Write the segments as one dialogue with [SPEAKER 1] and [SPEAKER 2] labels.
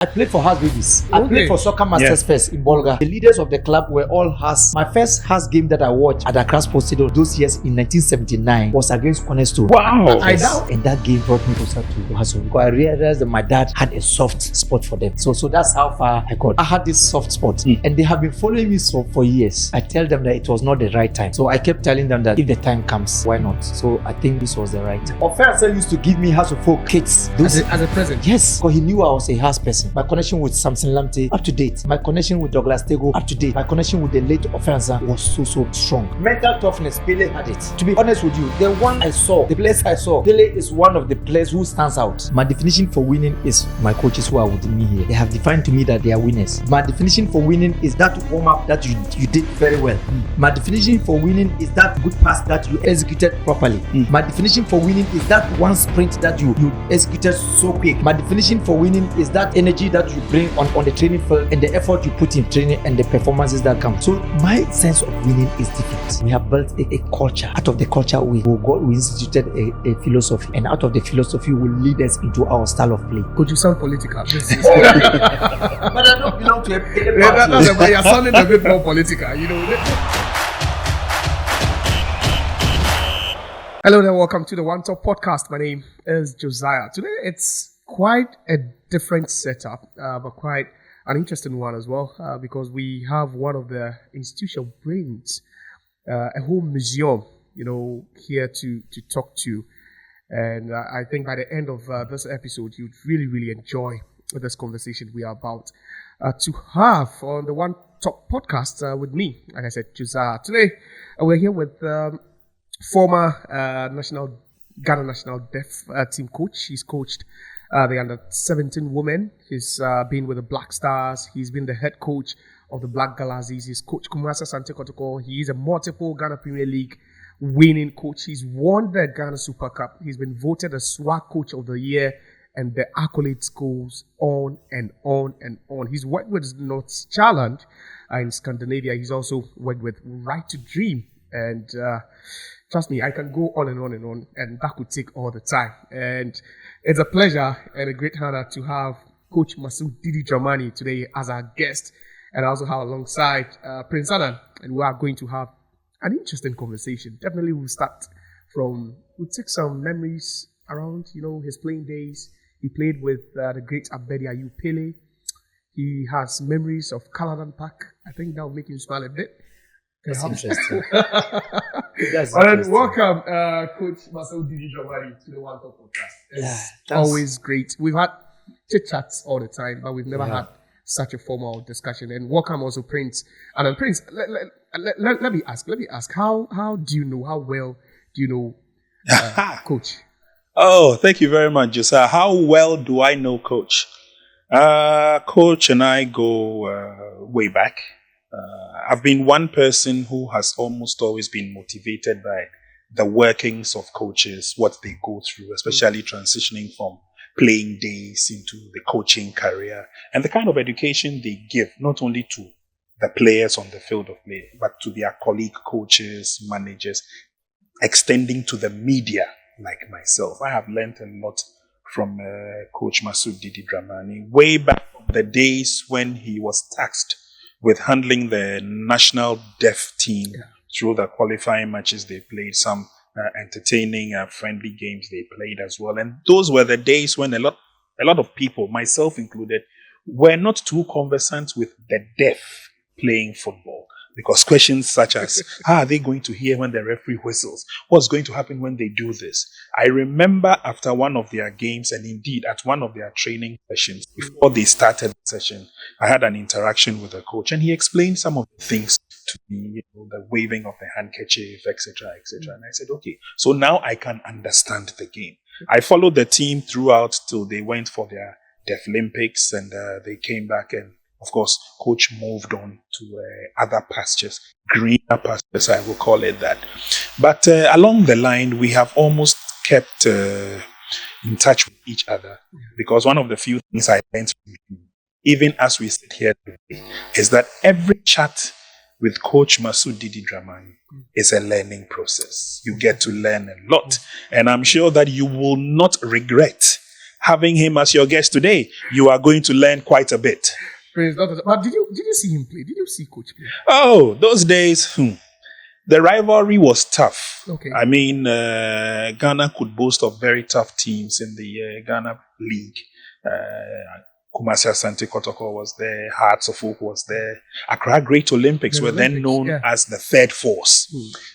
[SPEAKER 1] I played for House Babies. I played for Soccer Masters first in Bolga. The leaders of the club were all House. My first House game that I watched at Accra Sports Stadium those years in 1979 was against Cornerstone.
[SPEAKER 2] Wow!
[SPEAKER 1] And that game brought me closer to House because I realized that my dad had a soft spot for them. So that's how far I got. I had this soft spot, and they have been following me for years. I tell them that it was not the right time. So I kept telling them that if the time comes, why not? So I think this was the right time. Officer used to give me House of Folk kits.
[SPEAKER 3] As a present?
[SPEAKER 1] Yes, because he knew I was a House person. My connection with Samson Lamte, up to date. My connection with Douglas Tego, up to date. My connection with the late Officer was so strong. Mental toughness, Pelle had it. To be honest with you, the players I saw, Pelle is one of the players who stands out. My definition for winning is my coaches who are with me here. They have defined to me that they are winners. My definition for winning is that warm-up that you did very well. My definition for winning is that good pass that you executed properly. My definition for winning is that one sprint that you executed so quick. My definition for winning is that energy that you bring on the training field and the effort you put in training and the performances that come. So my sense of winning is different. We have built a culture. Out of the culture we instituted a philosophy, and out of the philosophy will lead us into our style of play.
[SPEAKER 3] Could you sound political?
[SPEAKER 1] But I don't belong to a party.
[SPEAKER 3] But you're sounding a bit more political, Hello there, welcome to the One Top Podcast. My name is Josiah. Today it's quite a different setup, but quite an interesting one as well, because we have one of the institutional brains, a whole museum, here to talk to. And I think by the end of this episode, you'd really enjoy this conversation we are about to have on the One Top Podcast with me, like I said, Josiah. Today, we're here with former Ghana national deaf team coach. He's coached the under-17 women. He's been with the Black Stars. He's been the head coach of the Black Galaxies. He's coached Kumasi Asante Kotoko. He is a multiple Ghana Premier League winning coach. He's won the Ghana Super Cup. He's been voted the SWAG Coach of the Year, and the accolades goes on and on and on. He's worked with North Challenge in Scandinavia. He's also worked with Right to Dream, and trust me, I can go on and on and on, and that could take all the time. And it's a pleasure and a great honor to have Coach Masood Didi Dramani today as our guest, and I also have alongside Prince Anan, and we are going to have an interesting conversation. Definitely we'll take some memories around, his playing days. He played with the great Abedi Ayu Pelle. He has memories of Kaladan Park. I think that will make him smile a bit.
[SPEAKER 1] That's interesting.
[SPEAKER 3] Welcome, Coach Masood Didi Dramani to the One Top Podcast. It's always great. We've had chit-chats all the time, but we've never had such a formal discussion. And welcome also, Prince. And then Prince, let me ask, how do you know, how well do you know Coach?
[SPEAKER 2] Oh, thank you very much, Josiah. How well do I know Coach? Coach and I go way back. I've been one person who has almost always been motivated by the workings of coaches, what they go through, especially transitioning from playing days into the coaching career, and the kind of education they give, not only to the players on the field of play, but to their colleague coaches, managers, extending to the media like myself. I have learned a lot from Coach Masood Didi Dramani way back from the days when he was tasked with handling the national deaf team through the qualifying matches they played, some entertaining friendly games they played as well. And those were the days when a lot of people, myself included, were not too conversant with the deaf playing football. Because questions such as, how are they going to hear when the referee whistles? What's going to happen when they do this? I remember after one of their games, and indeed at one of their training sessions, before they started the session, I had an interaction with the coach, and he explained some of the things to me, the waving of the handkerchief, etc., etc. And I said, okay, so now I can understand the game. I followed the team throughout till they went for their Deaf Olympics, and they came back, and of course, Coach moved on to other pastures, greener pastures, I will call it that. But along the line, we have almost kept in touch with each other, because one of the few things I learned from him, even as we sit here today, is that every chat with Coach Masood Didi Dramani is a learning process. You get to learn a lot, and I'm sure that you will not regret having him as your guest today. You are going to learn quite a bit.
[SPEAKER 3] Praise God. But did you see him play? Did you see Coach play?
[SPEAKER 2] Oh, those days, the rivalry was tough.
[SPEAKER 3] Okay.
[SPEAKER 2] I mean, Ghana could boast of very tough teams in the Ghana League. Kumasi Asante Kotoko was there. Hearts of Oak was there. Accra Great Olympics were then known as the third force,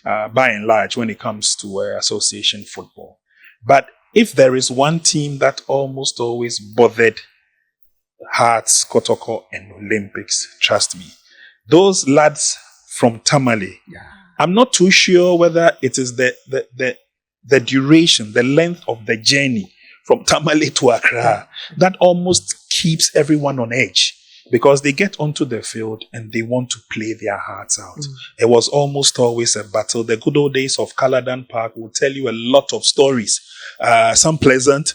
[SPEAKER 2] by and large, when it comes to association football. But if there is one team that almost always bothered Hearts, Kotoko, and Olympics, trust me, those lads from Tamale. I'm not too sure whether it is the duration, the length of the journey from Tamale to Accra that almost keeps everyone on edge, because they get onto the field and they want to play their hearts out. It was almost always a battle. The good old days of Kaladan Park will tell you a lot of stories, some pleasant,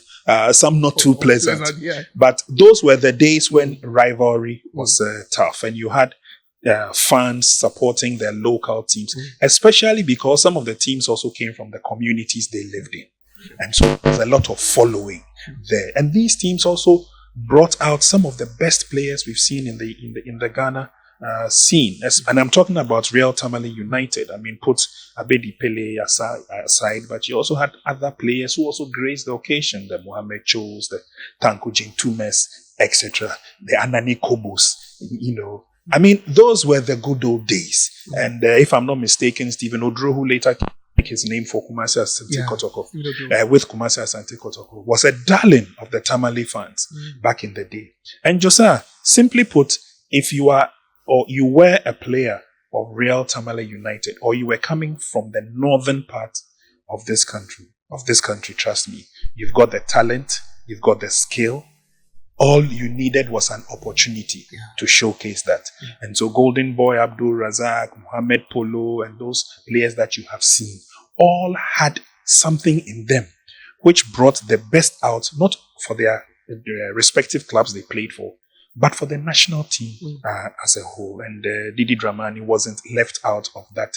[SPEAKER 2] some not too pleasant. But those were the days when rivalry was tough, and you had fans supporting their local teams, especially because some of the teams also came from the communities they lived in. And so there's a lot of following there. And these teams also brought out some of the best players we've seen in the Ghana scene. And I'm talking about Real Tamale United. I mean, put Abedi Pelle aside, but you also had other players who also graced the occasion, the Mohamed Chos, the Tanko Jintumes, etc., the Anani Kobos, I mean, those were the good old days. And if I'm not mistaken, Stephen Odro, who later took his name for Kumasi Asante Kotoko, with Kumasi Asante Kotoko, was a darling of the Tamale fans back in the day. And Josiah, simply put, if you are or you were a player of Real Tamale United, or you were coming from the northern part of this country, trust me, you've got the talent, you've got the skill. All you needed was an opportunity to showcase that. And so Golden Boy, Abdul Razak, Mohamed Polo, and those players that you have seen all had something in them which brought the best out, not for their respective clubs they played for, but for the national team as a whole. And Didi Dramani wasn't left out of that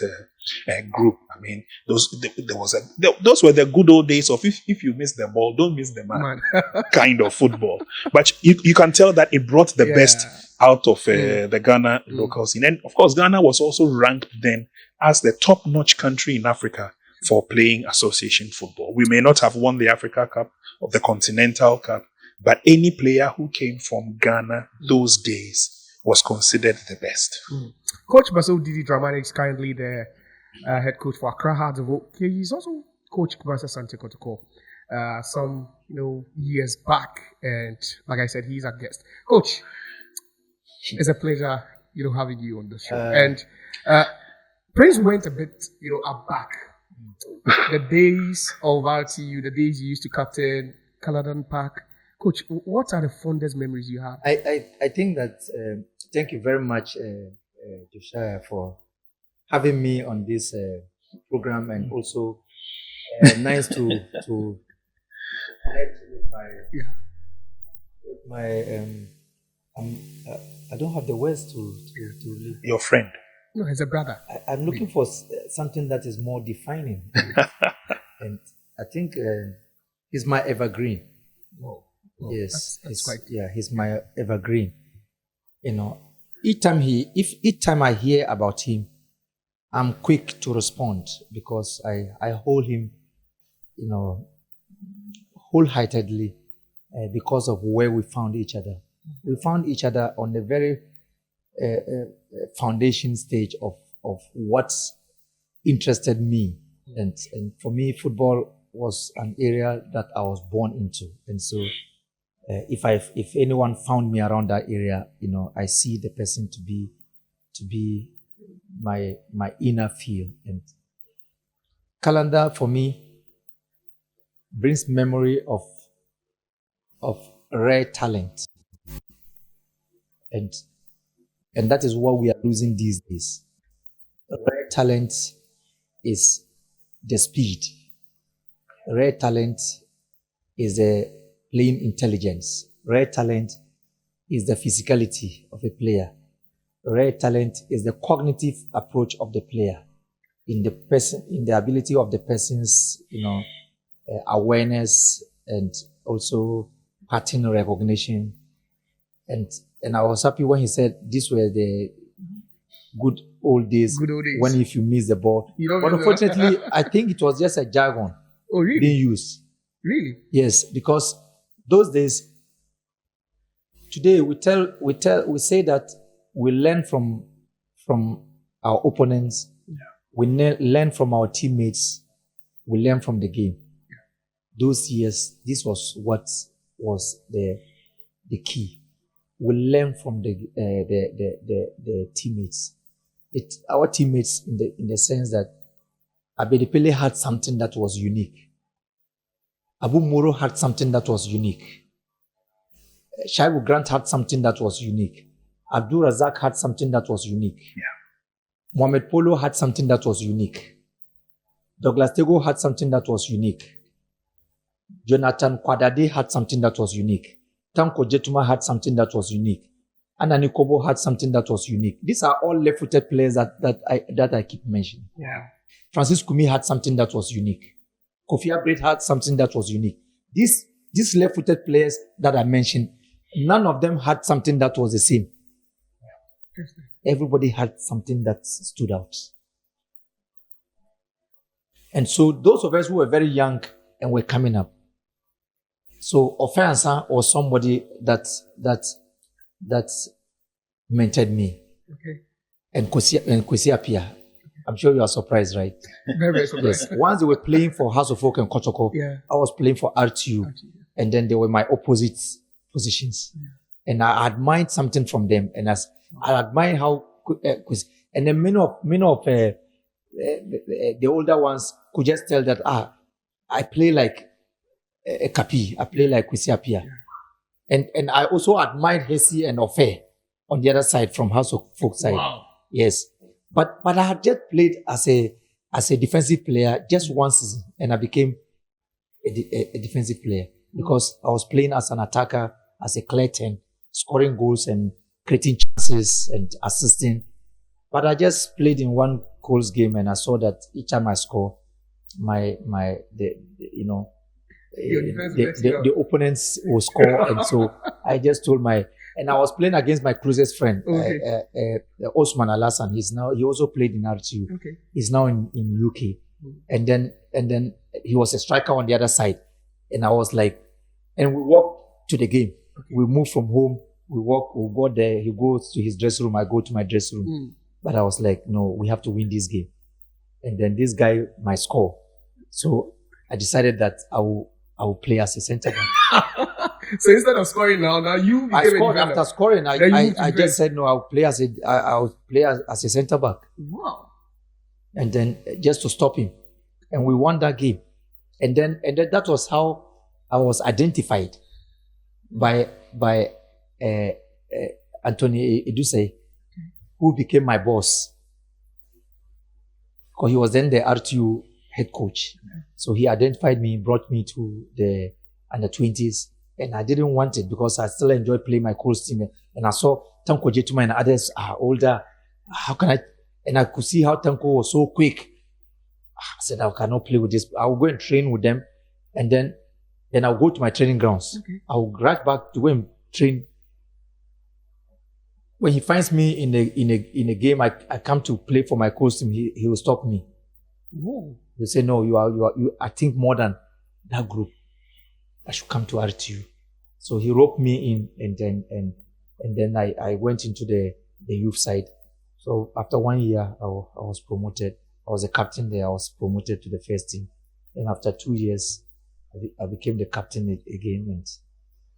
[SPEAKER 2] group. I mean, those were the good old days of if you miss the ball, don't miss the man kind of football. But you can tell that it brought the best out of the Ghana local scene. And of course, Ghana was also ranked then as the top-notch country in Africa for playing association football. We may not have won the Africa Cup or the Continental Cup, but any player who came from Ghana those days was considered the best.
[SPEAKER 3] Coach Basil Didi Dramani is currently the head coach for Accra Hearts of Oak. He's also coached Kumasi Asante Kotoko some years back, and like I said, he's our guest. Coach, it's a pleasure having you on the show. And Prince went a bit back. The days of RTU, the days you used to captain Kaladan Park. Coach, what are the fondest memories you have?
[SPEAKER 1] I think that, thank you very much, Josiah, for having me on this program, and also nice to connect with my I don't have the words to leave.
[SPEAKER 2] Your friend.
[SPEAKER 3] No, he's a brother.
[SPEAKER 1] I'm looking for something that is more defining. And I think he's my evergreen.
[SPEAKER 3] Whoa.
[SPEAKER 1] Yes,
[SPEAKER 3] that's quite.
[SPEAKER 1] He's my evergreen. Each time I hear about him, I'm quick to respond, because I hold him, wholeheartedly, because of where we found each other. We found each other on the very foundation stage of what interested me, and for me, football was an area that I was born into, and so. If anyone found me around that area, I see the person to be my inner field. And Kaladan for me brings memory of rare talent, and that is what we are losing these days. Rare talent is the speed. Rare talent is the playing intelligence. Rare talent is the physicality of a player. Rare talent is the cognitive approach of the player, in the ability of the person's, awareness, and also pattern recognition. And I was happy when he said these were the good old days.
[SPEAKER 3] Good old days.
[SPEAKER 1] When if you miss the ball. But unfortunately, I think it was just a jargon being used.
[SPEAKER 3] Really?
[SPEAKER 1] Yes, because those days, today we say that we learn from our opponents, we learn from our teammates, we learn from the game. Those years, this was what was the key. We learn from the teammates. Our teammates in the sense that Abedi Pelle had something that was unique. Abu Moro had something that was unique. Shaibu Grant had something that was unique. Abdul Razak had something that was unique. Mohamed Polo had something that was unique. Douglas Tego had something that was unique. Jonathan Kwadade had something that was unique. Tanko Jetuma had something that was unique. Anani Kobo had something that was unique. These are all left-footed players that I keep mentioning.
[SPEAKER 3] Yeah.
[SPEAKER 1] Francis Kumi had something that was unique. Kofi Abret had something that was unique. These left-footed players that I mentioned, none of them had something that was the same. Everybody had something that stood out. And so those of us who were very young and were coming up, so Ofensa was somebody that mentored me.
[SPEAKER 3] Okay.
[SPEAKER 1] And Kwesi Apia. I'm sure you are surprised, right?
[SPEAKER 3] Very, very surprised.
[SPEAKER 1] Yes. Once they were playing for House of Folk and Kotoko, I was playing for RTU. And then they were my opposite positions. Yeah. And I admired something from them. And I admired how Kwesi. And then many of the older ones could just tell that, I play like a Kapi. I play like Kwesi Apia. Yeah. And I also admired Hesi and Ofe on the other side, from House of Folk side.
[SPEAKER 3] Wow.
[SPEAKER 1] Yes. But I had just played as a defensive player just one season, and I became a defensive player because I was playing as an attacker, as a clear 10, scoring goals and creating chances and assisting. But I just played in one Coles game, and I saw that each time I score, the opponents will score, and so I just told and I was playing against my closest friend, Osman Alassan. He also played in RTU.
[SPEAKER 3] Okay.
[SPEAKER 1] He's now in UK. And then he was a striker on the other side. And I was like, and we walked to the game. Okay. We moved from home. We go there. He goes to his dressing room. I go to my dressing room. But I was like, no, we have to win this game. And then this guy might score. So I decided that I will play as a centre back.
[SPEAKER 3] So instead of scoring now you
[SPEAKER 1] I scored after scoring. I just said no. I'll play as a centre back.
[SPEAKER 3] Wow!
[SPEAKER 1] And then just to stop him, and we won that game. And then that was how I was identified by Anthony Eduse, who became my boss. Because he was then the RTU head coach. So he identified me, brought me to the under-20s. And I didn't want it because I still enjoy playing my Coles team. And I saw Tanko Jetuma and others are older. How can I? And I could see how Tanko was so quick. I said, I cannot play with this. I'll go and train with them. And then I'll go to my training grounds. Okay. I'll rush back to go and train. When he finds me in a game, I come to play for my Coles team, he will stop me.
[SPEAKER 3] Whoa.
[SPEAKER 1] He'll say, no, you are, I think more than that group. I should come to RTU. So he roped me in, and then I went into the youth side. So after 1 year, I was promoted. I was a captain there. I was promoted to the first team. And after 2 years, I became the captain again.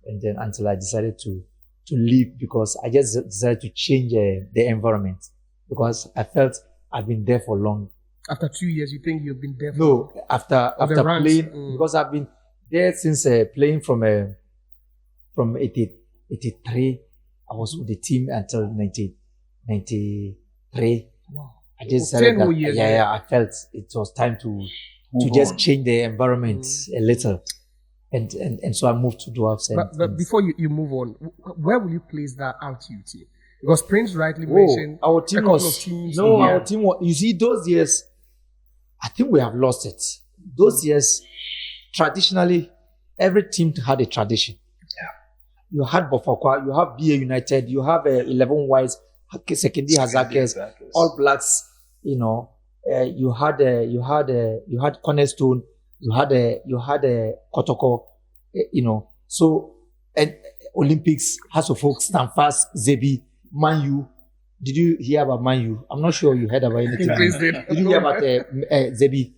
[SPEAKER 1] And then until I decided to leave, because I just decided to change the environment, because I felt I've been there for long.
[SPEAKER 3] After 2 years, you think you've been there for
[SPEAKER 1] long? No, after playing, because I've been there since playing from 83. I was with the team until 93.
[SPEAKER 3] Wow.
[SPEAKER 1] I just decided that, I felt it was time to just change the environment a little. And so I moved to Dwarfs.
[SPEAKER 3] But before you move on, where will you place that RTU team? Because Prince rightly mentioned
[SPEAKER 1] our team was, our team was, you see, those years, I think we have lost it. Those years, traditionally, every team had a tradition. You had Bofakwa, you have BA United, you have 11 Whites, Sekendi Hazakers, All Blacks. You know, you had Cornerstone, you had Kotoko. You know, so and Olympics, House of Folk, Stanfast, Zebi, Man U. Did you hear about Man U? I'm not sure you heard about anything. Did you hear about Zebi?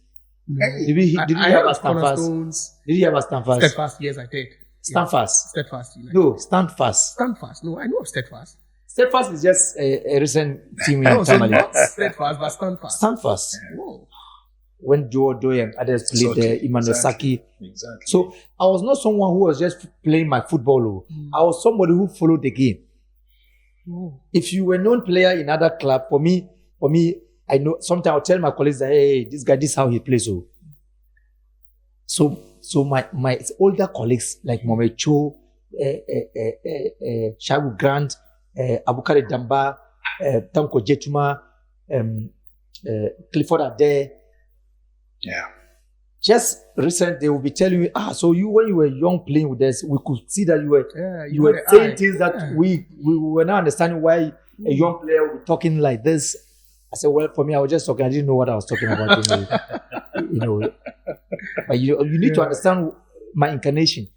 [SPEAKER 1] Did you hear about Stanfast? Did you hear about Stanfast?
[SPEAKER 3] Steadfast, yes, I did.
[SPEAKER 1] Steadfast.
[SPEAKER 3] Steadfast.
[SPEAKER 1] No, Standfast.
[SPEAKER 3] Steadfast. No, I know of Steadfast.
[SPEAKER 1] Steadfast is just a recent team in
[SPEAKER 3] So
[SPEAKER 1] Tamale.
[SPEAKER 3] not Steadfast, but Steadfast.
[SPEAKER 1] Standfast.
[SPEAKER 3] Whoa.
[SPEAKER 1] When Joe Doe and others played there, Emmanuel Saki.
[SPEAKER 2] Exactly.
[SPEAKER 1] So I was not someone who was just playing my football. I was somebody who followed the game. If you were a known player in other club, for me, I know sometimes I'll tell my colleagues that, hey, this guy, this is how he plays. So my older colleagues like Mohamed Cho, Shabu Grant, Abukari Damba, Tanko Jetuma, Clifford Ade.
[SPEAKER 2] Yeah.
[SPEAKER 1] Just recently, they will be telling me, so you, when you were young playing with us, we could see that you were saying things that we were not understanding why a young player would be talking like this. I said, well, for me, I was just talking. I didn't know what I was talking about. You know, but you need to understand my incarnation.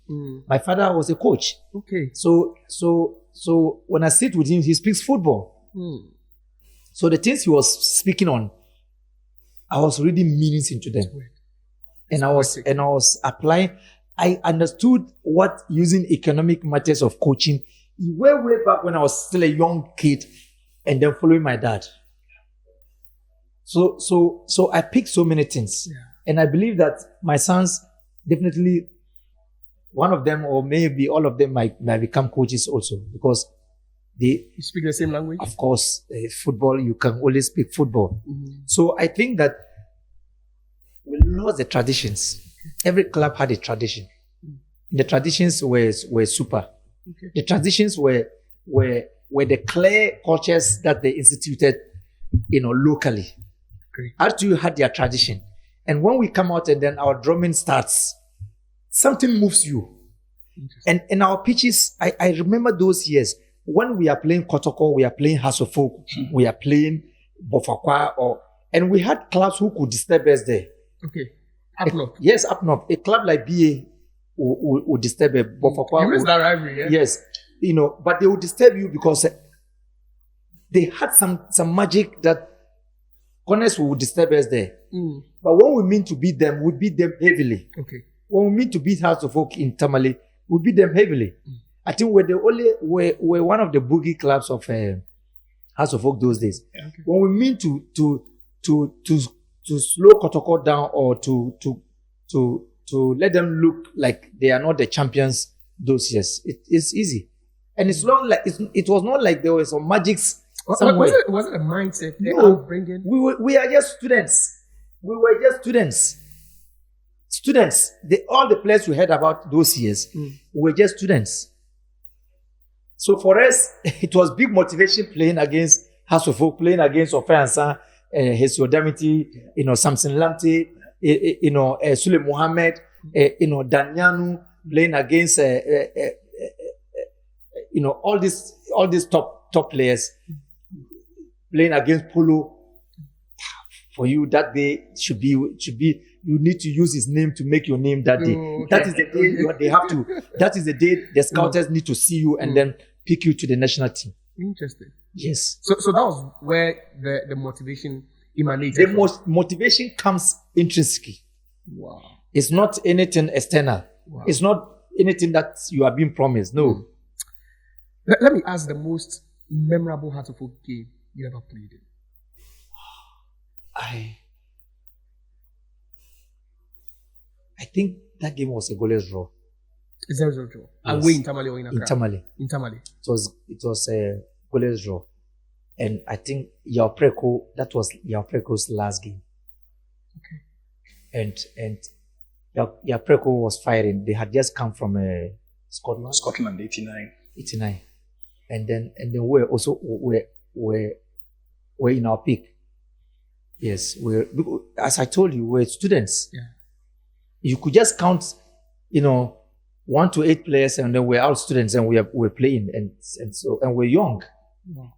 [SPEAKER 1] My father was a coach.
[SPEAKER 3] Okay.
[SPEAKER 1] So when I sit with him, he speaks football. So the things he was speaking on, I was reading meanings into them. And I was applying. I understood what using economic matters of coaching way back when I was still a young kid, and then following my dad. So I picked so many things, and I believe that my sons definitely, one of them or maybe all of them might become coaches also, because they
[SPEAKER 3] speak the same language.
[SPEAKER 1] Of course, football, you can always speak football. So I think that we lost the traditions. Every club had a tradition. The traditions were super. The traditions were the clear cultures that they instituted, locally. Actually, had their tradition. And when we come out and then our drumming starts, something moves you. And in our pitches, I remember those years when we are playing Kotoko, we are playing House of Folk, we are playing Bofakwa, and we had clubs who could disturb us there.
[SPEAKER 3] Okay. Up north.
[SPEAKER 1] Yes, up north. A club like BA would disturb a Bofakwa.
[SPEAKER 3] You missed that rivalry, yeah?
[SPEAKER 1] Yes. But they would disturb you because they had some magic that corners would disturb us there. But when we mean to beat them, we beat them heavily.
[SPEAKER 3] Okay.
[SPEAKER 1] When we mean to beat House of Folk in Tamale, we beat them heavily. I think we're one of the boogie clubs of House of Folk those days. Okay. When we mean to slow Kotoko down or to let them look like they are not the champions those years, it's easy. And it's not like it was not like there was some magics somewhere.
[SPEAKER 3] Was it a mindset they
[SPEAKER 1] no,
[SPEAKER 3] are bringing?
[SPEAKER 1] We are just students. We were just students. Students. All the players we heard about those years were just students. So for us, it was big motivation playing against House of Folk, playing against Ofeansa, Hesio Damiti, Samson Lamte, Sule Mohammed, Danyanu, playing against all these top players, playing against Polo. For you, that day should be. You need to use his name to make your name that day. Okay. That is the day they have to. That is the day the scouters need to see you and then pick you to the national team.
[SPEAKER 3] Interesting.
[SPEAKER 1] Yes.
[SPEAKER 3] So that was where the motivation emanated.
[SPEAKER 1] The motivation comes intrinsically.
[SPEAKER 3] Wow.
[SPEAKER 1] It's not anything external. Wow. It's not anything that you are being promised. No.
[SPEAKER 3] Let me ask the most memorable Heart of Folk game you ever played in.
[SPEAKER 1] I think that game was a goalless draw.
[SPEAKER 3] 0-0 draw.
[SPEAKER 1] Yes.
[SPEAKER 3] Away in Tamale or in Accra?
[SPEAKER 1] In Tamale. It was a goalless draw. And I think that was Yapreko's last game. Okay. And Yapreko was firing. They had just come from Scotland.
[SPEAKER 2] Scotland, 89.
[SPEAKER 1] 89. And then we're also we're in our peak. Yes, as I told you, we're students.
[SPEAKER 3] Yeah.
[SPEAKER 1] You could just count, 1 to 8 players, and then we're out students and we're playing and we're young.
[SPEAKER 3] Wow.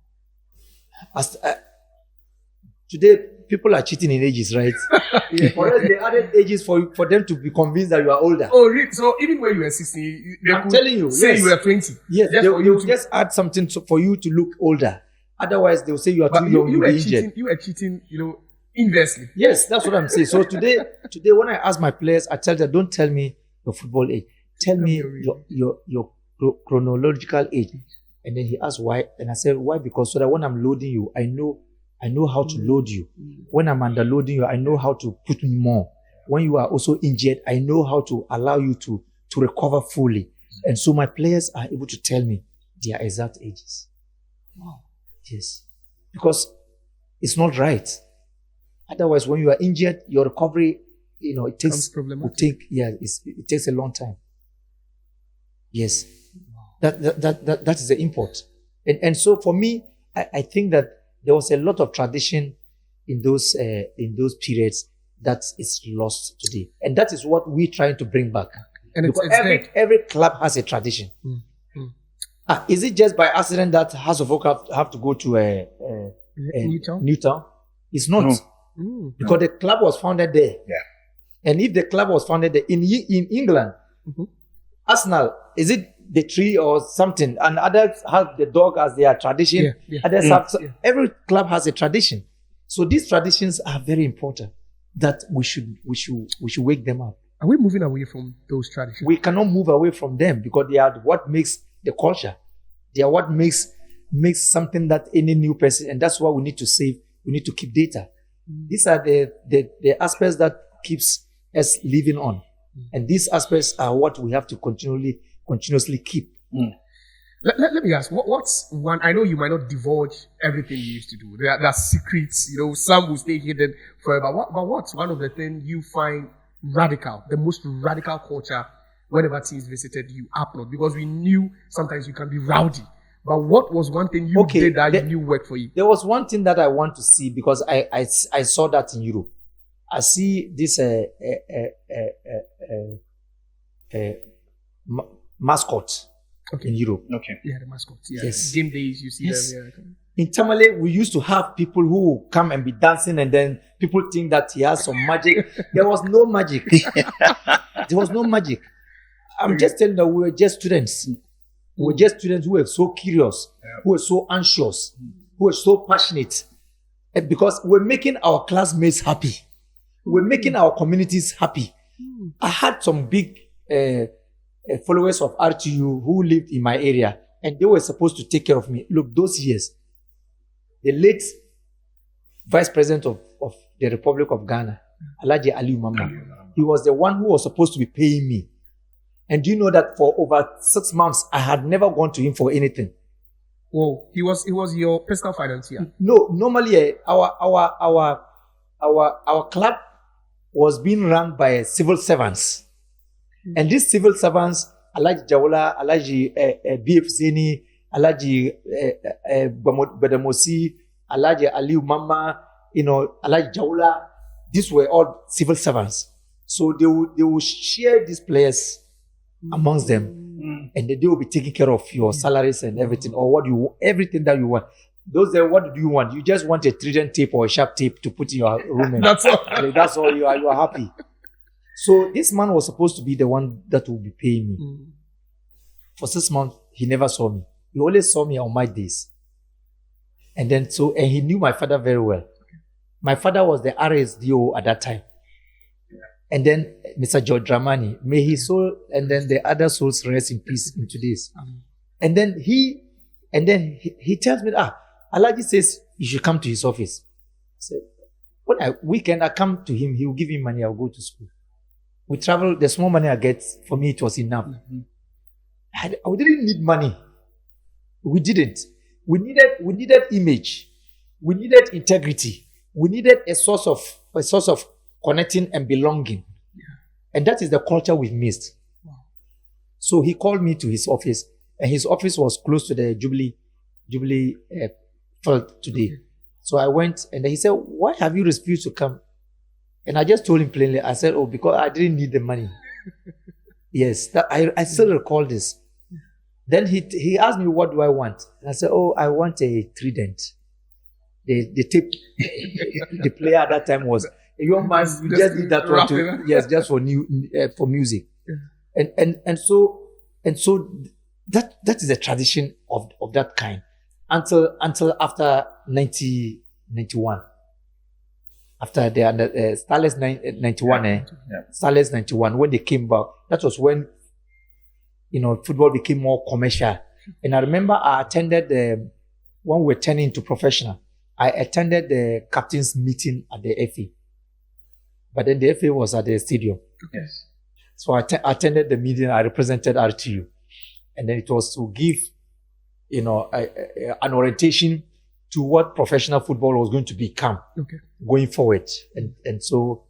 [SPEAKER 1] Today, people are cheating in ages, right? For us, they added ages for them to be convinced that you are older.
[SPEAKER 3] Oh, so even when you were 16,
[SPEAKER 1] I'm telling you,
[SPEAKER 3] say
[SPEAKER 1] yes.
[SPEAKER 3] you were 20.
[SPEAKER 1] Yes, they will just add something for you to look older. Otherwise, they'll say you are too young.
[SPEAKER 3] You were cheating, inversely.
[SPEAKER 1] Yes, that's what I'm saying. So today, when I ask my players, I tell them, don't tell me your football age. Tell me your chronological age. And then he asked why, and I said why, because so that when I'm loading you, I know how to load you. When I'm underloading you, I know how to put me more. When you are also injured, I know how to allow you to recover fully. And so my players are able to tell me their exact ages. Wow. Yes. Because it's not right. Otherwise, when you are injured, your recovery, it takes a long time. Yes. That is the import. And so for me, I think that there was a lot of tradition in those periods that is lost today. And that is what we're trying to bring back. And because every club has a tradition. Is it just by accident that House of Oak have to go to Newtown? It's not. No. Because the club was founded there.
[SPEAKER 2] Yeah.
[SPEAKER 1] And if the club was founded there in England, Arsenal, is it the tree or something? And others have the dog as their tradition. Others have every club has a tradition. So these traditions are very important that we should wake them up.
[SPEAKER 3] Are we moving away from those traditions?
[SPEAKER 1] We cannot move away from them because they are what makes the culture. They are what makes something that any new person, and that's why we need to save. We need to keep data. These are the aspects that keeps us living on. And these aspects are what we have to continuously keep.
[SPEAKER 3] Let me ask, what's one, I know you might not divulge everything you used to do. There are secrets, some will stay hidden forever. But what's one of the things you find radical, the most radical culture whenever teams visited you up north? Because we knew sometimes you can be rowdy. But what was one thing you did that you knew worked for you? There
[SPEAKER 1] was one thing that I want to see because I saw that in Europe. I see this mascot in Europe.
[SPEAKER 2] Okay.
[SPEAKER 3] Yeah, the mascot. Yeah.
[SPEAKER 1] Yes.
[SPEAKER 3] Game days, you see them. Yeah.
[SPEAKER 1] In Tamale, we used to have people who come and be dancing, and then people think that he has some magic. There was no magic. There was no magic. I'm just telling you that we were just students. We were just students who were so curious, who were so anxious, who were so passionate. And because we're making our classmates happy. We're making our communities happy. I had some big followers of RTU who lived in my area, and they were supposed to take care of me. Look, those years, the late Vice President of the Republic of Ghana, Alhaji Aliu Mama, he was the one who was supposed to be paying me. And do you know that for over 6 months, I had never gone to him for anything.
[SPEAKER 3] Whoa, he was your personal financier.
[SPEAKER 1] No, normally our club was being run by civil servants. And these civil servants, Alhaji Jawala, Alhaji BF Zeni, Alhaji Bedamosi, Alhaji Aliu Mama, Alhaji Jawala, these were all civil servants. So they will share these players amongst them, and they will be taking care of your salaries and everything, or everything that you want. Those are what do you want? You just want a trident tape or a sharp tape to put in your room.
[SPEAKER 3] That's all.
[SPEAKER 1] That's all you are happy. So this man was supposed to be the one that will be paying me. For 6 months, he never saw me. He always saw me on my days. And he knew my father very well. My father was the RSDO at that time. And then Mr. Didi Dramani, may his soul, and then the other souls rest in peace into this. And then he tells me, Alhaji says you should come to his office. I said, when weekend I come to him, he will give me money, I'll go to school. We travel, the small money I get, for me it was enough. I didn't need money. We didn't. We needed image. We needed integrity. We needed a source of connecting and belonging. And that is the culture we've missed. So he called me to his office, and his office was close to the Jubilee field today. So I went, and he said, why have you refused to come? And I just told him plainly, I said, because I didn't need the money. Yes, that I still recall this. Then he asked me, what do I want? And I said, oh, I want a trident. The tip, the player at that time was a young man. You just did that one to, yes, just for for music. Yeah. And so that is a tradition of that kind until after 1991. After the Starlets 91, Starlets 91, when they came back, that was when, football became more commercial. And I remember I attended when we were turning into professional, I attended the captain's meeting at the FA. But then the FA was at the stadium.
[SPEAKER 2] Yes.
[SPEAKER 1] So I attended the meeting, I represented RTU. And then it was to give, an orientation to what professional football was going to become going forward. And so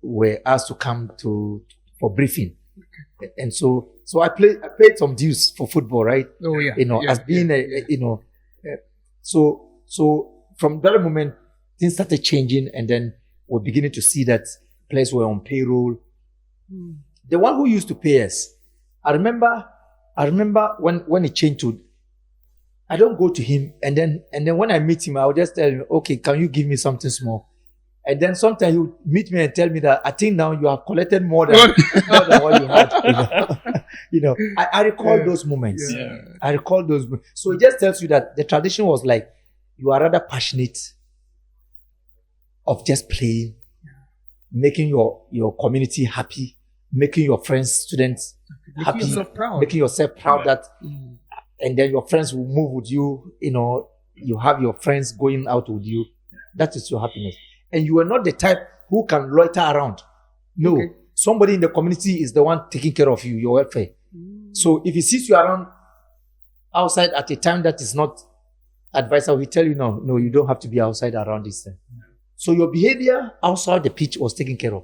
[SPEAKER 1] we're asked to come for briefing. Okay. And so I paid some dues for football, right?
[SPEAKER 3] Oh yeah.
[SPEAKER 1] As being so from that moment things started changing, and then we're beginning to see that players were on payroll. The one who used to pay us, I remember when it changed to, I don't go to him, and then when I meet him, I'll just tell him, okay, can you give me something small? And then sometimes he'll meet me and tell me that I think now you have collected more than what you had. I recall those moments. Yeah. I recall those moments. So it just tells you that the tradition was like, you are rather passionate of just playing, making your community happy, making your friends, students happy, making yourself proud that, and then your friends will move with you. You have your friends going out with you. That is your happiness. And you are not the type who can loiter around. No, somebody in the community is the one taking care of you, your welfare. So if he sees you around outside at a time that is not advisable, he tell you, no, you don't have to be outside around this time. So your behavior outside the pitch was taken care of.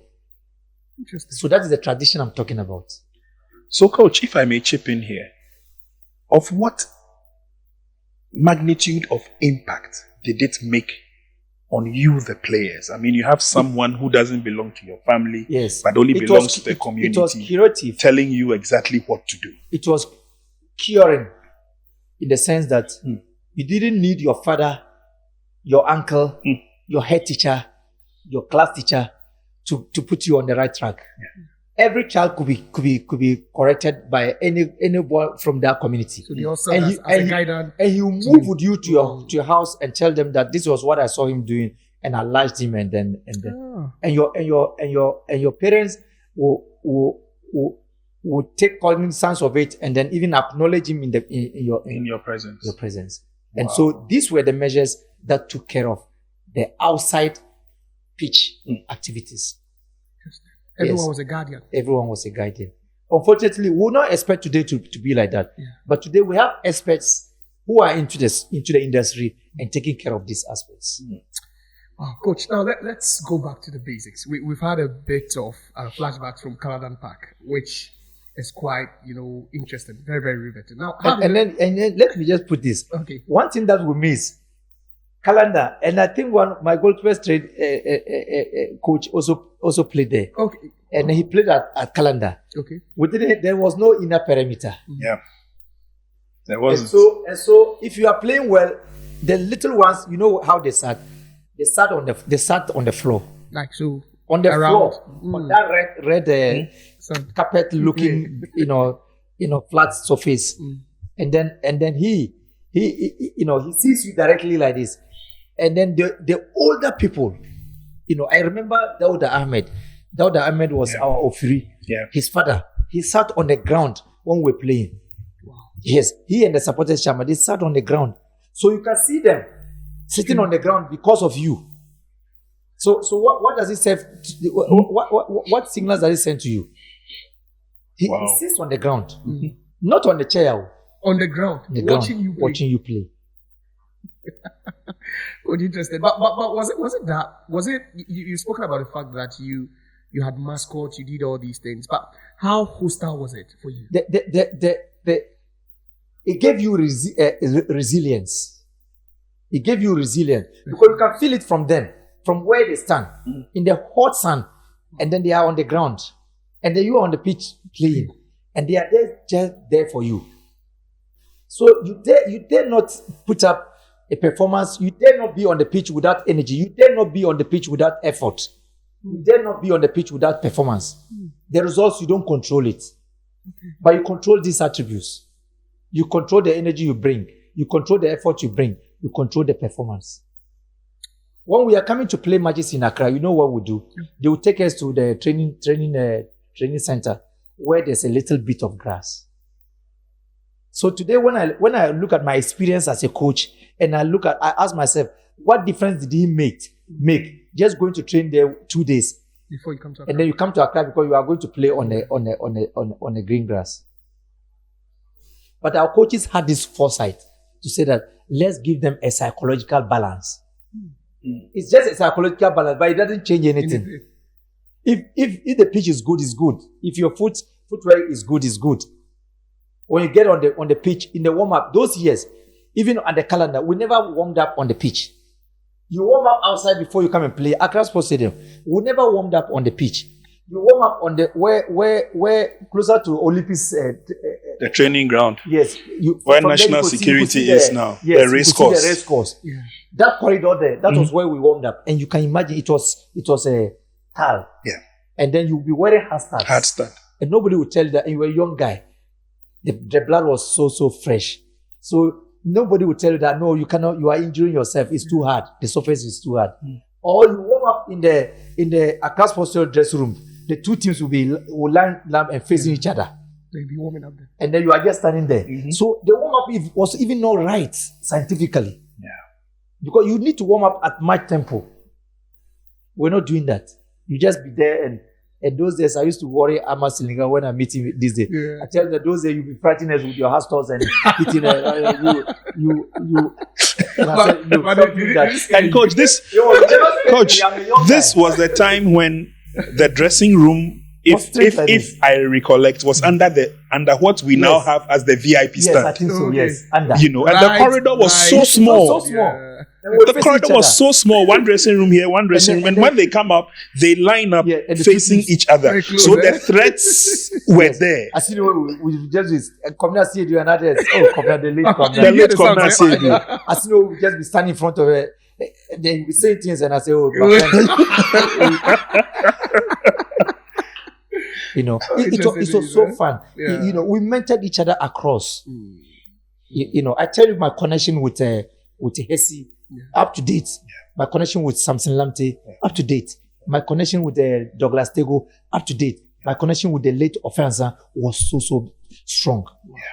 [SPEAKER 3] Interesting.
[SPEAKER 1] So that is the tradition I'm talking about.
[SPEAKER 2] So, Coach, if I may chip in here, of what magnitude of impact did it make on you, the players? I mean, you have someone who doesn't belong to your family,
[SPEAKER 1] yes,
[SPEAKER 2] but only belongs to the community.
[SPEAKER 1] It was curative,
[SPEAKER 2] telling you exactly what to do.
[SPEAKER 1] It was curing, in the sense that you didn't need your father, your uncle, your head teacher, your class teacher to put you on the right track. Yeah. Every child could be corrected by any boy from that community. So
[SPEAKER 3] they also as a guidance.
[SPEAKER 1] And he will move with you to your house and tell them that this was what I saw him doing, and I liked him, and your parents will take cognizance of it, and then even acknowledge him in your presence. Your presence. Wow. And so these were the measures that took care of the outside pitch activities.
[SPEAKER 3] Everyone was a guardian.
[SPEAKER 1] Everyone was a guardian. Unfortunately, we will not expect today to be like that. Yeah. But today we have experts who are into the industry and taking care of these aspects.
[SPEAKER 3] Wow, Coach, now let's go back to the basics. We've had a bit of flashbacks from Kaladan Park, which is quite, interesting, very, very riveting. Now,
[SPEAKER 1] and then let me just put this.
[SPEAKER 3] Okay.
[SPEAKER 1] One thing that we miss, Calendar, and I think my goalkeeper trade coach also played there.
[SPEAKER 3] Okay.
[SPEAKER 1] And he played at Calendar.
[SPEAKER 3] Okay.
[SPEAKER 1] There was no inner perimeter.
[SPEAKER 2] Yeah. There wasn't.
[SPEAKER 1] And so if you are playing well, the little ones, you know how they sat. They sat on the floor.
[SPEAKER 3] Like so.
[SPEAKER 1] On the floor. On that red carpet looking, flat surface. And then he sees you directly like this. And then the older people, I remember Dawda Ahmed. Dawda Ahmed was our Ofiri.
[SPEAKER 2] Yeah.
[SPEAKER 1] His father. He sat on the ground when we were playing. Wow. Yes. He and the supporters chairman, they sat on the ground. So you can see them sitting on the ground because of you. So what does it say? What signals does it send to you? He sits on the ground, not on the chair.
[SPEAKER 3] On the ground,
[SPEAKER 1] watching you play.
[SPEAKER 3] What interesting. But was it you spoken about the fact that you had mascots, you did all these things, but how hostile was it for you?
[SPEAKER 1] It gave you resilience. It gave you resilience because you can feel it from them, from where they stand in the hot sun, and then they are on the ground. and then you are on the pitch playing, and they are there just there for you. So you dare not put up a performance. You dare not be on the pitch without energy. You dare not be on the pitch without effort. You dare not be on the pitch without performance. The results, you don't control it. But you control these attributes. You control the energy you bring. You control the effort you bring. You control the performance. When we are coming to play matches in Accra, you know what we do? They will take us to the training center where there's a little bit of grass. So today, when I look at my experience as a coach, and I ask myself, what difference did he make just going to train there 2 days
[SPEAKER 3] before you come to Accra?
[SPEAKER 1] And then you come to Accra because you are going to play on a green grass. But our coaches had this foresight to say that let's give them a psychological balance. It's just a psychological balance, but it doesn't change anything. If the pitch is good, it's good. If your footwear is good, it's good. When you get on the pitch in the warm up, those years, even on the Kaladan, we never warmed up on the pitch. You warm up outside before you come and play. Accra Sports Stadium, we never warmed up on the pitch. You warm up on the where closer to Olympics.
[SPEAKER 2] The training ground.
[SPEAKER 1] Yes,
[SPEAKER 2] where national security is now.
[SPEAKER 1] Yes,
[SPEAKER 2] the race course.
[SPEAKER 1] The race course. Yeah. That corridor there, that was where we warmed up, and you can imagine it was a tile.
[SPEAKER 2] Yeah.
[SPEAKER 1] And then you'll be wearing hard studs. And nobody will tell you that you were a young guy. The blood was so fresh. So nobody will tell you that no, you cannot. You are injuring yourself. It's too hard. The surface is too hard. Or you warm up in the Accra Sports dressing room. The two teams will line up and facing each other.
[SPEAKER 3] They'll be warming up there.
[SPEAKER 1] And then you are just standing there. So the warm up was even not right scientifically.
[SPEAKER 2] Yeah.
[SPEAKER 1] Because you need to warm up at match tempo. We're not doing that. You just be there and those days I used to worry Amma Silinga when I'm meeting this day. Yeah. I tell you that those days you'll be frightening us with your hustles and hitting you. And I said, no, stop doing that.
[SPEAKER 2] And coach, this was the time when the dressing room, if I recollect, was under what we now have as the VIP stand.
[SPEAKER 1] Yes, I think so. Yes, under.
[SPEAKER 2] And the corridor was so small.
[SPEAKER 1] Yeah.
[SPEAKER 2] The corridor was so small. One dressing room here, one dressing room. And when they come up, they line up facing each other. Close, so the threats were there.
[SPEAKER 1] I see we just come see you and others. Oh, come the late come
[SPEAKER 2] the late come see you.
[SPEAKER 1] I see we just be standing in front of it. And then we say things and I say, oh, my friend. It was so fun. Yeah. We mentored each other across. I tell you my connection with Hesi, up to date. Yeah. My connection with Samson Lamte, up to date. My connection with Douglas Tego, up to date. My connection with the late Offensa was so strong.
[SPEAKER 2] Yeah.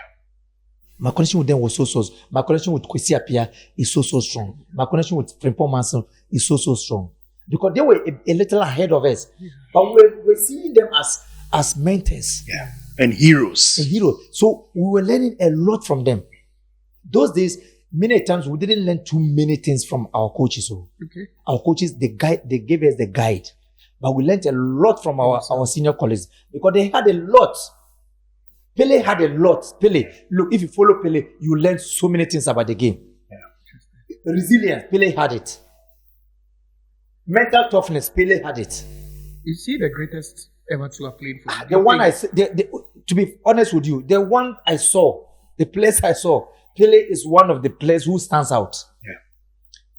[SPEAKER 1] My connection with them was so. My connection with Kwesi Appiah is so strong. My connection with Frimpong Manson is so strong. Because they were a little ahead of us. Yeah. But we're seeing them as mentors.
[SPEAKER 2] Yeah. And heroes.
[SPEAKER 1] So we were learning a lot from them. Those days, many times we didn't learn too many things from our coaches. Okay. Our coaches, they gave us the guide. But we learned a lot from our senior colleagues because they had a lot. Pelle had a lot. Pelle, look, if you follow Pelle, you learn so many things about the game. Yeah. Resilience, Pelle had it. Mental toughness, Pelle had it.
[SPEAKER 3] Is he the greatest ever to have played for you?
[SPEAKER 1] The one to be honest with you, the one I saw, the place I saw, Pelle is one of the players who stands out.
[SPEAKER 2] Yeah.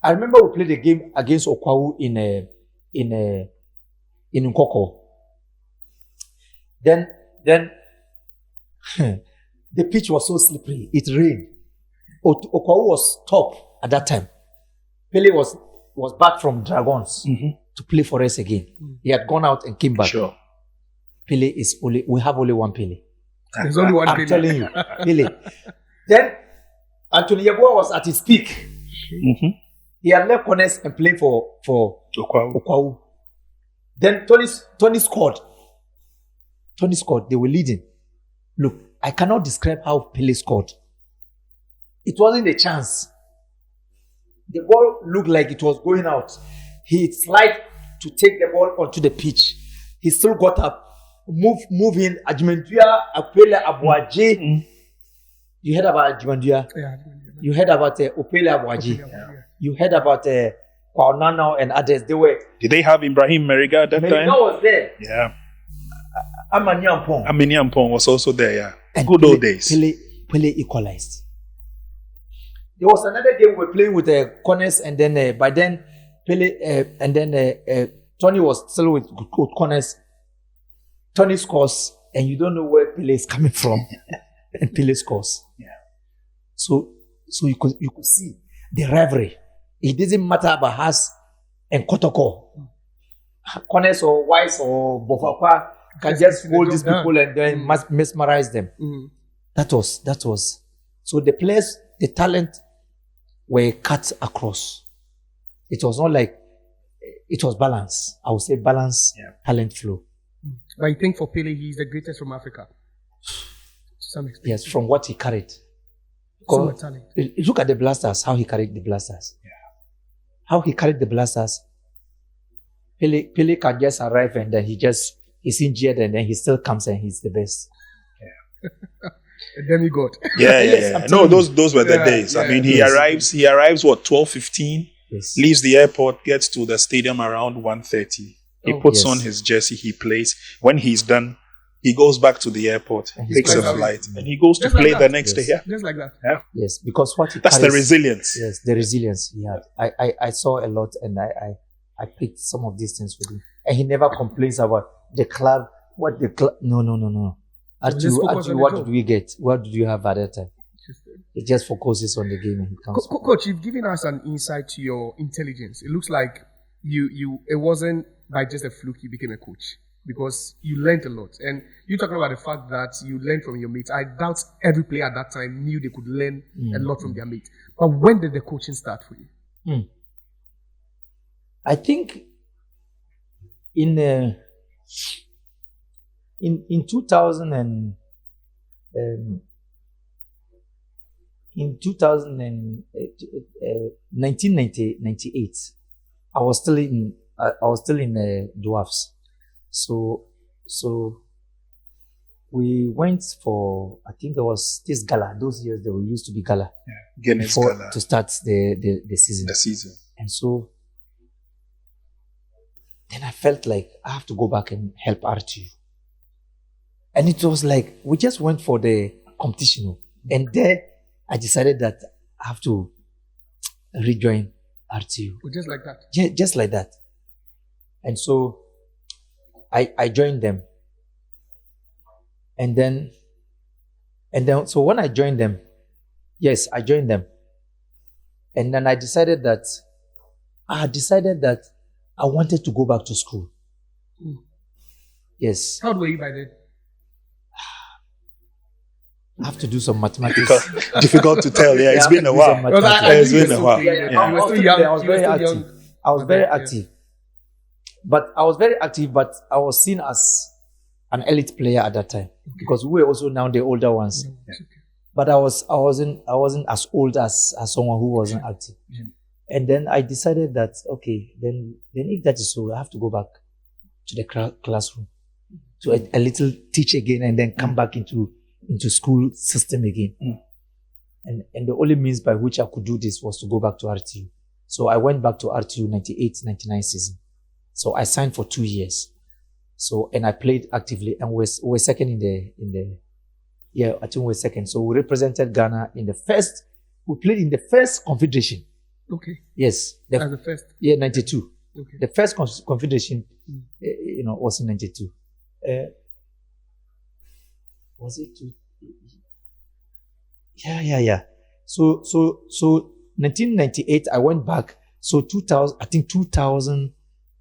[SPEAKER 1] I remember we played a game against Okwawu in Nkoko. Then the pitch was so slippery. It rained. Okwawu was top at that time. Pelle was back from Dragons to play for us again. He had gone out and came back.
[SPEAKER 2] Sure.
[SPEAKER 1] Pelle we have only one Pelle.
[SPEAKER 3] There's only one Pelle.
[SPEAKER 1] I'm telling you, Pelle. Then Anthony Yeboah was at his peak. He had left corners and played for Okwawu. Then Tony scored. They were leading. Look, I cannot describe how Pelle scored. It wasn't a chance. The ball looked like it was going out. He slid to take the ball onto the pitch. He still got up, moving. Ajimenduya, Opele Abuaje. You heard about Ajimenduya? Yeah. You heard about Opele Abuaje. Yeah. You heard about Kwaunana and others. Did
[SPEAKER 2] they have Ibrahim Meriga at that time?
[SPEAKER 1] Meriga was there.
[SPEAKER 2] Yeah.
[SPEAKER 1] Amaniampong.
[SPEAKER 2] Aminiampong was also there, yeah.
[SPEAKER 1] And
[SPEAKER 2] Good old days.
[SPEAKER 1] Pelle equalized. There was another game we were playing with the corners, and then by then Pelle and then Tony was still with corners. Tony scores, and you don't know where Pelle is coming from, and Pelle scores.
[SPEAKER 2] Yeah.
[SPEAKER 1] So you could see the rivalry. It doesn't matter about Has and Kotoko, corners or Wise or Bofapa can just hold these people and then mesmerize them. That was. So the players, the talent were cut across. It was not like, it was balance. I would say balance, talent flow.
[SPEAKER 3] But I think for Pelle, he's the greatest from Africa. To some extent.
[SPEAKER 1] Yes, from what he carried.
[SPEAKER 3] So much talent.
[SPEAKER 1] Look at the Blasters, how he carried the Blasters.
[SPEAKER 2] Yeah.
[SPEAKER 1] How he carried the Blasters. Pelle can just arrive and then he's injured and then he still comes and he's the best.
[SPEAKER 3] A demigod.
[SPEAKER 2] Yeah. No, those were the days. I mean, he arrives, what, 12, 15?
[SPEAKER 1] Yes.
[SPEAKER 2] Leaves the airport, gets to the stadium around 1:30. He puts on his jersey, he plays. When he's done, he goes back to the airport, takes a flight, and he goes to play the next day. Yeah.
[SPEAKER 3] Just like that.
[SPEAKER 2] Yeah.
[SPEAKER 1] Yes, because what he
[SPEAKER 2] That's
[SPEAKER 1] carries,
[SPEAKER 2] the resilience.
[SPEAKER 1] Yes, the resilience he had. I saw a lot and I picked some of these things with him. And he never complains about the club, No. Archie, what did we get? What did you have at that time? He just focuses on the game and he comes.
[SPEAKER 3] Coach, you've given us an insight to your intelligence. It looks like it wasn't by just a fluke you became a coach, because you learned a lot. And you're talking about the fact that you learned from your mates. I doubt every player at that time knew they could learn a lot from their mates. But when did the coaching start for you?
[SPEAKER 1] I think in 2000 and in 1998, I was still in Dwarfs. So we went for, I think there was this gala. Those years there used to be gala.
[SPEAKER 2] Yeah. Guinness
[SPEAKER 1] before
[SPEAKER 2] gala.
[SPEAKER 1] to start the season.
[SPEAKER 2] The season.
[SPEAKER 1] And so then I felt like I have to go back and help RTU. And it was like, we just went for the competition. And there I decided that I have to rejoin RTU.
[SPEAKER 3] Just like that?
[SPEAKER 1] Yeah, just like that. And so I joined them. And then, so when I joined them, yes, I joined them. And then I decided that I wanted to go back to school. Yes.
[SPEAKER 3] How old were you by then?
[SPEAKER 1] I have to do some mathematics.
[SPEAKER 2] Difficult to tell. Yeah, it's been a while. It's been a while.
[SPEAKER 1] I was still young. I was very active. I was very active. But I was seen as an elite player at that time, because we were also now the older ones. But I wasn't as old as someone who wasn't active. And then I decided that, okay, then if that is so, I have to go back to the classroom to a little teach again, and then come back into school system again. And the only means by which I could do this was to go back to RTU. So I went back to RTU 98-99 season. So I signed for 2 years. So, and I played actively, and we were second I think we were second. So we represented Ghana we played in the first confederation.
[SPEAKER 3] Okay.
[SPEAKER 1] Yes.
[SPEAKER 3] As the first?
[SPEAKER 1] Yeah, 92.
[SPEAKER 3] Okay.
[SPEAKER 1] The first confederation, was in 92. Was it two? Yeah. So 1998, I went back. So 2000, I think 2000,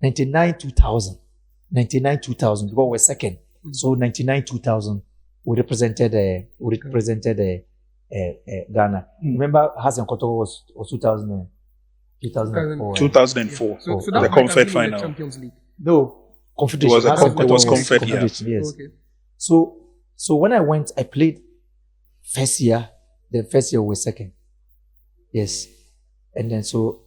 [SPEAKER 1] 99, 2000, because we're second. So 99, 2000, we represented Ghana. Remember, Hassan Koto was 2004.
[SPEAKER 2] 2004.
[SPEAKER 3] So
[SPEAKER 2] the Confed final.
[SPEAKER 3] Champions League.
[SPEAKER 1] No, Confederation.
[SPEAKER 2] It was Confed, yeah.
[SPEAKER 1] Yes.
[SPEAKER 3] Okay.
[SPEAKER 1] So when I went, I played first year. The first year was second. Yes. And then so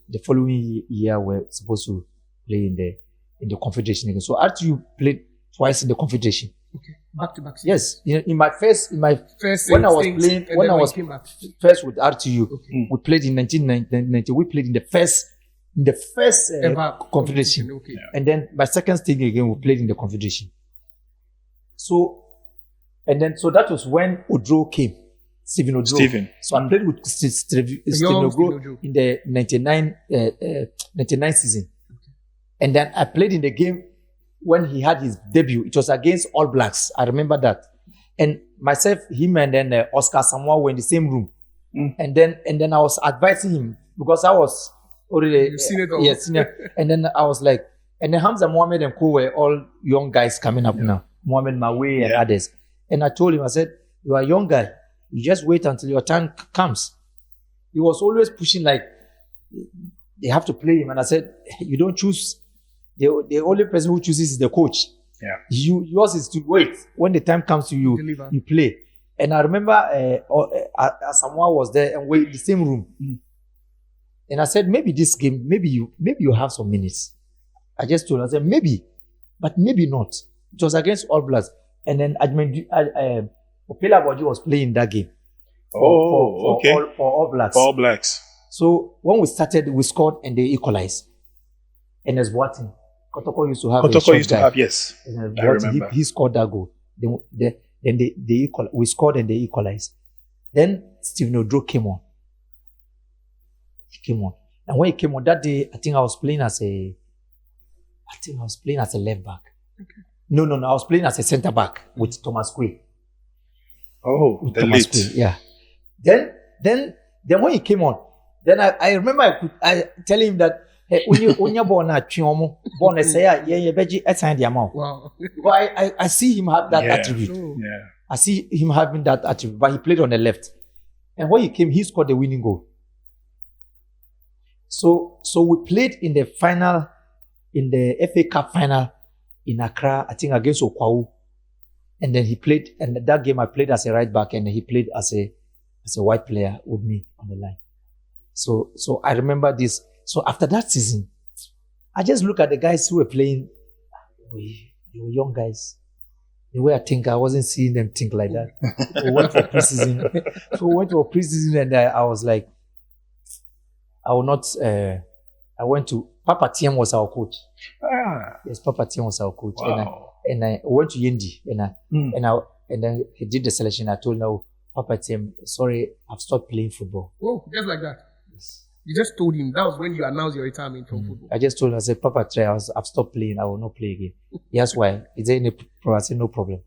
[SPEAKER 1] the following year we're supposed to play in the Confederation again. So RTU played twice in the Confederation.
[SPEAKER 3] Okay. Back to back.
[SPEAKER 1] Yes. In my first when I was playing first with RTU, we played in 1990. We played in the first Confederation.
[SPEAKER 3] Okay.
[SPEAKER 1] And then my second stage again, we played in the Confederation. So, and then, so that was when Odro came. Stephen Odro.
[SPEAKER 2] Stephen.
[SPEAKER 1] So I played with Stephen Odro in the 99 season. And then I played in the game when he had his debut. It was against All Blacks. I remember that. And myself, him, and then Oscar Samoa were in the same room. And then I was advising him because I was already senior. And then I was like, and then Hamza, Mohammed, and Co were all young guys coming up now. Mohammed Mawe and others. And I told him, I said, you are a young guy. You just wait until your time comes. He was always pushing like they have to play him. And I said, you don't choose. The only person who chooses is the coach.
[SPEAKER 2] Yeah.
[SPEAKER 1] Yours is to wait. When the time comes to you, you play. And I remember Samoa was there and we in the same room. And I said, maybe this game, maybe you have some minutes. I just told him, I said, maybe, but maybe not. It was against All Blacks. And then Pelle was playing that game. For All Blacks.
[SPEAKER 2] For All Blacks.
[SPEAKER 1] So when we started, we scored and they equalized. And as Boateng, Kotoko used to have
[SPEAKER 2] yes.
[SPEAKER 1] And
[SPEAKER 2] I remember.
[SPEAKER 1] He scored that goal. Then we scored and they equalized. Then Stephen Odro came on. He came on. And when he came on that day, I think I was playing as a left back. Okay. No, I was playing as a centre back with Thomas Quay.
[SPEAKER 2] Oh, the
[SPEAKER 1] Thomas Quay, yeah. Then when he came on, then I remember I tell him that unya born at Chiomo, born as say beji at the amount.
[SPEAKER 3] Wow.
[SPEAKER 1] But I see him have that attribute.
[SPEAKER 3] Sure.
[SPEAKER 2] Yeah.
[SPEAKER 1] I see him having that attribute, but he played on the left. And when he came, he scored the winning goal. So we played in the final, in the FA Cup final in Accra, I think against Okwahu. And then he played, and that game I played as a right back, and he played as a white player with me on the line. So I remember this. So after that season, I just look at the guys who were playing. They were young guys. The way I wasn't seeing them think like that. We went for preseason. And I was like, I will not. I went to Papa Tiem was our coach. Yes, Papa Tiem was our coach.
[SPEAKER 2] Wow.
[SPEAKER 1] And I went to Yendi and then he did the selection. I told him, Papa Tiem, sorry, I've stopped playing football.
[SPEAKER 3] Oh, just like that.
[SPEAKER 1] Yes.
[SPEAKER 3] You just told him that was when you announced your retirement from football.
[SPEAKER 1] I just told him, I said, Papa Tiem, I've stopped playing. I will not play again. He asked why. Is there any problem? I said, no problem.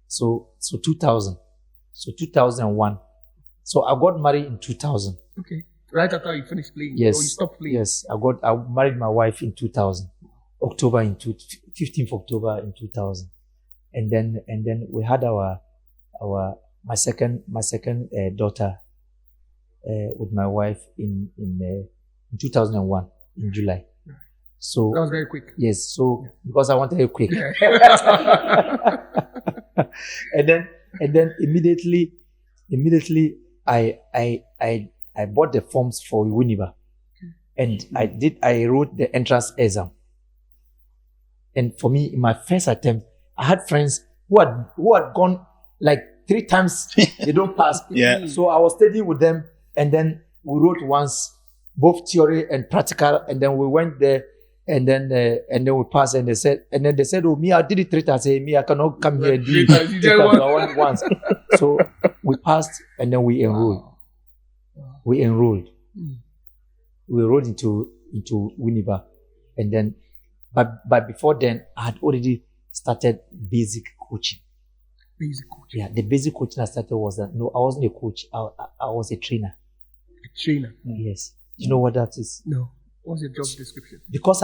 [SPEAKER 1] So 2000. So 2001. So I got married in 2000.
[SPEAKER 3] Okay. Right after you finished playing?
[SPEAKER 1] Yes.
[SPEAKER 3] Or you stopped playing?
[SPEAKER 1] Yes. I married my wife in 2000. 15th October in 2000. And then we had my second daughter with my wife in 2001 in July. So
[SPEAKER 3] that was very quick.
[SPEAKER 1] Yes. So because I wanted it quick. and then immediately I bought the forms for Winneba. And I wrote the entrance exam. And for me, in my first attempt, I had friends who had gone like 3 times, they don't pass.
[SPEAKER 2] Yeah.
[SPEAKER 1] So I was studying with them, and then we wrote once, both theory and practical, and then we went there, and then we passed, and they said, oh, me, I did it 3 times. I said, me, I cannot come here and do it. I went once. So we passed, and then we enrolled.
[SPEAKER 3] Wow.
[SPEAKER 1] We enrolled. We enrolled into Winneba, and then, but before then, I had already started basic coaching.
[SPEAKER 3] Basic coaching.
[SPEAKER 1] Yeah, the basic coaching I started was that I wasn't a coach. I was a trainer.
[SPEAKER 3] A trainer.
[SPEAKER 1] Yes. Do you know what that is?
[SPEAKER 3] No. What's your job description?
[SPEAKER 1] Because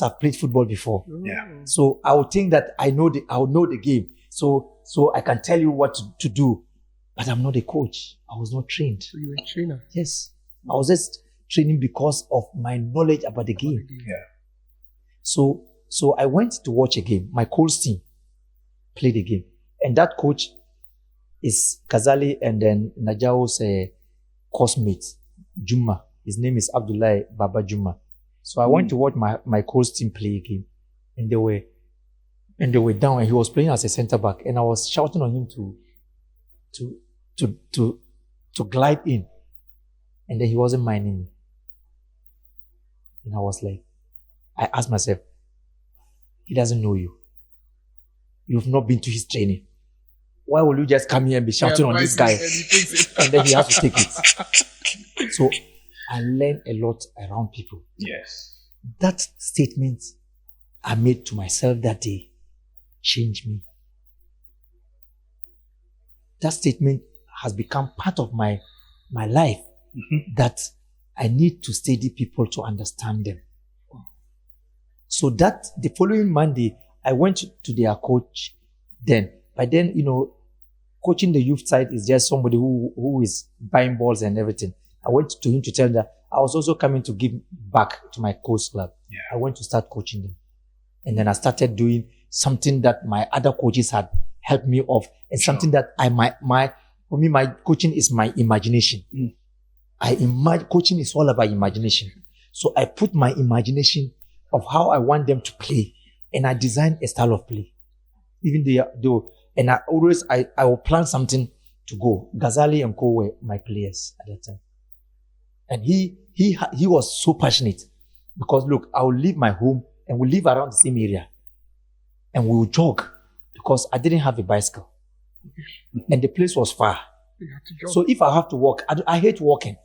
[SPEAKER 1] I've played football before.
[SPEAKER 3] Oh.
[SPEAKER 2] Yeah.
[SPEAKER 1] So I would think that I know the game. So I can tell you what to do, but I'm not a coach. I was not trained.
[SPEAKER 3] So you're a trainer.
[SPEAKER 1] Yes. I was just training because of my knowledge about the game.
[SPEAKER 2] Yeah.
[SPEAKER 1] So I went to watch a game. My coach team played a game. And that coach is Kazali and then Najao's coursemate, Juma. His name is Abdullah Baba Juma. So I went to watch my coach team play a game. And they were down, and he was playing as a center back. And I was shouting on him to glide in. And then he wasn't minding me. And I was like, I asked myself, he doesn't know you. You've not been to his training. Why will you just come here and be shouting on this guy? And then he has to take it. So I learned a lot around people.
[SPEAKER 2] Yes.
[SPEAKER 1] That statement I made to myself that day changed me. That statement has become part of my life, that I need to study people to understand them. So that the following Monday, I went to their coach then. By then, coaching the youth side is just somebody who is buying balls and everything. I went to him to tell him that I was also coming to give back to my coach club.
[SPEAKER 2] Yeah.
[SPEAKER 1] I went to start coaching them. And then I started doing something that my other coaches had helped me off, and something that for me, my coaching is my imagination. Coaching is all about imagination. So I put my imagination of how I want them to play, and I design a style of play. Even though, and I will plan something to go. Ghazali and Co were my players at that time. And he was so passionate, because look, I will leave my home and we live around the same area, and we will jog, because I didn't have a bicycle and the place was far. So if I have to walk, I hate walking.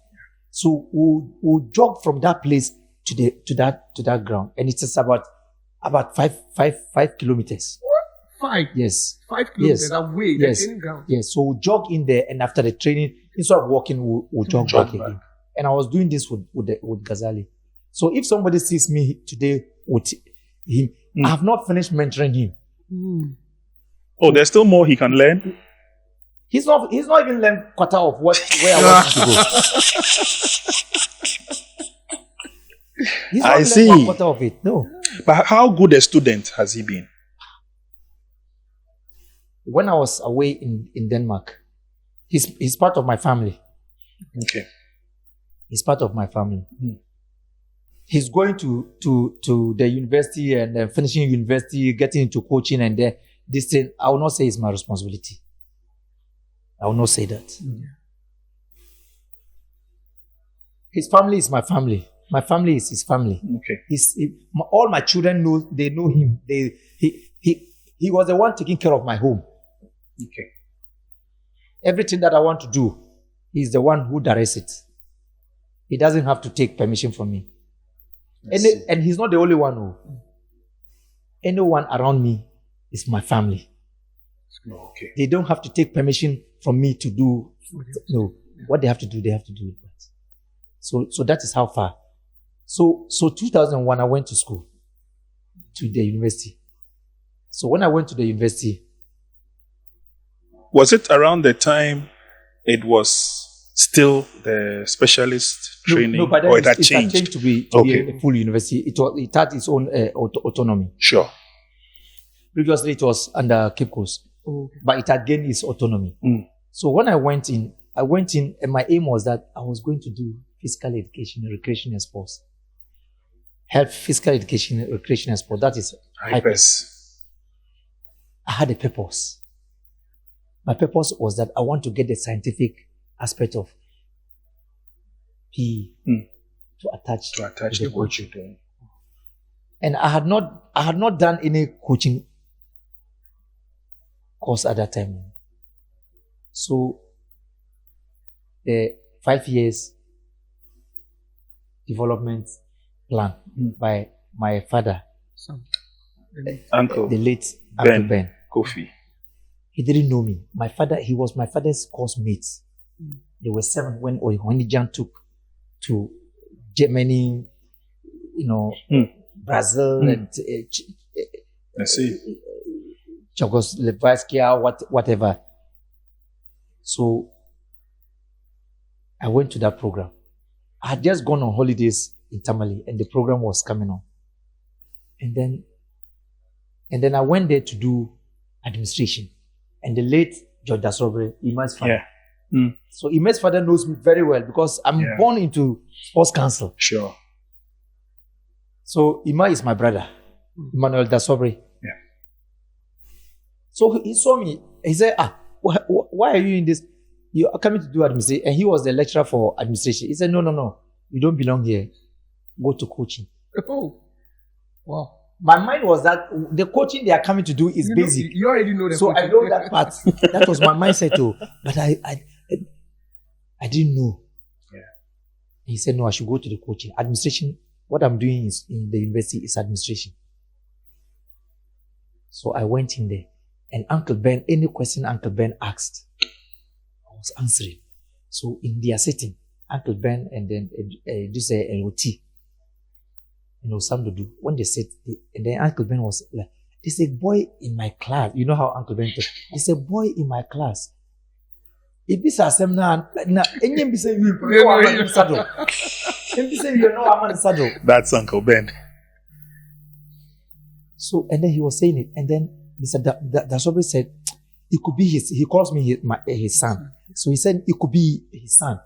[SPEAKER 1] So we'll jog from that place to that ground, and it's just about 5 kilometers.
[SPEAKER 3] What? 5?
[SPEAKER 1] Yes.
[SPEAKER 3] 5 kilometers
[SPEAKER 1] Yes.
[SPEAKER 3] away.
[SPEAKER 1] Yes.
[SPEAKER 3] The training ground.
[SPEAKER 1] Yes. So we'll jog in there, and after the training, instead of walking, we'll jog back again. And I was doing this with Ghazali. So if somebody sees me today with him, I have not finished mentoring him.
[SPEAKER 2] Oh, there's still more he can learn?
[SPEAKER 1] He's not even learned quarter of where I want him to go. He's not
[SPEAKER 2] I
[SPEAKER 1] learned
[SPEAKER 2] see.
[SPEAKER 1] one quarter of it. No.
[SPEAKER 2] But how good a student has he been?
[SPEAKER 1] When I was away in Denmark, he's part of my family.
[SPEAKER 2] Okay.
[SPEAKER 1] He's part of my family. He's going to the university and finishing university, getting into coaching, and this thing, I will not say it's my responsibility. I will not say that. His family is my family. My family is his family.
[SPEAKER 2] Okay.
[SPEAKER 1] All my children know him. He was the one taking care of my home.
[SPEAKER 2] Okay.
[SPEAKER 1] Everything that I want to do, he's the one who directs it. He doesn't have to take permission from me. And he's not the only one. Anyone around me is my family.
[SPEAKER 2] Okay.
[SPEAKER 1] They don't have to take permission from me to do. No, what they have to do it. So that is how far. So 2001, I went to school, to the university. So when I went to the university,
[SPEAKER 2] was it around the time it was still the specialist training,
[SPEAKER 1] no, but
[SPEAKER 2] or it had
[SPEAKER 1] it
[SPEAKER 2] changed?
[SPEAKER 1] had changed to be a full university. It had its own autonomy.
[SPEAKER 2] Sure.
[SPEAKER 1] Previously, it was under Cape Coast, but it had gained its autonomy. So when I went in, and my aim was that I was going to do physical education, recreation and sports. Health, physical education, recreation and sport. That is hypers. I had a purpose. My purpose was that I want to get the scientific aspect of PE to attach to the coaching. And I had not done any coaching course at that time. So the 5 years development plan by my father, the late Uncle Ben
[SPEAKER 2] Kofi.
[SPEAKER 1] He didn't know me. He was my father's course mate. They were 7 when Onijan took to Germany, Brazil and
[SPEAKER 2] I see.
[SPEAKER 1] Czechoslovakia, whatever. So I went to that program. I had just gone on holidays in Tamale, and the program was coming on. And then I went there to do administration. And the late George Dasobre, Ima's father. So Ima's father knows me very well because I'm born into sports council.
[SPEAKER 2] Sure.
[SPEAKER 1] So Ima is my brother, Emmanuel Dasobre.
[SPEAKER 2] Yeah.
[SPEAKER 1] So he saw me. He said, why are you in this? You are coming to do administration. And he was the lecturer for administration. He said, no. You don't belong here. Go to coaching.
[SPEAKER 3] Oh, wow.
[SPEAKER 1] my mind was that the coaching they are coming to do is basic.
[SPEAKER 3] You already know the
[SPEAKER 1] So
[SPEAKER 3] coaching.
[SPEAKER 1] I know that part. That was my mindset too. But I didn't know.
[SPEAKER 2] Yeah.
[SPEAKER 1] He said, no, I should go to the coaching. Administration, what I'm doing is in the university is administration. So I went in there. And Uncle Ben, any question Uncle Ben asked, I was answering. So in their setting, Uncle Ben and then this LOT, some to do. When they said, and then Uncle Ben was like, there's a boy in my class. You know how Uncle Ben talks. There's a boy in my class. If this is a now, any be say you know I'm in saddle. If say you know I'm in saddle.
[SPEAKER 2] That's Uncle Ben.
[SPEAKER 1] So and then he was saying it, and then the somebody said it could be his. He calls me his son. So he said it could be his son,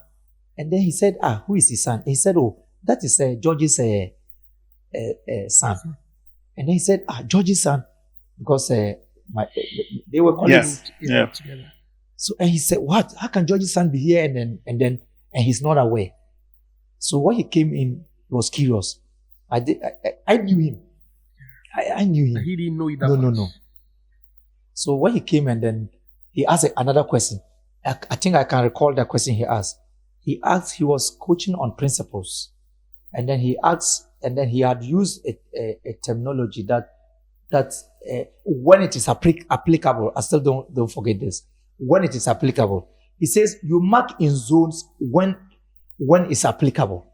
[SPEAKER 1] and then he said, who is his son? And he said, oh, that is George's son. And then he said, George's son, because they were colleagues.
[SPEAKER 2] Yeah.
[SPEAKER 3] Together.
[SPEAKER 1] So and he said, what? How can George's son be here and he's not aware? So when he came in, he was curious. I knew him. I knew him.
[SPEAKER 3] He didn't know it that
[SPEAKER 1] No.
[SPEAKER 3] much.
[SPEAKER 1] So when he came and then he asked another question. I think I can recall the question he asked. He asked, he was coaching on principles. And then he asked, and then he had used a terminology that when it is applicable, I still don't forget this. When it is applicable, he says you mark in zones when it's applicable.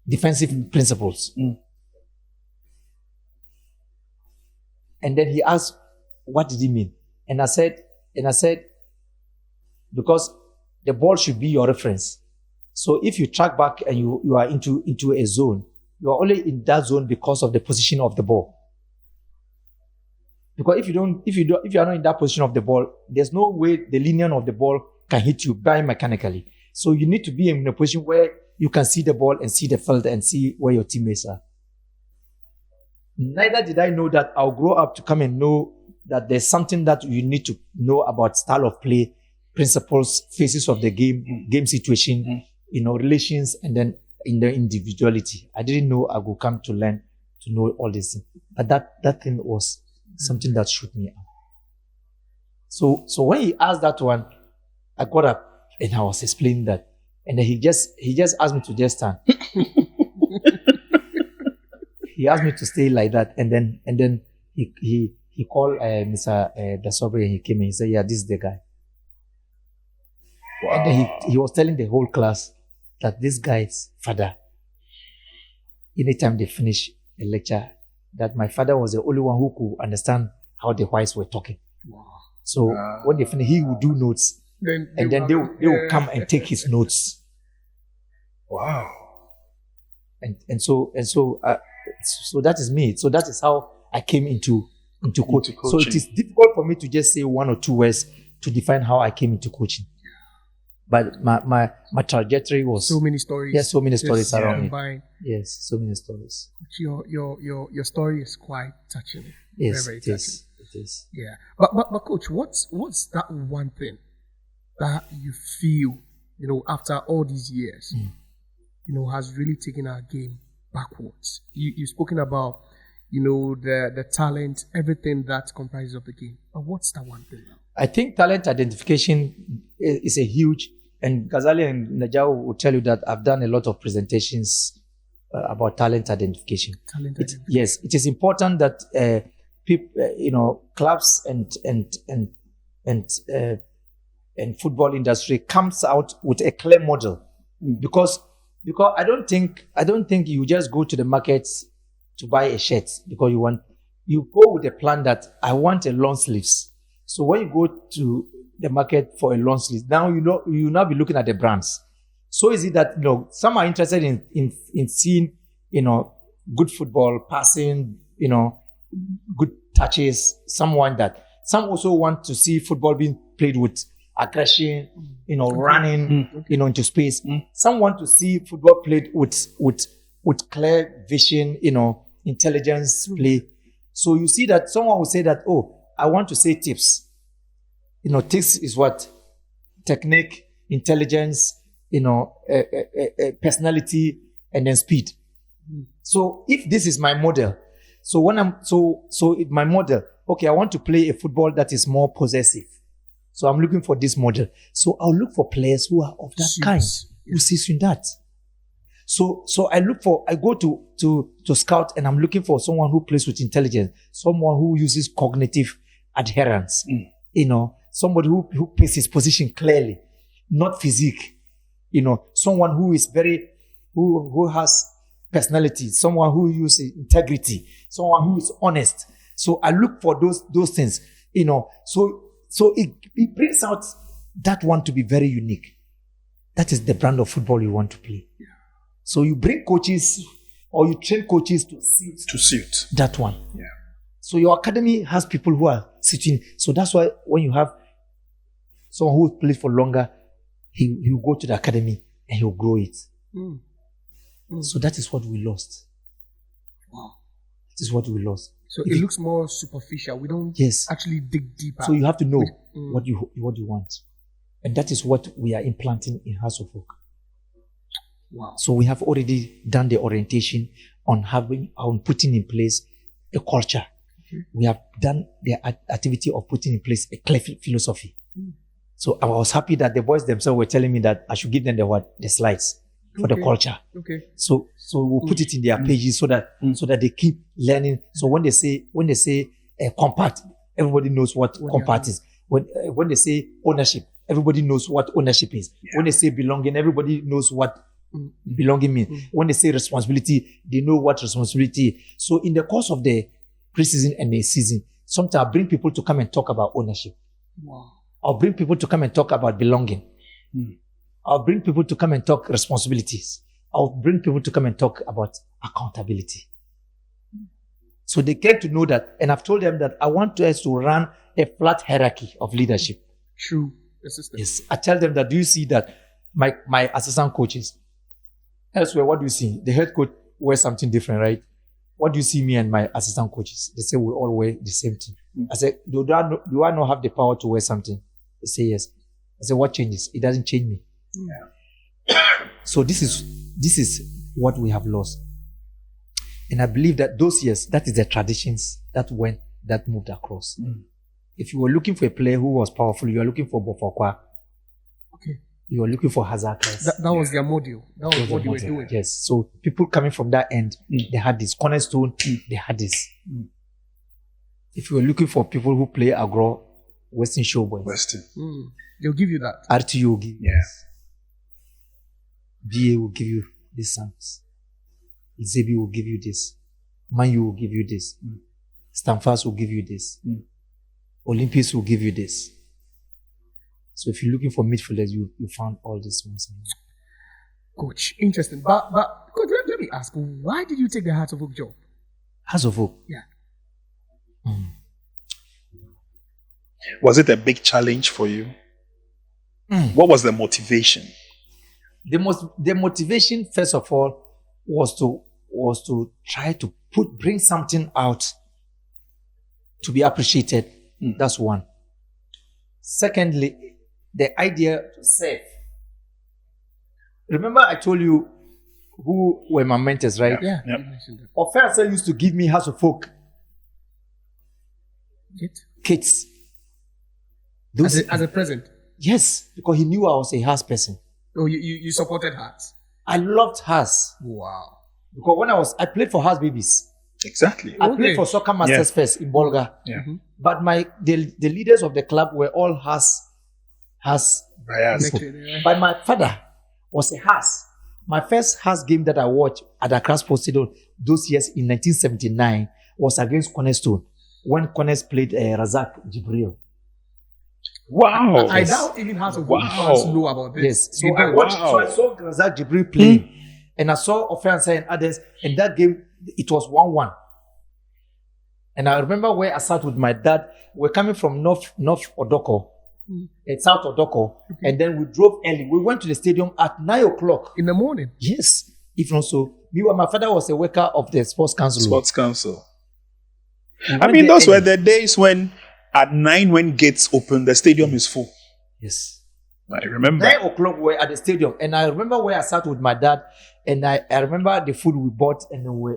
[SPEAKER 1] Defensive principles. And then he asked, what did he mean? And I said, because the ball should be your reference. So if you track back and you are into a zone, you are only in that zone because of the position of the ball. Because if you are not in that position of the ball, there's no way the linear of the ball can hit you biomechanically. So you need to be in a position where you can see the ball and see the field and see where your teammates are. Neither did I know that I'll grow up to come and know that there's something that you need to know about style of play, principles, phases of the game situation, relations, and then in the individuality. I didn't know I would come to learn to know all these things. But that thing was something that shook me up. So when he asked that one, I got up and I was explaining that. And then he just asked me to just stand. He asked me to stay like that. And then he called Mr. Dasobre and he came and he said, yeah, this is the guy. Wow. And then he was telling the whole class that this guy's father, anytime they finish a lecture, that my father was the only one who could understand how the whites were talking.
[SPEAKER 3] Wow.
[SPEAKER 1] So when they finish, he would do notes. Then they will come and take his notes.
[SPEAKER 2] Wow.
[SPEAKER 1] And so that is me. So that is how I came into coaching. So it is difficult for me to just say one or two words to define how I came into coaching. But my trajectory was
[SPEAKER 3] so many stories.
[SPEAKER 1] Yes, so many stories around
[SPEAKER 3] me.
[SPEAKER 1] Yes, so many stories.
[SPEAKER 3] Your story is quite touching.
[SPEAKER 1] Yes,
[SPEAKER 3] very, very
[SPEAKER 1] it is. It is.
[SPEAKER 3] Yeah, but coach, what's that one thing that you feel after all these years, has really taken our game backwards? You've spoken about the talent, everything that comprises of the game. But what's that one thing?
[SPEAKER 1] I think talent identification is a huge, and Ghazali and Najao will tell you that I've done a lot of presentations about talent identification. Yes, it is important that people, clubs and football industry comes out with a clear model, because I don't think you just go to the markets to buy a shirt because you go with a plan that I want a long sleeves. So when you go to the market for a long sleeve, now you now be looking at the brands. So is it that some are interested in seeing good football, passing, good touches. Some want that. Some also want to see football being played with aggression, running, into space. Some want to see football played with clear vision, intelligence play. So you see that someone will say that, I want to say tips. Tips is what? Technique, intelligence, personality, and then speed. So if this is my model, So when my model, okay, I want to play a football that is more possessive. So I'm looking for this model. So I'll look for players who are of that kind, who sees in that. So I go to scout, and I'm looking for someone who plays with intelligence, someone who uses cognitive adherence, somebody who plays his position clearly, not physique, someone who is who has personality, someone who uses integrity, someone who is honest. So I look for those things, so it brings out that one to be very unique. That is the brand of football you want to play. Yeah. So you bring coaches, or you train coaches to suit that one.
[SPEAKER 2] Yeah.
[SPEAKER 1] So your academy has people who are suiting. So that's why when you have someone who plays for longer, he'll go to the academy and he'll grow it. So that is what we lost.
[SPEAKER 3] Wow.
[SPEAKER 1] That is what we lost.
[SPEAKER 3] So it looks more superficial. We don't actually dig deeper.
[SPEAKER 1] So you have to know what you want. And that is what we are implanting in House of Oak.
[SPEAKER 3] Wow.
[SPEAKER 1] So we have already done the orientation on putting in place a culture. Okay. We have done the activity of putting in place a clear philosophy. So I was happy that the boys themselves were telling me that I should give them the slides for the culture.
[SPEAKER 3] Okay.
[SPEAKER 1] So we'll put it in their pages so that they keep learning. So when they say compact, everybody knows what compact is. When they say ownership, everybody knows what ownership is. Yeah. When they say belonging, everybody knows what belonging means. When they say responsibility, they know what responsibility is. So in the course of the preseason and the season, sometimes I bring people to come and talk about ownership.
[SPEAKER 3] Wow.
[SPEAKER 1] I'll bring people to come and talk about belonging. I'll bring people to come and talk responsibilities. I'll bring people to come and talk about accountability. So they get to know that, and I've told them that I want us to run a flat hierarchy of leadership.
[SPEAKER 3] True. Assistant.
[SPEAKER 1] Yes. I tell them that, do you see that my assistant coaches, elsewhere, what do you see? The head coach wears something different, right? What do you see me and my assistant coaches? They say we all wear the same thing. I said, do I not have the power to wear something? They say yes. I said, what changes? It doesn't change me. Yeah. So this is what we have lost. And I believe that those years, that is the traditions that moved across. If you were looking for a player who was powerful, you are looking for Bofokwa.
[SPEAKER 3] Okay.
[SPEAKER 1] You are looking for Hazard.
[SPEAKER 3] That was their module. That was what you were doing.
[SPEAKER 1] Yes. So people coming from that end, they had this cornerstone, they had this. If you were looking for people who play Agro, Western Showboys.
[SPEAKER 3] They'll give you that.
[SPEAKER 1] RTU will give you this. BA will give you these songs. Zebi will give you this. Manu will give you this. Stamford will give you this. Olympics will give you this. So if you're looking for midfielders, you found all this ones.
[SPEAKER 3] Coach, interesting. But coach, let me ask, why did you take the Heart of Oak job?
[SPEAKER 1] Heart of Oak?
[SPEAKER 3] Yeah.
[SPEAKER 2] Was it a big challenge for you? What was the motivation?
[SPEAKER 1] The motivation, first of all, was to try to bring something out to be appreciated. That's one. Secondly, the idea to serve. Remember I told you who were my mentors, right?
[SPEAKER 3] Yeah.
[SPEAKER 1] Officer used to give me House of Folk kits.
[SPEAKER 3] As a present?
[SPEAKER 1] Yes, because he knew I was a house person.
[SPEAKER 3] Oh, you supported Hearts?
[SPEAKER 1] I loved Hearts.
[SPEAKER 3] Wow.
[SPEAKER 1] Because when I played for Hearts Babies.
[SPEAKER 2] Exactly.
[SPEAKER 1] I played for Soccer Masters first in Bolga.
[SPEAKER 2] Yeah.
[SPEAKER 1] But the leaders of the club were all Hearts people. But my father was a Hearts. My first Hearts game that I watched at Accra Sports Stadium those years in 1979 was against Cornerstone when Corners played Razak Jibril.
[SPEAKER 2] Wow.
[SPEAKER 3] I doubt even House of Oak fans know about this.
[SPEAKER 1] Yes. So I saw Razak Jibril playing and I saw Offense and others. And that game, it was 1-1. And I remember where I sat with my dad. We're coming from North Odoko, South Odoko. Okay. And then we drove early. We went to the stadium at 9 o'clock.
[SPEAKER 3] In the morning?
[SPEAKER 1] Yes. If not so, my father was a worker of the Sports Council.
[SPEAKER 2] I mean, those were the days when at 9, when gates open, the stadium is full.
[SPEAKER 1] Yes.
[SPEAKER 2] I remember.
[SPEAKER 1] 9 o'clock, we were at the stadium. And I remember where I sat with my dad. And I remember the food we bought and then we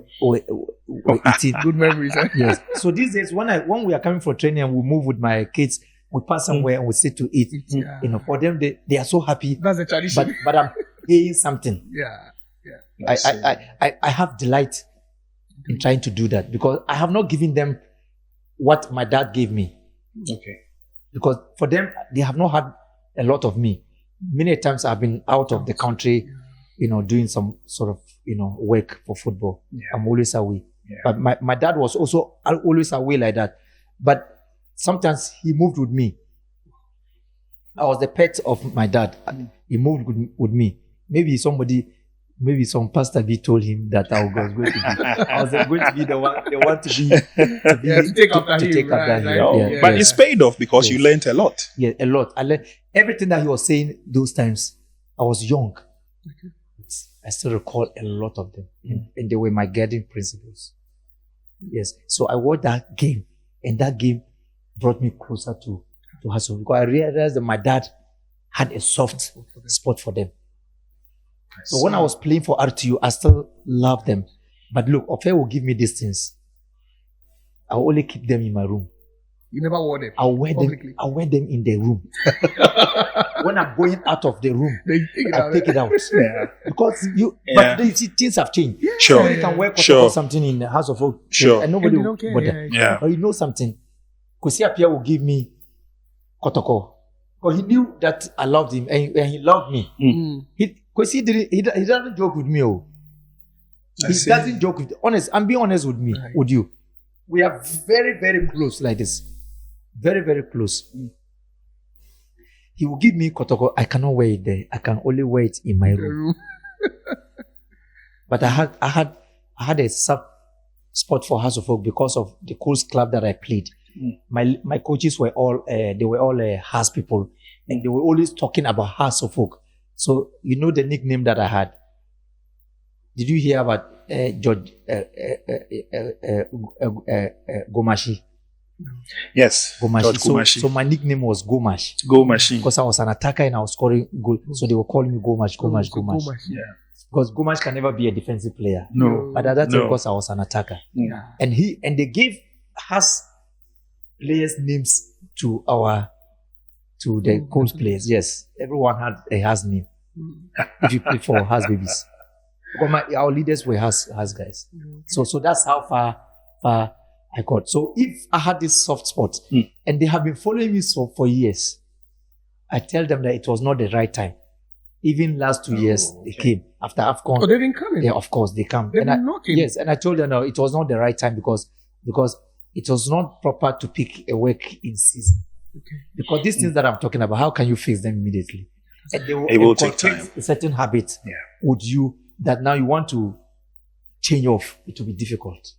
[SPEAKER 1] eating.
[SPEAKER 3] Good memories, eh?
[SPEAKER 1] Yes. So these days, when we are coming for training and we move with my kids, we pass somewhere and we sit to eat.
[SPEAKER 3] Yeah.
[SPEAKER 1] You know, for them, they are so happy.
[SPEAKER 3] That's the tradition.
[SPEAKER 1] But I'm paying something.
[SPEAKER 3] Yeah.
[SPEAKER 1] I have delight in trying to do that because I have not given them what my dad gave me.
[SPEAKER 2] Okay.
[SPEAKER 1] Because for them, they have not had a lot of me. Many times I've been out of the country, you know, doing some sort of, you know, work for football.
[SPEAKER 2] Yeah.
[SPEAKER 1] I'm always away.
[SPEAKER 2] Yeah.
[SPEAKER 1] But my dad was also always away like that. But sometimes he moved with me. I was the pet of my dad. He moved with me. Maybe some pastor B told him that I was going to be the one to take after him.
[SPEAKER 2] Right. But it's paid off because you learned a lot.
[SPEAKER 1] Yeah, a lot. I learned everything that he was saying those times. I was young.
[SPEAKER 3] Okay.
[SPEAKER 1] I still recall a lot of them, and they were my guiding principles. Yes. So I watched that game, and that game brought me closer to Hustle because I realized that my dad had a soft spot for them. So when I was playing for RTU, I still loved them. But look, Ofe will give me these things. I will only keep them in my room.
[SPEAKER 3] You never wore them?
[SPEAKER 1] I'll wear them in the room. When I'm going out of the room, I take it out.
[SPEAKER 2] Yeah.
[SPEAKER 1] Because but you see, things have changed.
[SPEAKER 2] Yeah. Sure.
[SPEAKER 1] You can wear or something in the House of Folk.
[SPEAKER 2] Sure.
[SPEAKER 1] And nobody
[SPEAKER 3] And
[SPEAKER 1] will
[SPEAKER 3] care.
[SPEAKER 1] bother.
[SPEAKER 2] Yeah.
[SPEAKER 1] But you know something? Kosi Apia will give me Kotoko. Because he knew that I loved him and he loved me. He doesn't joke with me. He doesn't joke with honest. I'm being honest with you. We are very, very close like this. Very, very close. He will give me Kotoko. I cannot wear it there. I can only wear it in my room. But I had a sub spot for House of Folk because of the Coast Club that I played. My coaches were all House people, and they were always talking about House of Folk. So you know the nickname that I had. Did you hear about George Gomashi?
[SPEAKER 2] Yes.
[SPEAKER 1] Gomashi. So my nickname was Gomash.
[SPEAKER 2] Gomashi.
[SPEAKER 1] Because I was an attacker and I was scoring goal. So they were calling me Gomash.
[SPEAKER 2] Yeah.
[SPEAKER 1] Because Gomash can never be a defensive player.
[SPEAKER 2] No.
[SPEAKER 1] But at that time, because I was an attacker.
[SPEAKER 3] Yeah.
[SPEAKER 1] And they gave us players' names to the coach players. Yes. Everyone had a Has name. If you play for Has babies. Because our leaders were Has guys. So that's how far I got. So if I had this soft spot and they have been following me for years, I tell them that it was not the right time. Even last 2 years, they came after AFCON.
[SPEAKER 3] Oh, they didn't come in?
[SPEAKER 1] Yeah, of course, they come.
[SPEAKER 3] They've been knocking.
[SPEAKER 1] Yes, and I told them no, it was not the right time because it was not proper to pick a work in season.
[SPEAKER 3] Okay.
[SPEAKER 1] Because these things that I'm talking about, how can you fix them immediately? And they
[SPEAKER 2] it will take time.
[SPEAKER 1] A certain habit with you that now you want to change off. It will be difficult.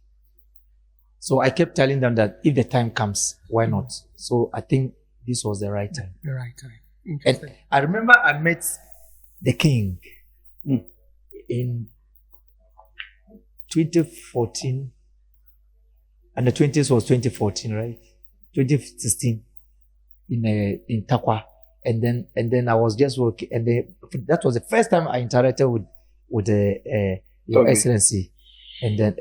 [SPEAKER 1] So I kept telling them that if the time comes, why not? So I think this was the right time.
[SPEAKER 3] The right time.
[SPEAKER 1] And I remember I met the king in 2014, and the 20th was 2014, right? 2016 in Takwa, and then I was just working, and that was the first time I interacted with Your Excellency, and then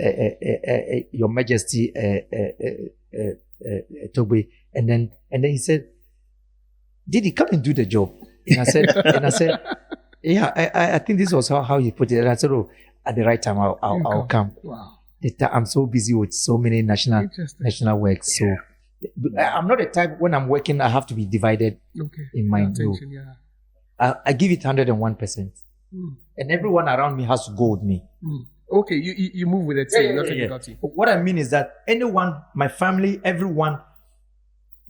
[SPEAKER 1] Your Majesty Togbe, and then he said, "Didi, come and do the job." And I said, yeah, I think this was how you put it. And I said, oh, at the right time, I'll come.
[SPEAKER 3] Wow.
[SPEAKER 1] I'm so busy with so many national works. So I'm not the type, when I'm working, I have to be divided in my role. I give it 101%. And everyone around me has to go with me.
[SPEAKER 3] Okay, you move with the team, not taking your team.
[SPEAKER 1] What I mean is that anyone, my family, everyone,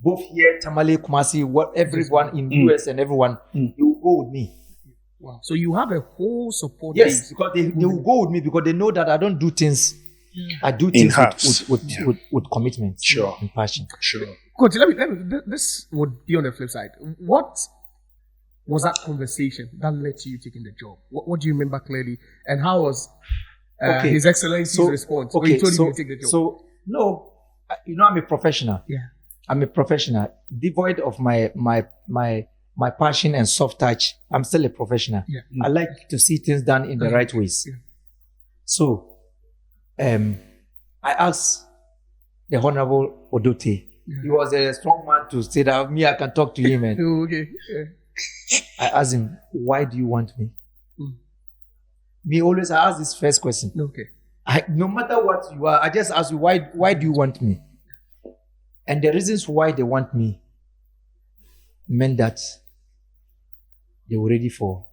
[SPEAKER 1] both here, Tamale, Kumasi, everyone in US and everyone, they will go with me.
[SPEAKER 3] Wow. So you have a whole support
[SPEAKER 1] base.
[SPEAKER 3] Yes,
[SPEAKER 1] because they will go with me because they know that I don't do things. I do things with commitment and passion.
[SPEAKER 3] Sure. Coach, let me, this would be on the flip side. What was that conversation that led to you taking the job? What do you remember clearly? And how was His Excellency's response when you told him to take the job?
[SPEAKER 1] So, no, I'm a professional.
[SPEAKER 3] Yeah.
[SPEAKER 1] I'm a professional, devoid of my my passion and soft touch. I'm still a professional.
[SPEAKER 3] Yeah.
[SPEAKER 1] I like to see things done in the right ways.
[SPEAKER 3] Yeah.
[SPEAKER 1] So, I asked the Honorable Odote.
[SPEAKER 3] Yeah.
[SPEAKER 1] He was a strong man to say that I can talk to him. And
[SPEAKER 3] Oh, okay. Yeah.
[SPEAKER 1] I asked him, why do you want me? Me always, I ask this first question.
[SPEAKER 3] Okay.
[SPEAKER 1] No matter what you are, I just ask you, why do you want me? And the reasons why they want me meant that they were ready for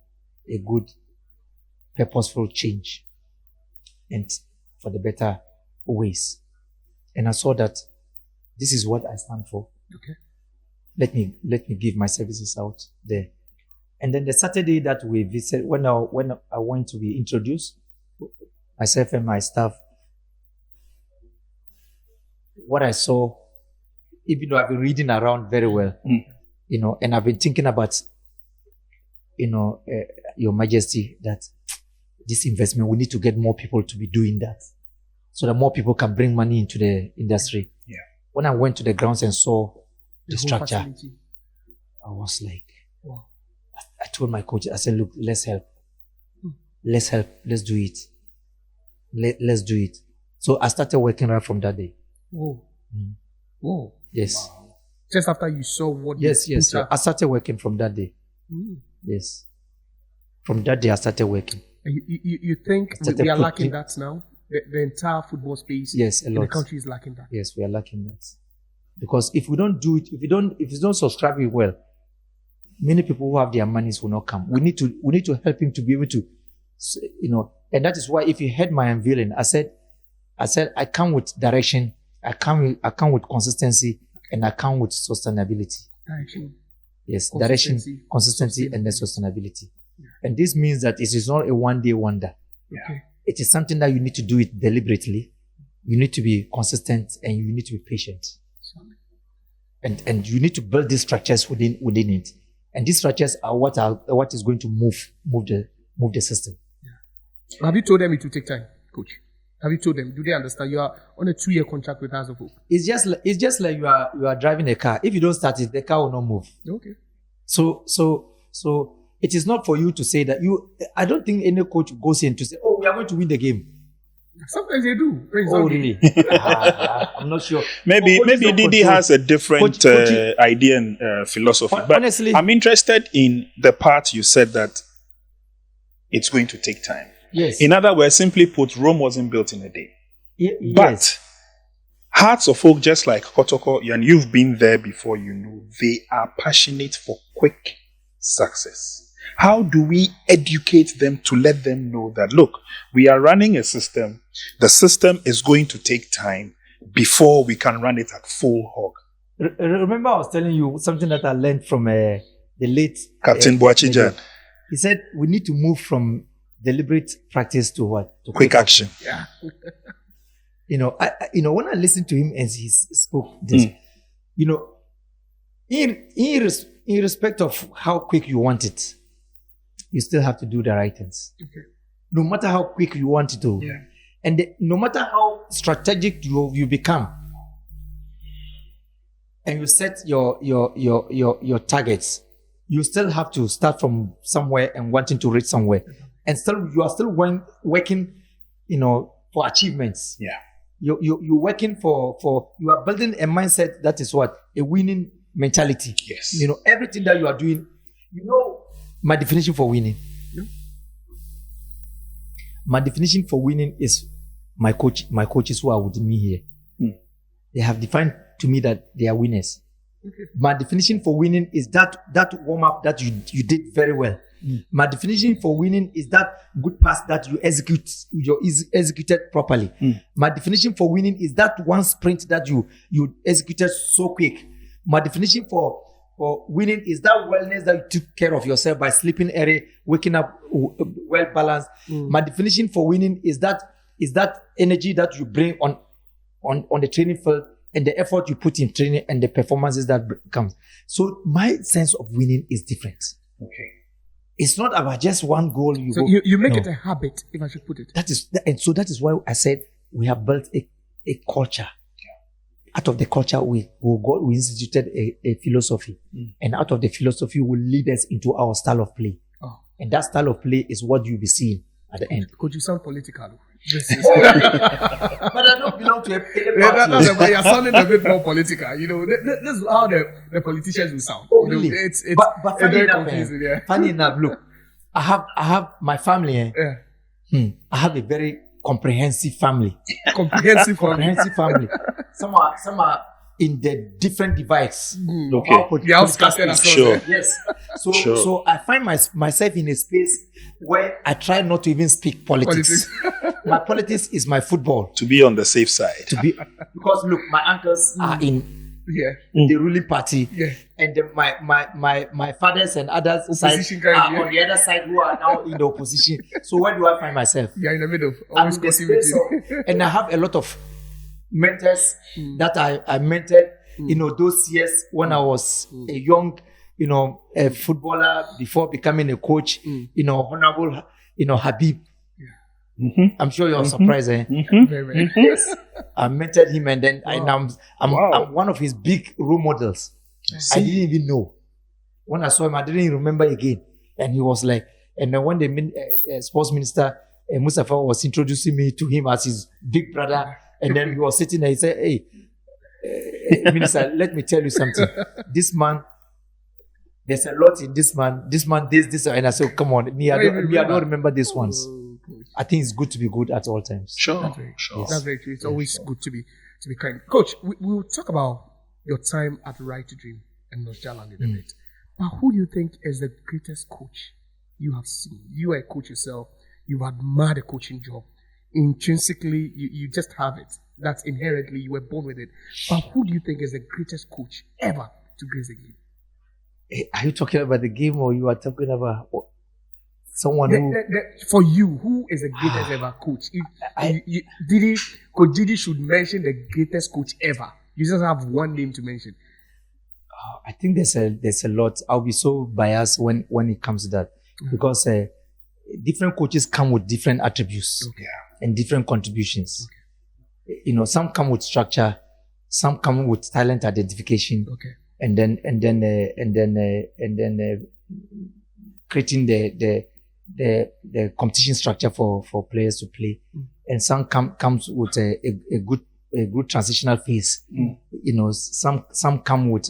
[SPEAKER 1] a good, purposeful change and for the better ways. And I saw that this is what I stand for.
[SPEAKER 3] Okay.
[SPEAKER 1] Let me give my services out there. And then the Saturday that we visited, when I went to be introduced, myself and my staff, what I saw, even though I've been reading around very well, and I've been thinking about, Your Majesty, that this investment, we need to get more people to be doing that so that more people can bring money into the industry.
[SPEAKER 2] Yeah.
[SPEAKER 1] When I went to the grounds and saw the
[SPEAKER 3] whole
[SPEAKER 1] structure,
[SPEAKER 3] facility.
[SPEAKER 1] I was like,
[SPEAKER 3] Wow.
[SPEAKER 1] I told my coach, I said, look, let's help. Let's help. Let's do it. Let's do it. So I started working right from that day.
[SPEAKER 3] Whoa. Whoa.
[SPEAKER 1] Yes.
[SPEAKER 3] Wow. Just after you saw what
[SPEAKER 1] Yes.
[SPEAKER 3] you put out.
[SPEAKER 1] I started working from that day. Yes. From that day, I started working.
[SPEAKER 3] You think we are lacking that now? The entire football space
[SPEAKER 1] Yes, a
[SPEAKER 3] in
[SPEAKER 1] lot.
[SPEAKER 3] the country is lacking that.
[SPEAKER 1] Yes, we are lacking that. Because if we don't do it, if you don't subscribe it well, many people who have their monies will not come. We need to help him to be able to, and that is why if you heard my unveiling, I said I come with direction, I come with consistency, and I come with sustainability.
[SPEAKER 3] Direction.
[SPEAKER 1] Yes, direction, consistency, and then sustainability. Yeah. And this means that it is not a one-day wonder.
[SPEAKER 3] Yeah. Okay.
[SPEAKER 1] It is something that you need to do it deliberately. You need to be consistent and you need to be patient. And you need to build these structures within it. And these structures are what is going to move the system.
[SPEAKER 3] Yeah. Have you told them it will take time, coach? Have you told them? Do they understand? You are on a 2-year contract with House of Hope.
[SPEAKER 1] It's just like you are driving a car. If you don't start it, the car will not move.
[SPEAKER 3] Okay.
[SPEAKER 1] So it is not for you to say that I don't think any coach goes in to say, oh, we are going to win the game.
[SPEAKER 3] Sometimes they do.
[SPEAKER 1] Oh, really? I'm not sure.
[SPEAKER 2] Maybe Didi has a different idea and philosophy. But
[SPEAKER 1] honestly,
[SPEAKER 2] I'm interested in the part you said that it's going to take time.
[SPEAKER 1] Yes.
[SPEAKER 2] In other words, simply put, Rome wasn't built in a day.
[SPEAKER 1] Yes.
[SPEAKER 2] But Hearts of Oak, just like Kotoko, and you've been there before, they are passionate for quick success. How do we educate them to let them know that, look, we are running a system. The system is going to take time before we can run it at full hog.
[SPEAKER 1] Remember I was telling you something that I learned from the late
[SPEAKER 2] Captain Boachijan.
[SPEAKER 1] He said we need to move from deliberate practice to what? To
[SPEAKER 2] quick action.
[SPEAKER 3] Yeah.
[SPEAKER 1] When I listened to him as he spoke this, in respect of how quick you want it, you still have to do the right things.
[SPEAKER 3] Okay.
[SPEAKER 1] No matter how quick you want it to.
[SPEAKER 3] Yeah.
[SPEAKER 1] And no matter how strategic you become, and you set your targets, you still have to start from somewhere and wanting to reach somewhere. And you are still working, for achievements.
[SPEAKER 2] Yeah.
[SPEAKER 1] You're working for you are building a mindset that is what? A winning mentality.
[SPEAKER 2] Yes.
[SPEAKER 1] Everything that you are doing, my definition for winning.
[SPEAKER 3] Yeah.
[SPEAKER 1] My definition for winning is my coaches who are with me here. They have defined to me that they are winners.
[SPEAKER 3] Okay.
[SPEAKER 1] My definition for winning is that warm up that you did very well. My definition for winning is that good pass that you executed properly. My definition for winning is that one sprint that you executed so quick. My definition for winning is that wellness that you took care of yourself by sleeping early, waking up well balanced. My definition for winning is that energy that you bring on the training field and the effort you put in training and the performances that comes. So my sense of winning is different.
[SPEAKER 2] Okay.
[SPEAKER 1] It's not about just one goal.
[SPEAKER 3] You make it a habit, if I should put it.
[SPEAKER 1] That is why I said we have built a culture. out of the culture we instituted a philosophy, and out of the philosophy will lead us into our style of play.
[SPEAKER 3] Oh.
[SPEAKER 1] And that style of play is what you'll be seeing at the end.
[SPEAKER 3] Could you sound political?
[SPEAKER 1] But I don't belong to a party.
[SPEAKER 3] But you're sounding a bit more political. You know, this is how the politicians will sound.
[SPEAKER 1] Oh,
[SPEAKER 3] you know,
[SPEAKER 1] really?
[SPEAKER 3] it's
[SPEAKER 1] But funny
[SPEAKER 3] very
[SPEAKER 1] enough,
[SPEAKER 3] confusing. Yeah.
[SPEAKER 1] funny enough, look, I have my family.
[SPEAKER 3] Yeah.
[SPEAKER 1] I have a very comprehensive family.
[SPEAKER 3] Comprehensive.
[SPEAKER 1] Comprehensive family. Some are in the different divides.
[SPEAKER 2] Okay.
[SPEAKER 3] The outcasted as well.
[SPEAKER 2] Sure.
[SPEAKER 1] Yes. So
[SPEAKER 2] Sure.
[SPEAKER 1] so I find myself in a space where I try not to even speak politics. My politics is my football.
[SPEAKER 2] To be on the safe side.
[SPEAKER 1] Because look, my uncles are in
[SPEAKER 3] Yeah.
[SPEAKER 1] the ruling party,
[SPEAKER 3] Yeah.
[SPEAKER 1] and then my fathers and others
[SPEAKER 3] Opposition
[SPEAKER 1] side
[SPEAKER 3] kind,
[SPEAKER 1] are
[SPEAKER 3] yeah.
[SPEAKER 1] on the other side who are now in the opposition. So where do I find myself?
[SPEAKER 3] You're in the middle.
[SPEAKER 1] I'm
[SPEAKER 3] Always
[SPEAKER 1] in the
[SPEAKER 3] contributing.
[SPEAKER 1] space of, and I have a lot of mentors that I mentored, those years when I was a young, a footballer before becoming a coach, Honorable, Habib. I'm sure you're surprised, eh?
[SPEAKER 3] Very, very.
[SPEAKER 1] Yes. I mentored him, and then I'm one of his big role models. I didn't even know. When I saw him, I didn't even remember again. And he was like, and then when the sports minister, Mustafa, was introducing me to him as his big brother, and then he was sitting there, he said, hey, minister, let me tell you something. This man, there's a lot in this man. This man, this, and I said, come on, me, I don't remember these ones. I think it's good to be good at all times.
[SPEAKER 2] Sure.
[SPEAKER 3] That's very,
[SPEAKER 2] Sure.
[SPEAKER 3] That's very true. It's always good to be kind. Coach, we will talk about your time at Right to Dream and Nostalgia in a bit. But who do you think is the greatest coach you have seen? You are a coach yourself. You've admired the coaching job. Intrinsically, you just have it. That's inherently, you were born with it. But who do you think is the greatest coach ever to grace the game?
[SPEAKER 1] Are you talking about the game, or you are talking about someone who...
[SPEAKER 3] For you, who is the greatest ever coach? Coach Didi should mention the greatest coach ever. You just have one name to mention.
[SPEAKER 1] I think there's a lot. I'll be so biased when it comes to that, because different coaches come with different attributes and different contributions. Some come with structure, some come with talent identification, and then creating the competition structure for players to play, and some comes with a good transitional phase. Some come with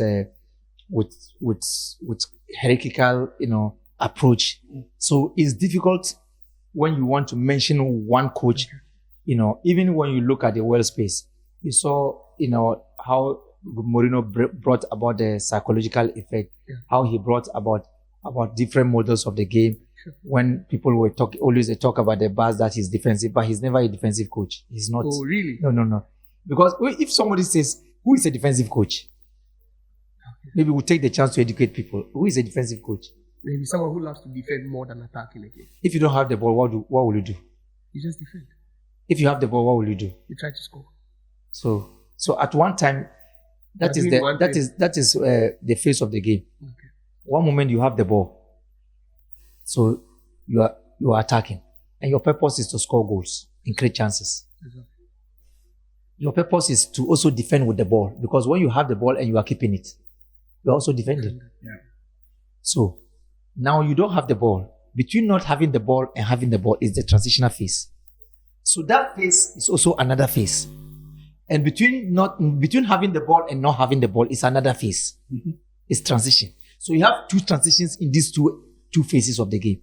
[SPEAKER 1] hierarchical approach. So it's difficult when you want to mention one coach. Even when you look at the world space, you saw how Mourinho brought about the psychological effect, how he brought about different models of the game. When people were always talk about the bars that he's defensive, but he's never a defensive coach. He's not.
[SPEAKER 3] Oh, really?
[SPEAKER 1] No. Because if somebody says, who is a defensive coach? Maybe we'll take the chance to educate people. Who is a defensive coach?
[SPEAKER 3] Maybe someone who loves to defend more than attack in a game.
[SPEAKER 1] If you don't have the ball, what will you do?
[SPEAKER 3] You just defend.
[SPEAKER 1] If you have the ball, what will you do?
[SPEAKER 3] You try to score.
[SPEAKER 1] So at one time, that is the face of the game.
[SPEAKER 3] Okay.
[SPEAKER 1] One moment you have the ball, so you are attacking, and your purpose is to score goals and create chances.
[SPEAKER 3] Exactly.
[SPEAKER 1] Your purpose is to also defend with the ball, because when you have the ball and you are keeping it, you are also defending.
[SPEAKER 2] Yeah.
[SPEAKER 1] So now you don't have the ball. Between not having the ball and having the ball is the transitional phase. So that phase is also another phase. And between having the ball and not having the ball is another phase. It's transition. So you have two transitions in these two phases of the game.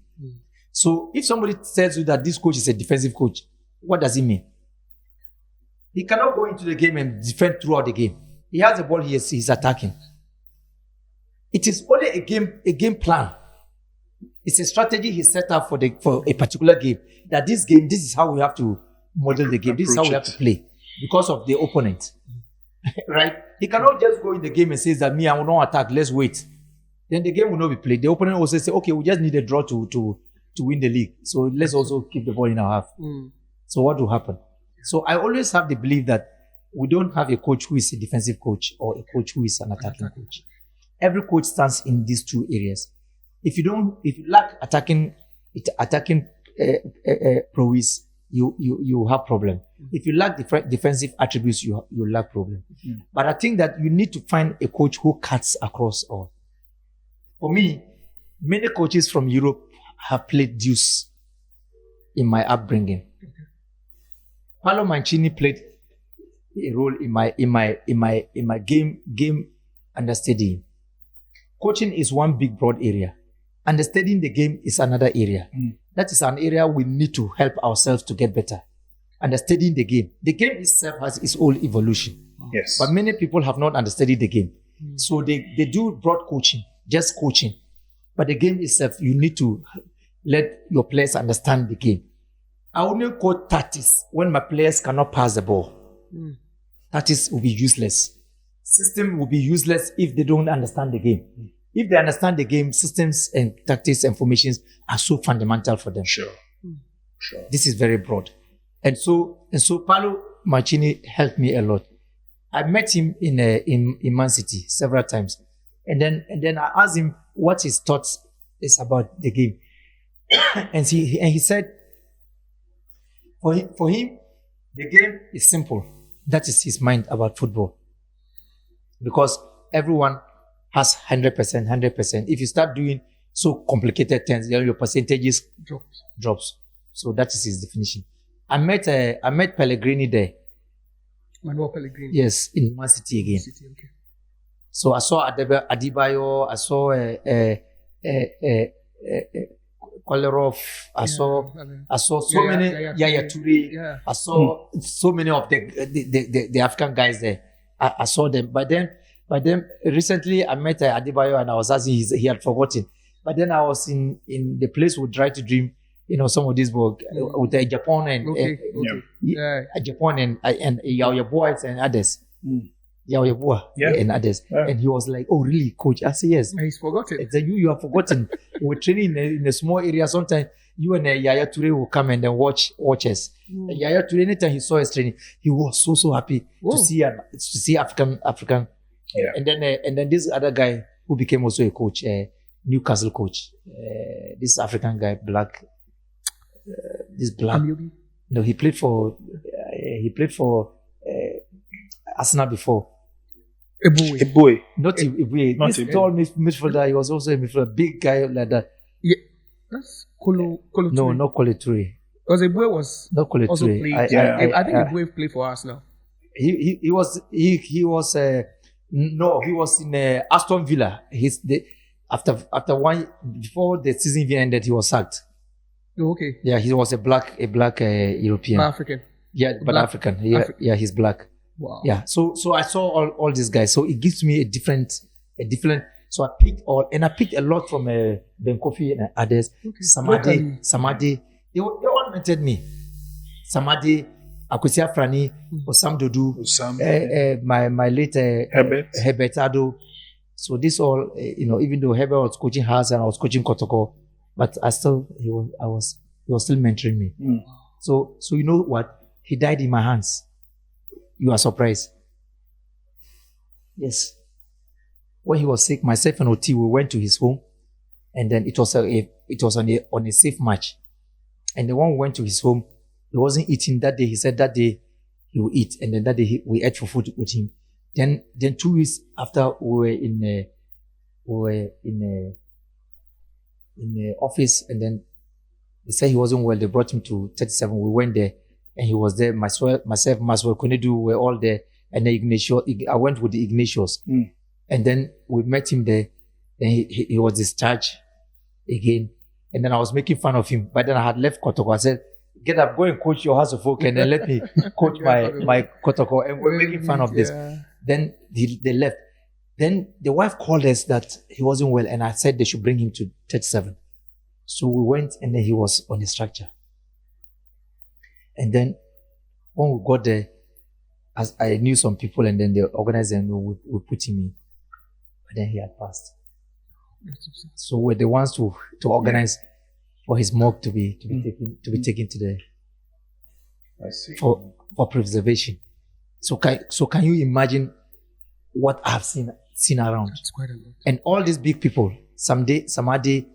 [SPEAKER 1] So if somebody tells you that this coach is a defensive coach, what does it mean? He cannot go into the game and defend throughout the game. He has the ball, he's attacking. It is only a game plan. It's a strategy he set up for a particular game. That this game, this is how we have to model the game. This is how we have to play because of the opponent. Right? He cannot just go in the game and say that I will not attack, let's wait. Then the game will not be played. The opponent also say, okay, we just need a draw to win the league. So let's also keep the ball in our half. So what will happen? So I always have the belief that we don't have a coach who is a defensive coach or a coach who is an attacking coach. Every coach stands in these two areas. If you lack attacking prowess, you have problem. If you lack defensive attributes, you lack problem. But I think that you need to find a coach who cuts across all. For me, many coaches from Europe have played deuce in my upbringing. Paolo Mancini played a role in my game understanding. Coaching is one big broad area. Understanding the game is another area. That is an area we need to help ourselves to get better. Understanding the game. The game itself has its own evolution.
[SPEAKER 2] Yes.
[SPEAKER 1] But many people have not understood the game. So they do broad coaching, just coaching. But the game itself, you need to let your players understand the game. I only coach tactics when my players cannot pass the ball. Tactics will be useless. System will be useless if they don't understand the game. If they understand the game, systems and tactics and formations are so fundamental for them.
[SPEAKER 2] Sure.
[SPEAKER 1] This is very broad. And so Paolo Mancini helped me a lot. I met him in Man City several times. And then I asked him what his thoughts is about the game. and he said, for him, the game is simple. That is his mind about football. Because everyone has 100%. If you start doing so complicated things, then your percentages drops. So that is his definition. I met Pellegrini there.
[SPEAKER 3] Manuel Pellegrini.
[SPEAKER 1] Yes, in Man City again.
[SPEAKER 3] Okay.
[SPEAKER 1] So I saw Adebayo, I saw Kolarov, I saw so many Yaya Toure, I saw so many of the African guys there. I saw them, but then recently I met Adebayo and I was asking, he had forgotten. But then I was in the place we try to dream, some of these boys with Japan and Japan and Yao boys and others. Yao Boy and others. And he was like, "Oh, really, coach?" I said, "Yes."
[SPEAKER 3] And he's forgotten.
[SPEAKER 1] I said, you have forgotten. We're training in a small area. Sometimes you and Yaya Toure will come and then watch us. Yaya Toure, anytime he saw us training, he was so happy to see African.
[SPEAKER 2] Yeah.
[SPEAKER 1] And then this other guy who became also a coach, Newcastle coach, this African guy, black. No, he played for Arsenal before.
[SPEAKER 2] Eboué.
[SPEAKER 1] Not Eboué. This tall midfielder. He was also a midfielder, big guy like that.
[SPEAKER 3] Yeah, that's Kolo.
[SPEAKER 1] No, not Kolo Toure.
[SPEAKER 3] Because Eboué was
[SPEAKER 1] not Kolo
[SPEAKER 3] also
[SPEAKER 1] Toure.
[SPEAKER 3] played. I think Eboué played for us now.
[SPEAKER 1] He was in Aston Villa. After one before the season ended, he was sacked.
[SPEAKER 3] Oh, okay.
[SPEAKER 1] Yeah, he was a black European.
[SPEAKER 3] African.
[SPEAKER 1] Yeah, but
[SPEAKER 3] Black.
[SPEAKER 1] African. Yeah, he's black.
[SPEAKER 3] Wow.
[SPEAKER 1] Yeah. So I saw all these guys. So it gives me a different. So I picked a lot from Ben Kofi and others.
[SPEAKER 3] Okay.
[SPEAKER 1] Samadi. They all mentored me. Samadi, Akwesi Afrani, Osam Dodu, my late Herbert Ado. So this all, even though Herbert was coaching Haas and I was coaching Kotoko, but he was still mentoring me. So you know what? He died in my hands. You are surprised. Yes. When he was sick, myself and Oti, we went to his home, and then it was on a safe match. And then when we went to his home, he wasn't eating that day. He said that day he will eat, and then that day we ate for food with him. Then 2 weeks after we were in the office, and then they said he wasn't well. They brought him to 37. We went there, and he was there. Myself, Maswell Kunedu were all there, and then Ignatius. I went with the Ignatius, and then we met him there. Then he was discharged again, and then I was making fun of him. But then I had left Kotoko. I said, "Get up, go and coach your House of Folk, and then let me coach my Kotoko." And we're making fun of this. Then they left. Then the wife called us that he wasn't well, and I said they should bring him to 37. So we went, and then he was on the structure. And then when we got there, as I knew some people, and then they organized and we put him in. But then he had passed. So we're the ones to organize for his morgue to be taken to the for preservation. So can you imagine what I've seen around?
[SPEAKER 3] That's quite a lot.
[SPEAKER 1] And all these big people, Samadi,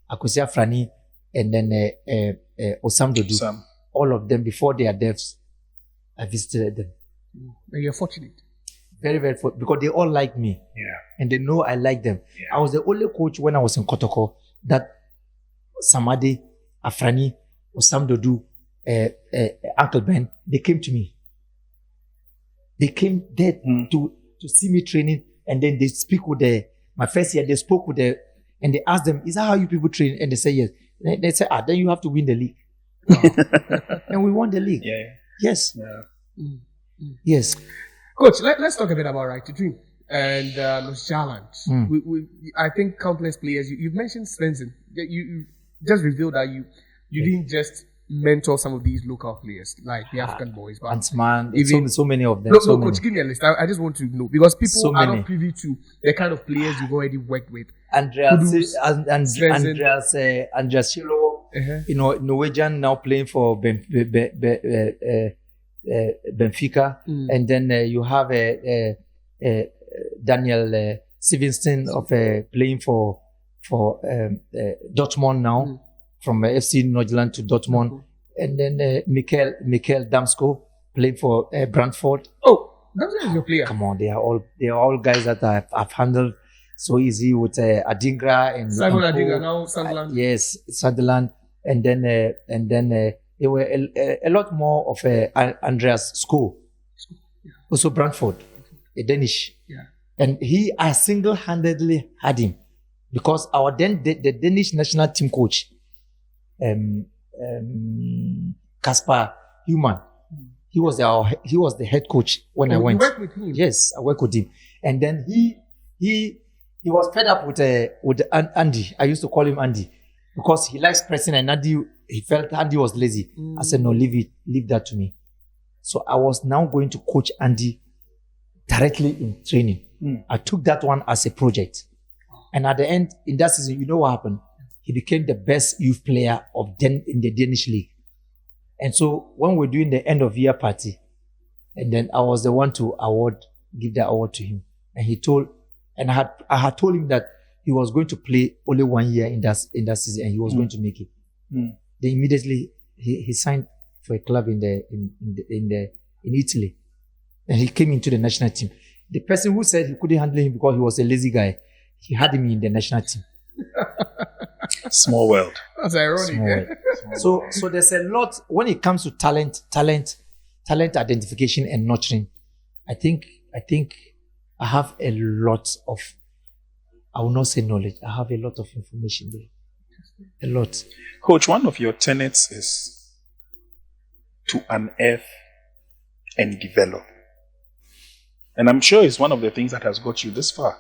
[SPEAKER 1] Akwesi Afrani, and then Osam Dodu. all of them before their deaths. I visited them.
[SPEAKER 3] And you're fortunate.
[SPEAKER 1] Very, very fortunate because they all like me.
[SPEAKER 2] Yeah.
[SPEAKER 1] And they know I like them.
[SPEAKER 2] Yeah.
[SPEAKER 1] I was the only coach when I was in Kotoko that Samade, Afrani, Osam Dodu, Uncle Ben, they came to me. They came there to see me training, and then they speak with my first year, they spoke with and they asked them, is that how you people train? And they say, yes. They say, then you have to win the league. And we won the league.
[SPEAKER 2] Yeah.
[SPEAKER 1] Yes.
[SPEAKER 2] Yeah.
[SPEAKER 1] Yes.
[SPEAKER 3] Coach, let's talk a bit about Right to Dream and Jaland. I think countless players, you've mentioned Svensson. You just revealed that you didn't just mentor some of these local players, like the African boys. But
[SPEAKER 1] Huntsman,
[SPEAKER 3] even,
[SPEAKER 1] so many of them.
[SPEAKER 3] No, Coach, give me a list. I just want to know, because people are
[SPEAKER 1] many.
[SPEAKER 3] not privy to the kind of players you've already worked with.
[SPEAKER 1] Andreas Shilo, Norwegian, now playing for Benfica. And then you have Daniel Sivinston of playing for Dortmund now, from FC Nordjylland to Dortmund. And then Mikel Damsko playing for Brentford.
[SPEAKER 3] Oh, Damsko is your player.
[SPEAKER 1] Come on, they are all guys that I've handled so easy with Adingra and
[SPEAKER 3] Simon Adingra now Sunderland.
[SPEAKER 1] Yes, Sunderland. And then there were a lot more of Andreas Sko, also Brentford, a Danish.
[SPEAKER 3] Yeah. And
[SPEAKER 1] I single-handedly had him because the Danish national team coach, Kasper Human, he was the head coach when I went.
[SPEAKER 3] You worked with him?
[SPEAKER 1] Yes, I worked with him. And then he was fed up with Andy. I used to call him Andy because he likes pressing, and he felt Andy was lazy. I said, no, leave that to me. So I was now going to coach Andy directly in training. I took that one as a project. And at the end, in that season, you know what happened? He became the best youth player in the Danish league. And so when we're doing the end of year party, and then I was the one to give the award to him. And I had told him that he was going to play only 1 year in that season, and he was going to make it. Then immediately he signed for a club in Italy, and he came into the national team. The person who said he couldn't handle him because he was a lazy guy, he had him in the national team.
[SPEAKER 2] Small world.
[SPEAKER 3] That's ironic.
[SPEAKER 1] So there's a lot when it comes to talent identification and nurturing. I think I have a lot of, I will not say knowledge, I have a lot of information there. A lot.
[SPEAKER 2] Coach, one of your tenets is to unearth and develop. And I'm sure it's one of the things that has got you this far.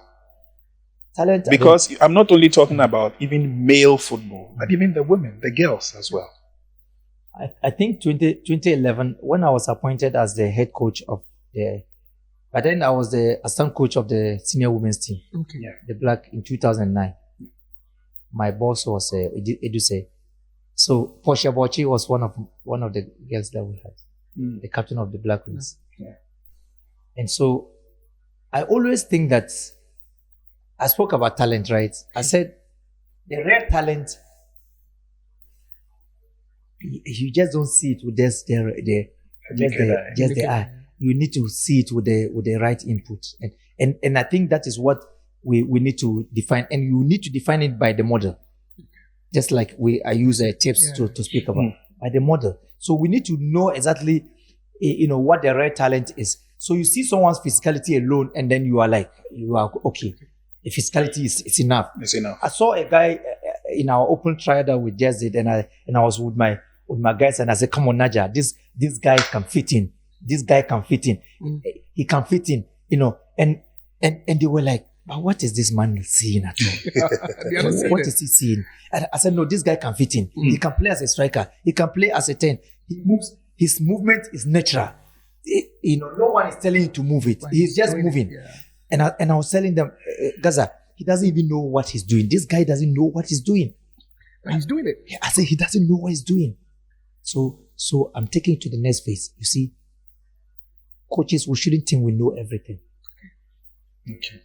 [SPEAKER 1] Talent.
[SPEAKER 2] Because I'm not only talking about even male football, but even the women, the girls as well.
[SPEAKER 1] I think 2011, when I was appointed as the head coach but then I was the assistant coach of the senior women's team.
[SPEAKER 3] Okay.
[SPEAKER 2] Yeah.
[SPEAKER 1] The Black in 2009. My boss was Eduse. So Portia Bochi was one of the girls that we had, the captain of the Black Wings.
[SPEAKER 2] Yeah.
[SPEAKER 1] And so I always think that I spoke about talent, right? I said the rare talent, you just don't see it with just the eye. You need to see it with the right input, and I think that is what we need to define, and you need to define it by the model, just like I use tips to speak about by the model. So we need to know exactly, what the rare talent is. So you see someone's physicality alone, and then you are okay. The physicality is enough.
[SPEAKER 2] It's enough.
[SPEAKER 1] I saw a guy in our open trial that we just did, and I was with my guys, and I said, "Come on, Naja, this guy can fit in. This guy can fit in. He can fit in, And they were like, but what is this man seeing at all? What is he seeing? And I said, no, this guy can fit in. He can play as a striker. He can play as a 10. He moves. His movement is natural. No one is telling him to move it. He's just moving. Yeah. And I was telling them, Gaza, he doesn't even know what he's doing. This guy doesn't know what he's doing.
[SPEAKER 3] But he's doing it.
[SPEAKER 1] I said, he doesn't know what he's doing. So I'm taking it to the next phase. You see, coaches, we shouldn't think we know everything.
[SPEAKER 2] Okay.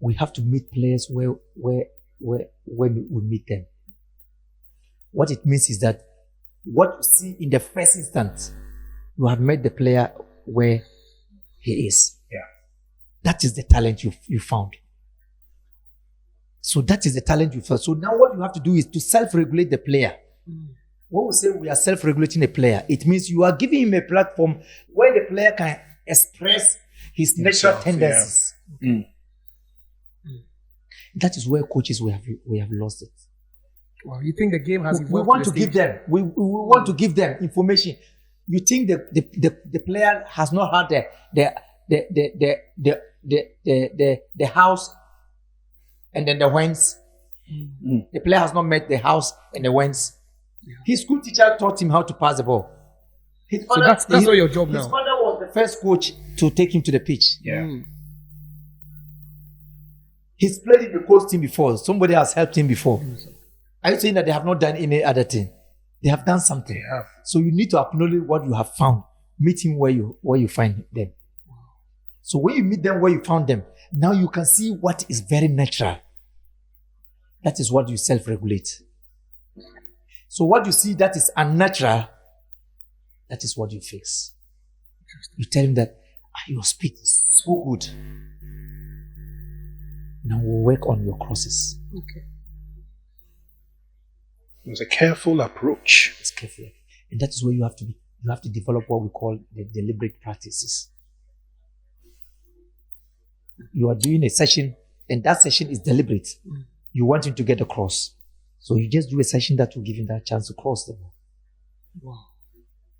[SPEAKER 1] We have to meet players where we meet them. What it means is that what you see in the first instance, you have met the player where he is.
[SPEAKER 2] Yeah.
[SPEAKER 1] That is the talent you found. So that is the talent you found. So now what you have to do is to self-regulate the player. When we say we are self-regulating a player, it means you are giving him a platform where the player can express his natural tendencies.
[SPEAKER 2] Yeah.
[SPEAKER 1] That is where coaches we have lost it.
[SPEAKER 3] Well, you think the game has evolved?
[SPEAKER 1] We want to give them. We want to give them information. You think the player has not had the house and then the whence. The player has not met the house and the whence. Yeah. His school teacher taught him how to pass the ball.
[SPEAKER 3] So that's not your job now.
[SPEAKER 1] His father was the first coach to take him to the pitch.
[SPEAKER 2] Yeah.
[SPEAKER 1] He's played in the coach team before. Somebody has helped him before. Are you saying that they have not done any other thing? They have done something.
[SPEAKER 2] They have.
[SPEAKER 1] So you need to acknowledge what you have found. Meet him where you find them. So when you meet them where you found them, now you can see what is very natural. That is what you self-regulate. So what you see that is unnatural, that is what you fix. You tell him that your speed is so good. Now we'll work on your crosses.
[SPEAKER 3] Okay.
[SPEAKER 2] It's a careful approach.
[SPEAKER 1] It's careful. And that is where you have to be. You have to develop what we call the deliberate practices. You are doing a session, and that session is deliberate. You want him to get across. So you just do a session that will give him that chance to cross the ball.
[SPEAKER 3] Wow.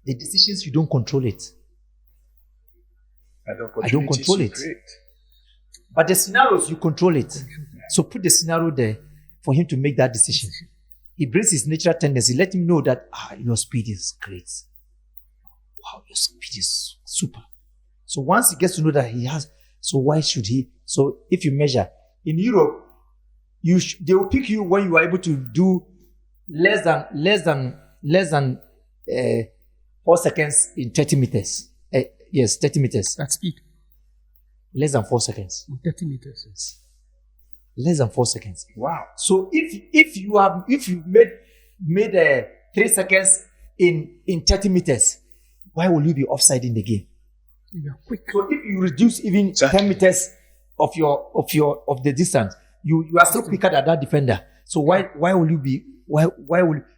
[SPEAKER 1] The decisions, you don't control it.
[SPEAKER 2] I don't control it.
[SPEAKER 1] But the scenarios, you control it. So put the scenario there for him to make that decision. He brings his natural tendency. Let him know that your speed is great. Wow, your speed is super. So once he gets to know that he has, so why should he? So if you measure in Europe, they will pick you when you are able to do less than 4 seconds in 30 meters. Yes, 30 meters.
[SPEAKER 3] That's speed.
[SPEAKER 1] Less than 4 seconds.
[SPEAKER 3] 30 meters.
[SPEAKER 1] Yes. Less than 4 seconds.
[SPEAKER 2] Wow.
[SPEAKER 1] So if you made 3 seconds in 30 meters, why will you be offside in the game?
[SPEAKER 3] You're quick.
[SPEAKER 1] So if you reduce even 10 meters of the distance, you are still quicker than that defender. So why will you be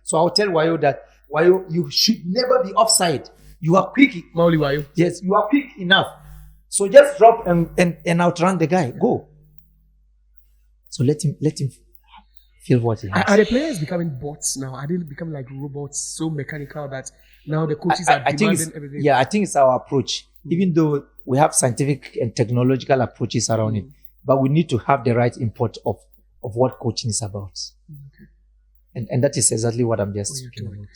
[SPEAKER 1] so I'll tell Wayo that Wayo, you should never be offside. You are quick.
[SPEAKER 3] Mauli Wayo.
[SPEAKER 1] Yes, you are quick enough. So just drop and outrun the guy. Go. So let him feel what he has.
[SPEAKER 3] Are the players becoming bots now? Are they becoming like robots, so mechanical that now the coaches are demanding everything?
[SPEAKER 1] Yeah, I think it's our approach. Even though we have scientific and technological approaches around it, but we need to have the right input of what coaching is about. Okay. And that is exactly what I'm just speaking about.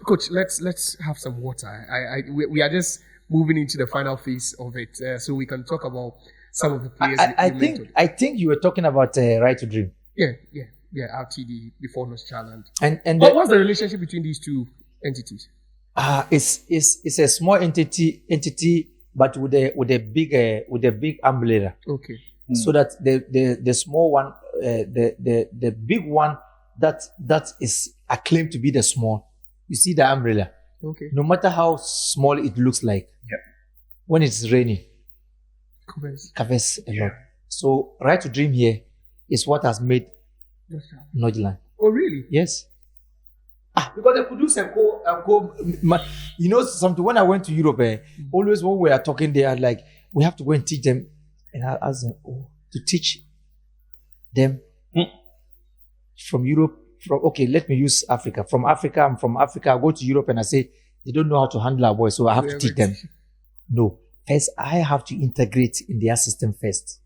[SPEAKER 3] Coach, let's have some water. We are just moving into the final phase of it, so we can talk about some of the players.
[SPEAKER 1] I think you were talking about Right to Dream.
[SPEAKER 3] Yeah, RTD before Nos Challenge.
[SPEAKER 1] And
[SPEAKER 3] what's the relationship between these two entities?
[SPEAKER 1] It's a small entity, but with a big umbrella.
[SPEAKER 3] Okay.
[SPEAKER 1] So that the small one, the big one that is acclaimed to be the small. You see the umbrella.
[SPEAKER 3] Okay.
[SPEAKER 1] No matter how small it looks like, when it's raining, covers a lot. So Right to Dream here is what has made Nordland.
[SPEAKER 3] Oh really?
[SPEAKER 1] Yes. Because they could do some something. When I went to Europe, always when we are talking, they are like, we have to go and teach them. And I asked them, to teach them from Europe. Let me use Africa. I'm from Africa. I go to Europe and I say, they don't know how to handle our boys, so I have to teach them. No. First, I have to integrate in their system first.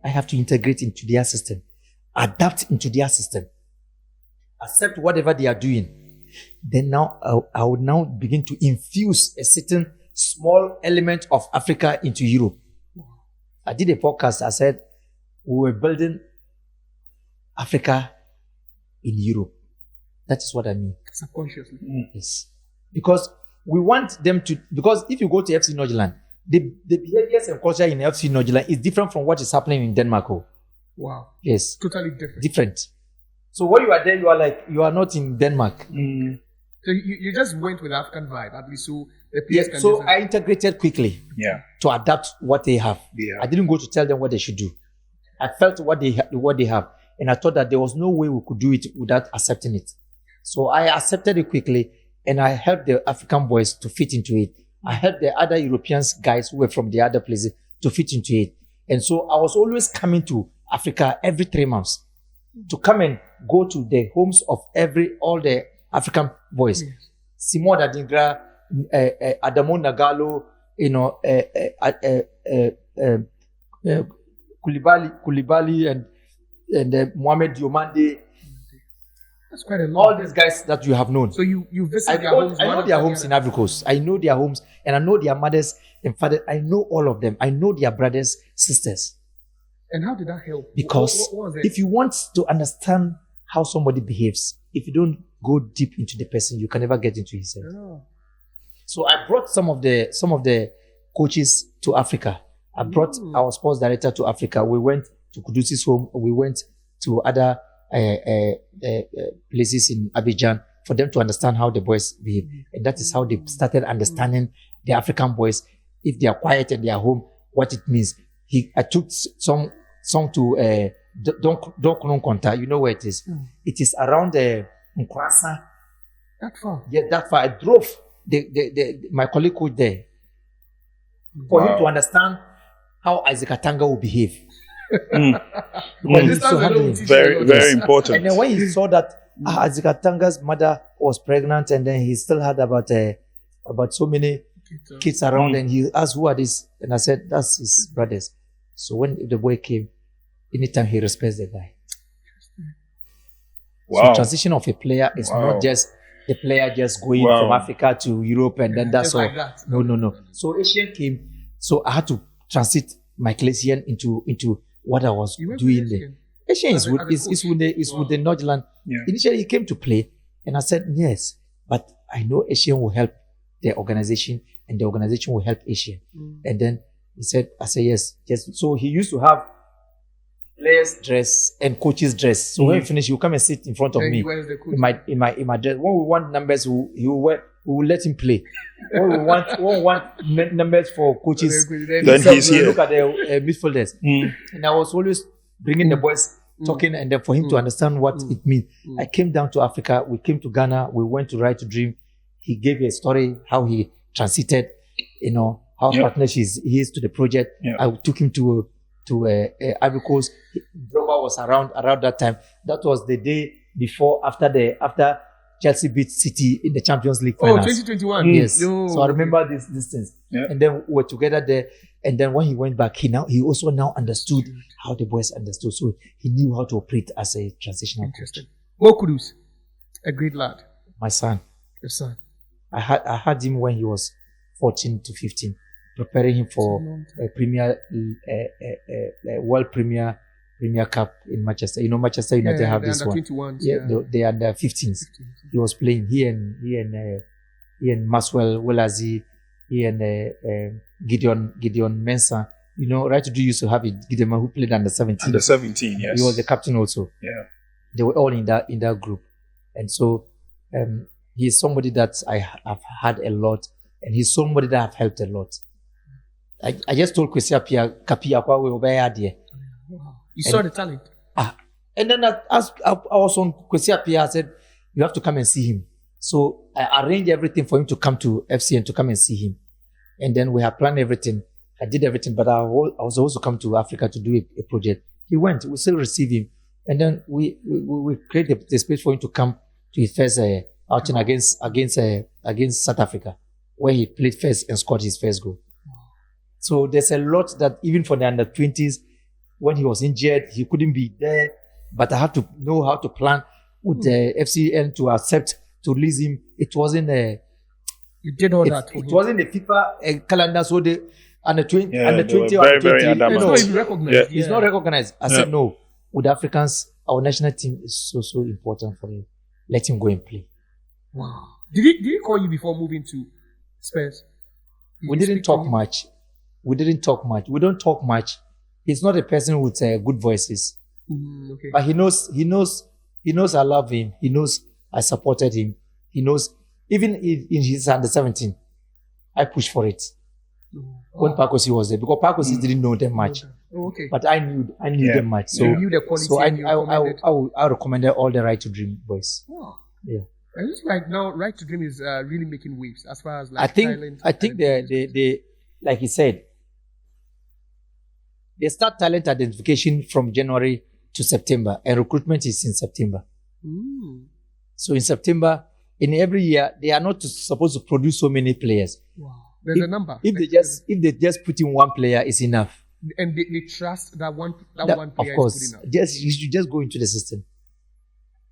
[SPEAKER 1] I have to integrate into their system. Adapt into their system. Accept whatever they are doing. Then now, I would now begin to infuse a certain small element of Africa into Europe. I did a podcast. I said, we were building Africa in Europe. That is what I mean.
[SPEAKER 3] Subconsciously.
[SPEAKER 1] Yes. Because we want them to, because if you go to FC Nordland, the behaviors and culture in FC Nordland is different from what is happening in Denmark.
[SPEAKER 3] Wow.
[SPEAKER 1] Yes.
[SPEAKER 3] Totally different.
[SPEAKER 1] Different. So when you are there, you are like, you are not in Denmark.
[SPEAKER 3] So you just went with African vibe, at least, so the
[SPEAKER 1] Yeah,
[SPEAKER 3] players can
[SPEAKER 1] so
[SPEAKER 3] just-
[SPEAKER 1] I integrated quickly to adapt what they have.
[SPEAKER 2] Yeah.
[SPEAKER 1] I didn't go to tell them what they should do. I felt what they have, and I thought that there was no way we could do it without accepting it. So I accepted it quickly, and I helped the African boys to fit into it. I helped the other Europeans guys who were from the other places to fit into it. And so I was always coming to Africa every 3 months to come and go to the homes of all the African boys. Simo Dadingra, Adamo Nagalo, Koulibaly and Mohamed Diomande.
[SPEAKER 3] That's quite a lot.
[SPEAKER 1] All these guys that you have known.
[SPEAKER 3] So you visit
[SPEAKER 1] I
[SPEAKER 3] their
[SPEAKER 1] know,
[SPEAKER 3] homes.
[SPEAKER 1] I
[SPEAKER 3] one
[SPEAKER 1] know
[SPEAKER 3] after
[SPEAKER 1] their
[SPEAKER 3] the
[SPEAKER 1] homes
[SPEAKER 3] other.
[SPEAKER 1] in Ivory Coast. I know their homes, and I know their mothers and fathers. I know all of them. I know their brothers, sisters.
[SPEAKER 3] And how did that help?
[SPEAKER 1] Because
[SPEAKER 3] what was it?
[SPEAKER 1] if you want to understand how somebody behaves, if you don't go deep into the person, you can never get into his head.
[SPEAKER 3] Oh.
[SPEAKER 1] So I brought some of the coaches to Africa. I brought our sports director to Africa. We went to Kudusi's home. We went to other places in Abidjan for them to understand how the boys behave. And that is how they started understanding the African boys. If they are quiet and they are home, what it means. I took some to Don Konta. You know where it is? It is around Nkwasa.
[SPEAKER 3] That far?
[SPEAKER 1] Yeah, that far. I drove my colleague coach there for him to understand how Isaac Atanga will behave. When he used to handle him.
[SPEAKER 2] Very, very important.
[SPEAKER 1] And then when he saw that Isaac Atanga's mother was pregnant, and then he still had about so many kids around, and he asked, "Who are these?" And I said, "That's his brothers." So when the boy came, anytime he respects the guy. So transition of a player is not just the player just going from Africa to Europe and then that's all.
[SPEAKER 3] Like that.
[SPEAKER 1] No. So Asian came, so I had to transit my Claysian into what I was
[SPEAKER 3] You went
[SPEAKER 1] doing
[SPEAKER 3] with
[SPEAKER 1] there.
[SPEAKER 3] Asian?
[SPEAKER 1] Asian is with the Nordland.
[SPEAKER 2] Yeah.
[SPEAKER 1] Initially, he came to play, and I said yes, but I know Asian will help the organization, and the organization will help Asian. And then I said yes. So he used to have players' dress and coaches' dress. So when we finish, he'll come and sit in front of
[SPEAKER 3] Then
[SPEAKER 1] me
[SPEAKER 3] he wears the coach.
[SPEAKER 1] in my dress. When we want numbers, he will let him play. When we want numbers for coaches,
[SPEAKER 2] Then
[SPEAKER 1] so
[SPEAKER 2] he's
[SPEAKER 1] we
[SPEAKER 2] here.
[SPEAKER 1] look at the midfielders. And I was always bringing the boys, talking, and then for him to understand what it means. I came down to Africa. We came to Ghana. We went to Right to Dream. He gave a story how he transited, how partnership he is to the project.
[SPEAKER 2] Yeah.
[SPEAKER 1] I took him to Ivory Coast. Drogba was around that time. That was the day after Chelsea beat City in the Champions League
[SPEAKER 3] Oh,
[SPEAKER 1] finals.
[SPEAKER 3] 2021.
[SPEAKER 1] Yes.
[SPEAKER 3] No.
[SPEAKER 1] So I remember these things.
[SPEAKER 2] Yeah.
[SPEAKER 1] And then we were together there. And then when he went back, he also now understood how the boys understood. So he knew how to operate as a transitional coach.
[SPEAKER 3] Interesting. Mo Kudus, a great lad.
[SPEAKER 1] My son,
[SPEAKER 3] Your son.
[SPEAKER 1] I had him when he was 14 to 15, preparing him for a World Premier Cup in Manchester. Manchester United have this one.
[SPEAKER 3] 21s,
[SPEAKER 1] They are under 15s. He was playing. He and Maxwell Welazi, he and Gideon Mensah. Right to do used to have it. Gideon who played under 17.
[SPEAKER 2] Under 17, yes.
[SPEAKER 1] He was the captain also.
[SPEAKER 2] Yeah.
[SPEAKER 1] They were all in that group, and so he's somebody that I have had a lot, and he's somebody that I've helped a lot. I just told Kwesi Kapia kwa we were there.
[SPEAKER 3] You saw the talent.
[SPEAKER 1] And then as I was on Kwesi Apia, I said, you have to come and see him. So I arranged everything for him to come to FCN to come and see him. And then we had planned everything. I did everything, but I was supposed to come to Africa to do a project. He went. We still receive him. And then we created the space for him to come to his first outing against South Africa, where he played first and scored his first goal. So there's a lot that even for the under-20s, when he was injured, he couldn't be there. But I had to know how to plan with the FCN to accept to release him. It wasn't
[SPEAKER 3] You did all that for
[SPEAKER 1] it
[SPEAKER 3] him.
[SPEAKER 1] wasn't the FIFA calendar, so the under 20
[SPEAKER 2] Yeah,
[SPEAKER 1] under
[SPEAKER 2] they were
[SPEAKER 1] 20
[SPEAKER 2] very,
[SPEAKER 1] or
[SPEAKER 2] very
[SPEAKER 1] 20.
[SPEAKER 2] adamant.
[SPEAKER 3] It's
[SPEAKER 1] No,
[SPEAKER 3] not even recognized.
[SPEAKER 1] it's not recognized. I
[SPEAKER 2] Yeah.
[SPEAKER 1] said no. With Africans, our national team is so important for him. Let him go and play.
[SPEAKER 3] Wow. Did he call you before moving to Spurs?
[SPEAKER 1] We didn't talk much. We don't talk much. He's not a person with good voices,
[SPEAKER 3] Okay.
[SPEAKER 1] but he knows He knows I love him. He knows I supported him. He knows even in his under 17, I pushed for it. When Pakosi was there, because Pakosi didn't know them much.
[SPEAKER 3] Oh, okay.
[SPEAKER 1] But I knew them much. So,
[SPEAKER 3] you knew the quality.
[SPEAKER 1] so I recommended all the Right to Dream boys.
[SPEAKER 3] Oh.
[SPEAKER 1] Yeah.
[SPEAKER 3] And it's like now, Right to Dream is really making waves as far as like
[SPEAKER 1] I think they like he said, they start talent identification from January to September, and recruitment is in September. So in September, in every year, they are not supposed to produce so many players.
[SPEAKER 3] Wow. There's a number.
[SPEAKER 1] If they just put in one player, is enough.
[SPEAKER 3] And they trust that one player
[SPEAKER 1] of course,
[SPEAKER 3] is good enough.
[SPEAKER 1] you should just go into the system.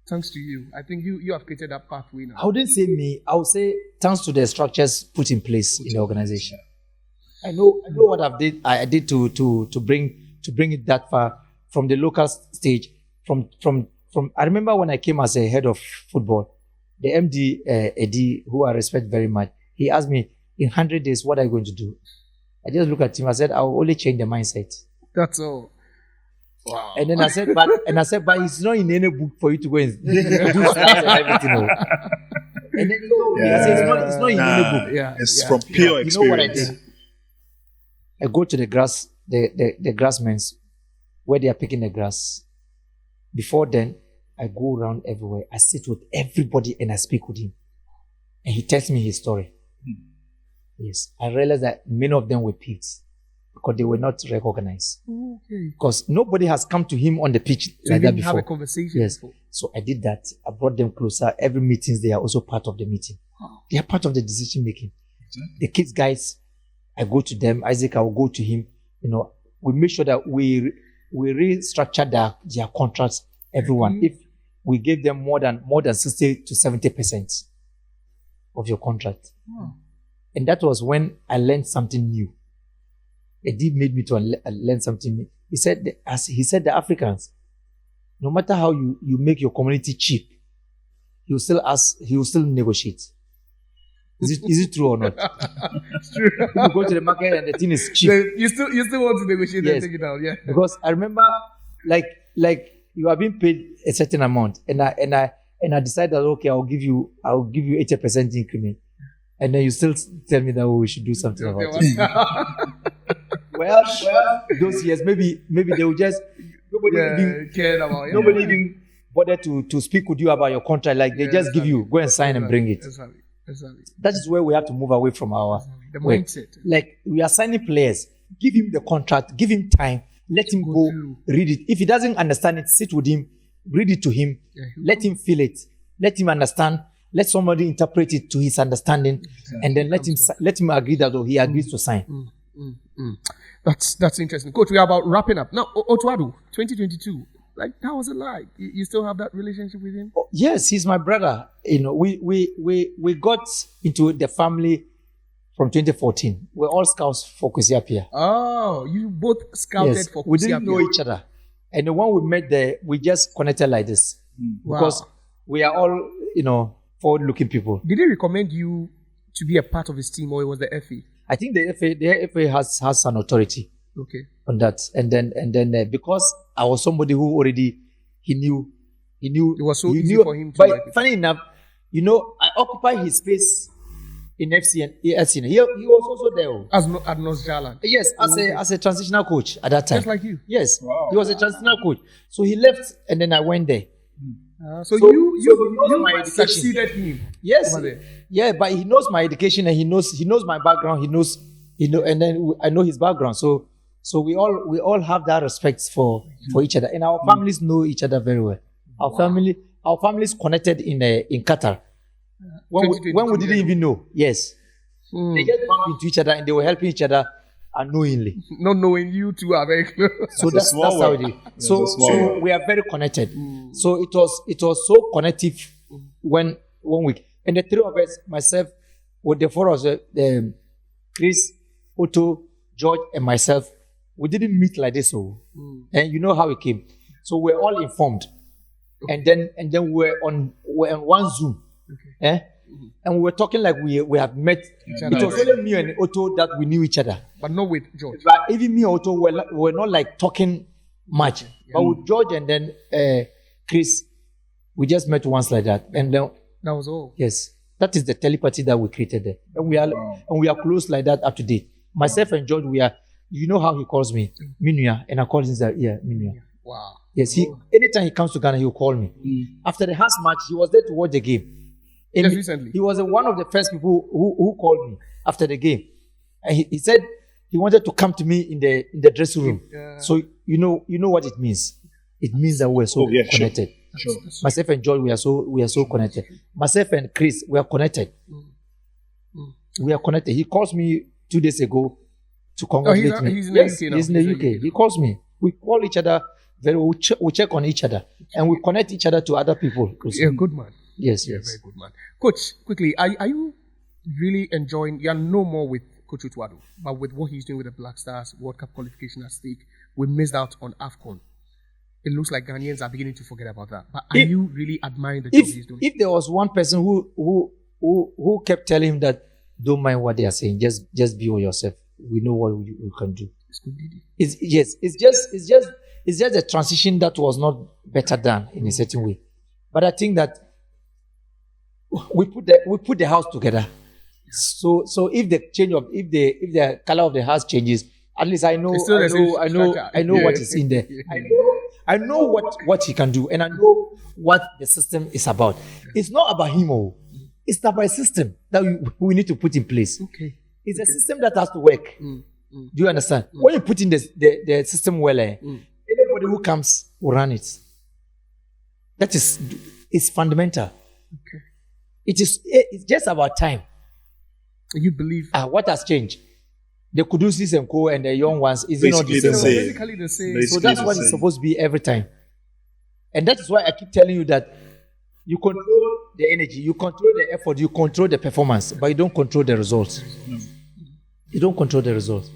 [SPEAKER 3] Thanks to you. I think you have created that pathway now.
[SPEAKER 1] I wouldn't say me. I would say thanks to the structures put in place in the organization. I know what I did to bring it that far from the local stage. From I remember when I came as a head of football, the MD Eddie, who I respect very much, he asked me, in 100 days, what are you going to do? I just looked at him. I said, I will only change the mindset.
[SPEAKER 3] That's all. Wow.
[SPEAKER 1] And then I said, but it's not in any book for you to go and do stats and everything. No. And then I said, it's not in any book.
[SPEAKER 3] Yeah.
[SPEAKER 2] It's from pure experience.
[SPEAKER 1] You know what I did? I go to the grass, the grassmen's where they are picking the grass. Before then, I go around everywhere. I sit with everybody and I speak with him. And he tells me his story. Yes. I realized that many of them were picked because they were not recognized.
[SPEAKER 3] Okay.
[SPEAKER 1] Because nobody has come to him on the pitch like that before.
[SPEAKER 3] Have a conversation.
[SPEAKER 1] Yes.
[SPEAKER 3] Before.
[SPEAKER 1] So I did that. I brought them closer. Every meetings, they are also part of the meeting. They are part of the decision making. Exactly. The kids guys, I go to them. Isaac, I will go to him. You know, we make sure that we restructure their contracts. Everyone, if we give them more than 60 to 70% of your contract. And that was when I learned something new. It did made me to learn something new. He said the Africans, no matter how you make your community cheap, he will still negotiate. Is it true or not?
[SPEAKER 3] It's true.
[SPEAKER 1] If you go to the market and the thing is cheap.
[SPEAKER 3] You still want to negotiate and take it down, yeah.
[SPEAKER 1] Because I remember like you are being paid a certain amount and I decided, okay, I'll give you 80% increment. And then you still tell me that we should do something about it. well, those years, maybe they will just nobody even bother to speak with you about your contract. Like they just give you, go and sign and bring it.
[SPEAKER 3] Exactly.
[SPEAKER 1] That is where we have to move away from our
[SPEAKER 3] the mindset.
[SPEAKER 1] Like we are signing players, give him the contract, give him time, let him go read it. If he doesn't understand it, sit with him, read it to him, let him feel it, let him understand. Let somebody interpret it to his understanding, and then let him agree that he agrees to sign.
[SPEAKER 3] That's interesting, Coach. We are about wrapping up now. Otuadu, 2022. Like, how was it like? You still have that relationship with him?
[SPEAKER 1] Oh, yes, he's my brother. You know, we got into the family from 2014. We're all scouts for Kwesi Appiah.
[SPEAKER 3] Oh, you both scouted for Kwesi Appiah.
[SPEAKER 1] We didn't know each other, and the one we met there, we just connected like this because we are all, you know, forward-looking people.
[SPEAKER 3] Did he recommend you to be a part of his team, or it was the FA?
[SPEAKER 1] I think the FA has an authority on that, and then because I was somebody who already he knew
[SPEAKER 3] it was so easy for him to.
[SPEAKER 1] But funny enough, you know, I occupied his space in FC and ESN. He was also there
[SPEAKER 3] as at North Zealand.
[SPEAKER 1] Yes, as a transitional coach at that time.
[SPEAKER 3] Just like you.
[SPEAKER 1] Yes, he was a transitional coach. So he left, and then I went there.
[SPEAKER 3] So you succeeded him.
[SPEAKER 1] Yes, yeah, but he knows my education and he knows my background. And then I know his background. So we all have that respect for each other, and our families know each other very well. Our families connected in Qatar when we didn't even know. Yes, they just bumped into each other and they were helping each other unknowingly.
[SPEAKER 3] Not knowing you two are very close.
[SPEAKER 1] So that's how it is. So we are very connected. So it was so connective when 1 week. And the three of us, myself, with the four of us, Chris, Otto, George, and myself, we didn't meet like this. And you know how it came. So we're all informed. And then we're on one Zoom. And we were talking like we have met each other. It was only me and Otto that we knew each other.
[SPEAKER 3] But not with George.
[SPEAKER 1] But even me and Otto were not like talking much. But with George and then Chris, We just met once like that, and then
[SPEAKER 3] That was all.
[SPEAKER 1] yes, that is the telepathy that we created there, and we are close like that up to date. Myself and George, we are. You know how he calls me, Minuya, and I call him Minuya.
[SPEAKER 3] Wow.
[SPEAKER 1] Yes, anytime he comes to Ghana, he'll call me. After the Hearts match, he was there to watch the game.
[SPEAKER 3] Just recently.
[SPEAKER 1] He was one of the first people who called me after the game, and he said he wanted to come to me in the dressing room. So you know what it means. It means that we're so connected.
[SPEAKER 2] Sure.
[SPEAKER 1] Myself and George, we are so connected. Myself and Chris, we are connected. We are connected. He calls me 2 days ago to congratulate me.
[SPEAKER 3] He's in the UK now.
[SPEAKER 1] He's in the UK. He calls me. We call each other. We check on each other, and we connect each other to other people.
[SPEAKER 3] Yeah, good man.
[SPEAKER 1] Yes.
[SPEAKER 3] Very good man. Coach, quickly, are you really enjoying? You are no more with Coach Utuado, but with what he's doing with the Black Stars, World Cup qualification at stake, we missed out on AFCON. It looks like Ghanaians are beginning to forget about that. But are you really admiring the job he's doing?
[SPEAKER 1] If there was one person who kept telling him that don't mind what they are saying, just be yourself. We know what we can do.
[SPEAKER 3] It's good, Didi.
[SPEAKER 1] It's just a transition that was not better done in a certain way. But I think that we put the house together. So if the color of the house changes, at least I know what is in there. I know what he can do, and I know what the system is about. It's not about him, it's about a system that we need to put in place.
[SPEAKER 3] Okay.
[SPEAKER 1] It's a system that has to work. Do you understand? When you put in the system well, anybody who comes will run it. That is, it's fundamental.
[SPEAKER 3] Okay.
[SPEAKER 1] It's just about time.
[SPEAKER 3] You believe
[SPEAKER 1] what has changed? The Kudusis and Co and the young ones is not the same.
[SPEAKER 3] Basically the same.
[SPEAKER 1] So that's what it's supposed to be every time. And that is why I keep telling you that you control the energy, you control the effort, you control the performance, but you don't control the results. You don't control the results.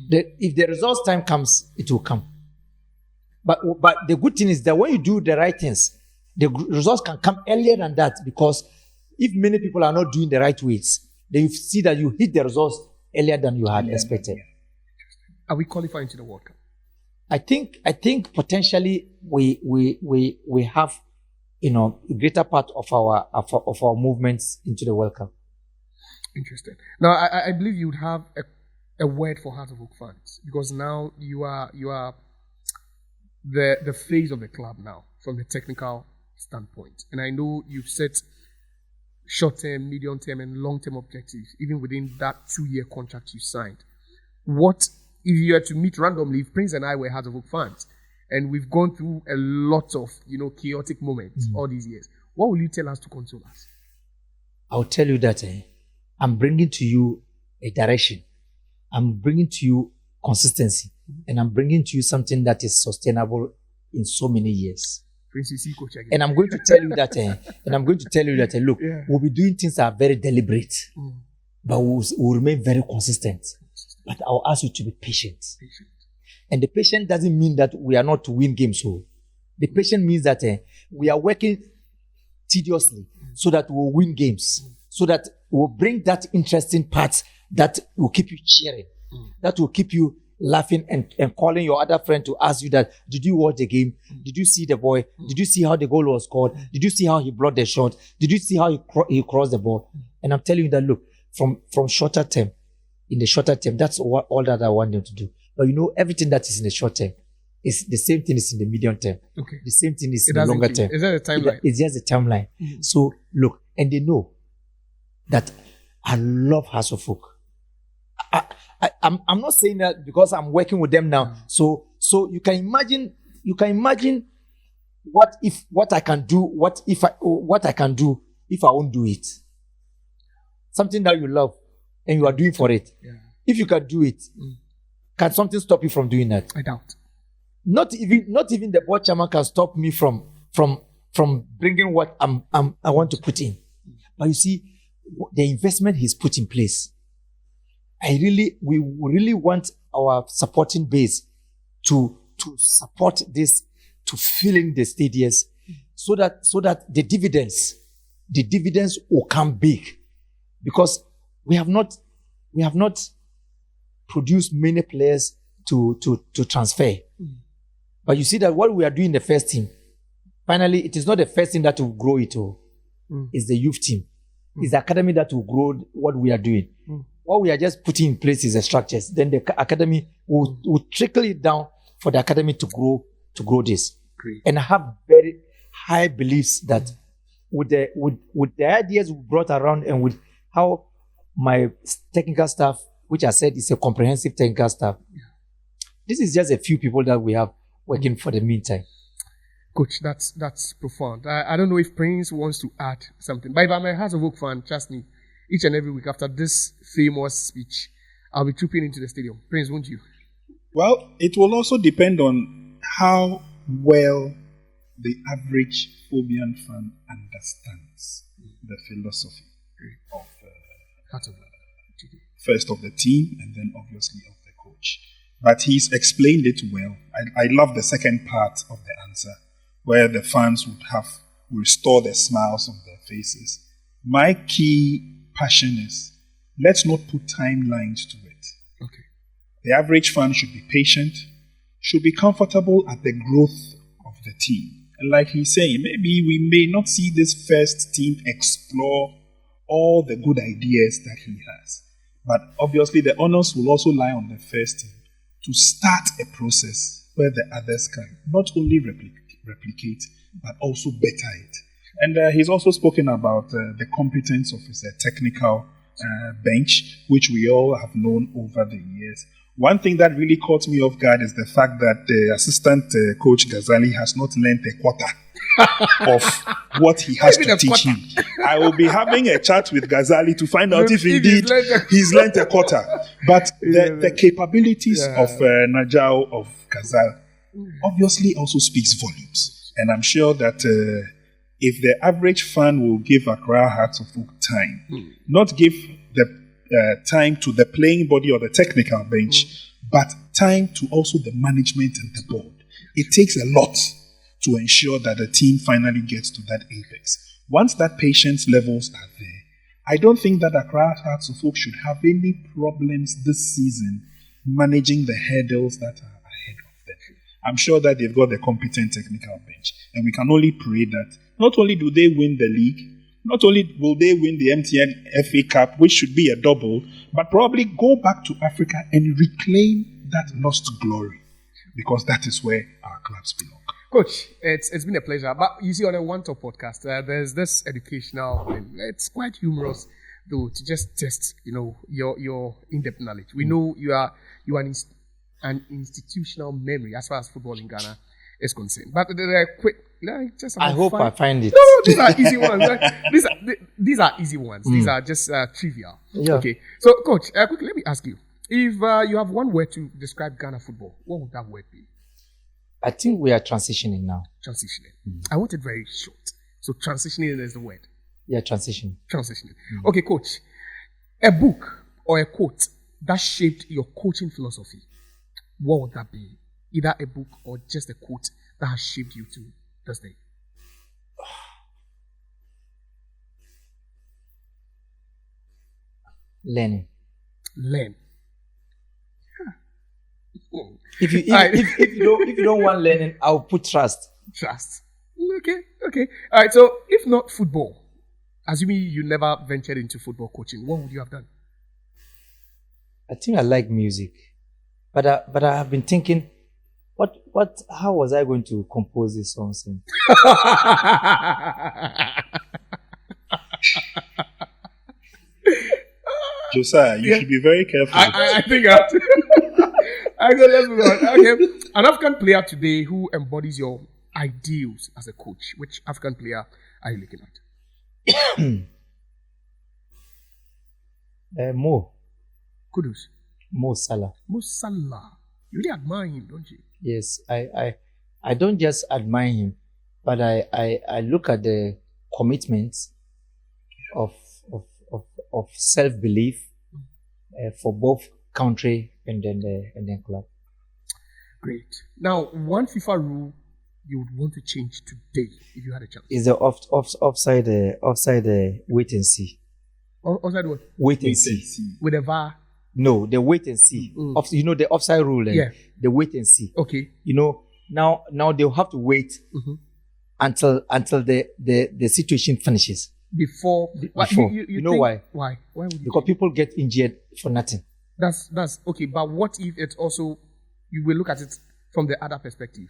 [SPEAKER 1] If the results time comes, it will come. But the good thing is that when you do the right things, the results can come earlier than that, because if many people are not doing the right ways, then you see that you hit the results earlier than you had expected.
[SPEAKER 3] Are we qualifying to the World Cup?
[SPEAKER 1] I think potentially we have a greater part of our movements into the World Cup.
[SPEAKER 3] Interesting. Now I believe you would have a word for Heart of Oak fans, because now you are the face of the club now from the technical standpoint, and I know you've set short-term, medium-term, and long-term objectives, even within that 2-year contract you signed. What if you were to meet randomly? If Prince and I were Heart of Oak fans, and we've gone through a lot of chaotic moments all these years, what will you tell us to console us?
[SPEAKER 1] I'll tell you that I'm bringing to you a direction. I'm bringing to you consistency, and I'm bringing to you something that is sustainable in so many years. And I'm going to tell you that, look, we'll be doing things that are very deliberate, but we'll remain very consistent. But I'll ask you to be patient. And the patient doesn't mean that we are not to win games. So the patient means that we are working tediously so that we'll win games, so that we'll bring that interesting part that will keep you cheering, that will keep you laughing and calling your other friend to ask you that, did you watch the game? Did you see the boy? Did you see how the goal was scored? Did you see how he blocked the shot? Did you see how he crossed the ball? And I'm telling you that, look, from shorter term, in the shorter term, that's all that I want them to do. But everything that is in the short term is the same thing is in the medium term.
[SPEAKER 3] Okay.
[SPEAKER 1] The same thing is in the longer term.
[SPEAKER 3] Is that a timeline?
[SPEAKER 1] It's just a timeline. So look, and they know that I love House of Folk. I'm not saying that because I'm working with them now. So you can imagine what I can do if I won't do it. Something that you love and you are doing for it.
[SPEAKER 3] Yeah.
[SPEAKER 1] If you can do it, can something stop you from doing that?
[SPEAKER 3] I doubt.
[SPEAKER 1] Not even the board chairman can stop me from bringing what I want to put in. But you see, the investment he's put in place, we really want our supporting base to support this, to fill in the stadiums, so that the dividends will come big, because we have not produced many players to transfer. But you see that what we are doing in the first team, finally, it is not the first thing that will grow it all. It's the youth team. It's the academy that will grow what we are doing. What we are just putting in place is the structures. Then the academy will trickle it down for the academy to grow this.
[SPEAKER 3] Great.
[SPEAKER 1] And I have very high beliefs that with the ideas we brought around and with how my technical staff, which I said is a comprehensive technical staff, this is just a few people that we have working for the meantime.
[SPEAKER 3] Coach, that's profound. I don't know if Prince wants to add something, but if I'm a Hearts of Oak fan, trust me, each and every week after this famous speech, I'll be trooping into the stadium. Prince, won't you?
[SPEAKER 2] Well, it will also depend on how well the average Phobian fan understands the philosophy of
[SPEAKER 3] Hearts of Oak.
[SPEAKER 2] first of the team and then obviously of the coach. But he's explained it well. I love the second part of the answer, where the fans would restore the smiles on their faces. My key passion is, let's not put timelines to it.
[SPEAKER 3] Okay.
[SPEAKER 2] The average fan should be patient, should be comfortable at the growth of the team. And like he's saying, maybe we may not see this first team explore all the good ideas that he has. But obviously the onus will also lie on the first team to start a process where the others can not only replicate, but also better it. And he's also spoken about the competence of his technical bench, which we all have known over the years. One thing that really caught me off guard is the fact that the assistant coach Ghazali has not learned a quarter of what he has to teach him. I will be having a chat with Ghazali to find out if indeed he's learned a quarter. But the capabilities of Najao, of Ghazal, obviously also speaks volumes. And I'm sure that if the average fan will give Accra Hearts of Oak time, not give the time to the playing body or the technical bench, but time to also the management and the board. It takes a lot to ensure that the team finally gets to that apex. Once that patience levels are there, I don't think that Accra Hearts of Oak should have any problems this season managing the hurdles that are ahead of them. I'm sure that they've got the competent technical bench, and we can only pray that not only do they win the league, not only will they win the MTN FA Cup, which should be a double, but probably go back to Africa and reclaim that lost glory, because that is where our clubs belong.
[SPEAKER 3] Coach, it's been a pleasure. But you see, on a One Talk podcast, there's this educational thing. It's quite humorous, though, to just test, your in-depth knowledge. We know you are an institutional memory as far as football in Ghana is concerned. But there are quick.
[SPEAKER 1] I hope I find it.
[SPEAKER 3] No, these are easy ones. These are easy ones. These are just trivial.
[SPEAKER 1] Yeah.
[SPEAKER 3] Okay. So, Coach, quickly, let me ask you. If you have one word to describe Ghana football, what would that word be?
[SPEAKER 1] I think we are transitioning now.
[SPEAKER 3] Transitioning. I want it very short. So, transitioning is the word.
[SPEAKER 1] Yeah, transitioning.
[SPEAKER 3] Okay, Coach. A book or a quote that shaped your coaching philosophy, what would that be? Either a book or just a quote that has shaped you to this day.
[SPEAKER 1] Learn. If you don't want learning, I'll put trust.
[SPEAKER 3] Okay. All right. So, if not football, assuming you never ventured into football coaching, what would you have done?
[SPEAKER 1] I think I like music, but I have been thinking, how was I going to compose this song?
[SPEAKER 2] Josiah, you should be very careful.
[SPEAKER 3] I think I go, let's move on. Okay. An African player today who embodies your ideals as a coach. Which African player are you looking at?
[SPEAKER 1] Mo.
[SPEAKER 3] Kudus.
[SPEAKER 1] Mo Salah.
[SPEAKER 3] You really admire him, don't you?
[SPEAKER 1] Yes, I don't just admire him, but I look at the commitment of self-belief for both country and then club.
[SPEAKER 3] Great. Now, one FIFA rule you would want to change today if you had a chance?
[SPEAKER 1] Is the offside wait and see.
[SPEAKER 3] Offside what?
[SPEAKER 1] Wait and see.
[SPEAKER 3] With a VAR?
[SPEAKER 1] No, the wait and see. The offside rule.
[SPEAKER 3] Yeah.
[SPEAKER 1] The wait and see.
[SPEAKER 3] Okay.
[SPEAKER 1] Now they'll have to wait until the situation finishes.
[SPEAKER 3] Before.
[SPEAKER 1] Before. You know
[SPEAKER 3] think,
[SPEAKER 1] why?
[SPEAKER 3] Why? Why would you?
[SPEAKER 1] Because people get injured for nothing.
[SPEAKER 3] That's okay. But what if it's also, you will look at it from the other perspective,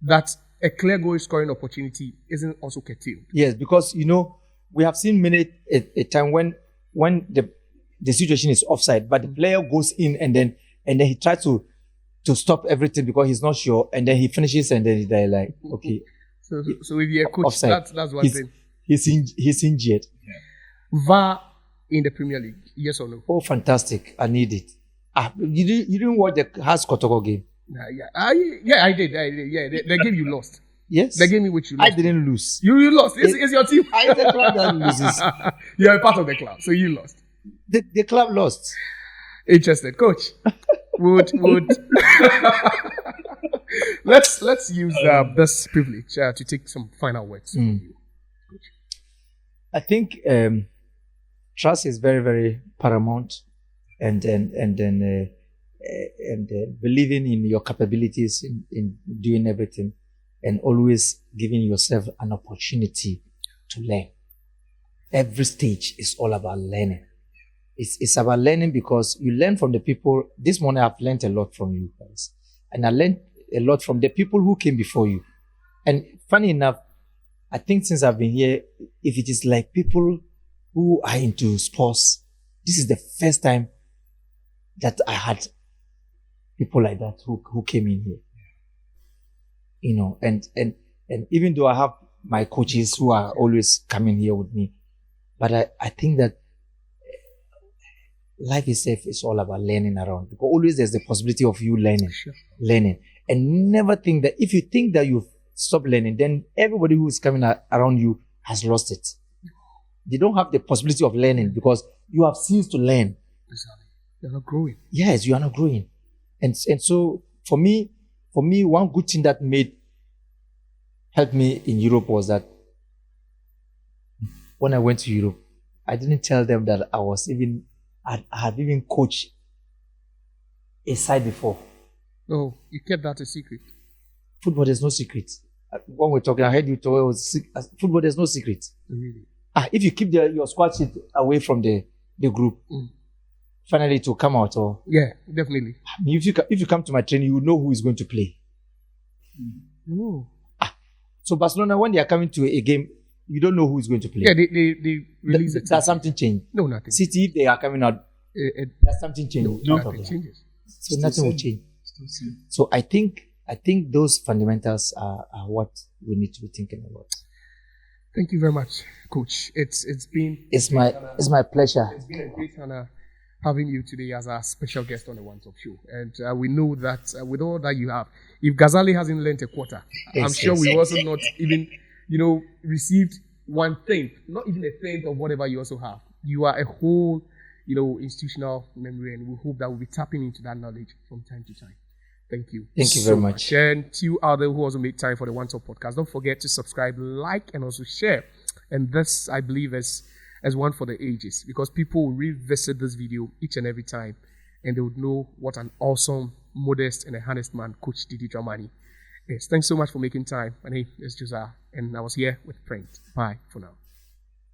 [SPEAKER 3] that a clear goal scoring opportunity isn't also curtailed?
[SPEAKER 1] Yes, because we have seen a time when the situation is offside, but the player goes in and then he tries to stop everything because he's not sure, and then he finishes and then they're like, okay.
[SPEAKER 3] So if you're a coach,
[SPEAKER 1] offside.
[SPEAKER 3] That's one thing.
[SPEAKER 1] He's injured.
[SPEAKER 3] VAR in the Premier League, yes or no?
[SPEAKER 1] Oh, fantastic! I need it. You didn't watch the Hearts Kotoko game?
[SPEAKER 3] I did. Yeah, the game you lost.
[SPEAKER 1] Yes.
[SPEAKER 3] The game in which you lost.
[SPEAKER 1] I didn't lose.
[SPEAKER 3] You lost. It's your team.
[SPEAKER 1] I the club that loses.
[SPEAKER 3] You're a part of the club, so you lost.
[SPEAKER 1] The club lost.
[SPEAKER 3] Interested, coach. Would let's use this privilege to take some final words from you.
[SPEAKER 1] I think trust is very, very paramount, and then believing in your capabilities in doing everything, and always giving yourself an opportunity to learn. Every stage is all about learning. It's about learning because you learn from the people. This morning I've learned a lot from you guys, and I learned a lot from the people who came before you. And funny enough, I think since I've been here, if it is like people who are into sports, this is the first time that I had people like that who came in here. And even though I have my coaches who are always coming here with me, but I think that life itself is all about learning around, because always there's the possibility of you learning, and never think that if you think that you've stopped learning, then everybody who is coming around you has lost it. They don't have the possibility of learning because you have ceased to learn.
[SPEAKER 3] Exactly. You're not growing.
[SPEAKER 1] Yes, you are not growing. And so for me, one good thing that helped me in Europe was that when I went to Europe, I didn't tell them that I had even coached a side before.
[SPEAKER 3] No, you kept that a secret.
[SPEAKER 1] Football, there's no secret. When we're talking, I heard you talk about football, there's no secret.
[SPEAKER 3] Really?
[SPEAKER 1] If you keep your squad sheet away from the group, finally it will come out. Or
[SPEAKER 3] yeah, definitely.
[SPEAKER 1] If you come to my training, you will know who is going to play.
[SPEAKER 3] Oh.
[SPEAKER 1] So Barcelona, when they are coming to a game, you don't know who is going to play.
[SPEAKER 3] Yeah, they release it.
[SPEAKER 1] Does something change?
[SPEAKER 3] No, nothing.
[SPEAKER 1] City, if they are coming out, does something change?
[SPEAKER 3] No, nothing changes.
[SPEAKER 1] So nothing will change. So I think those fundamentals are what we need to be thinking about.
[SPEAKER 3] Thank you very much, Coach. It's
[SPEAKER 1] my pleasure.
[SPEAKER 3] It's been a great honor having you today as our special guest on the One Top Show. And we know that with all that you have, if Ghazali hasn't learned a quarter, I'm sure we've also not even, received one thing, not even a tenth of whatever you also have. You are a whole, institutional memory, and we hope that we'll be tapping into that knowledge from time to time. Thank you.
[SPEAKER 1] Thank you very much.
[SPEAKER 3] And to you out there who also made time for the One Top podcast, don't forget to subscribe, like, and also share. And this, I believe, is one for the ages, because people will revisit this video each and every time, and they would know what an awesome, modest, and a honest man Coach Didi Dramani is. Thanks so much for making time. My name is Josiah, and I was here with Print. Bye for now.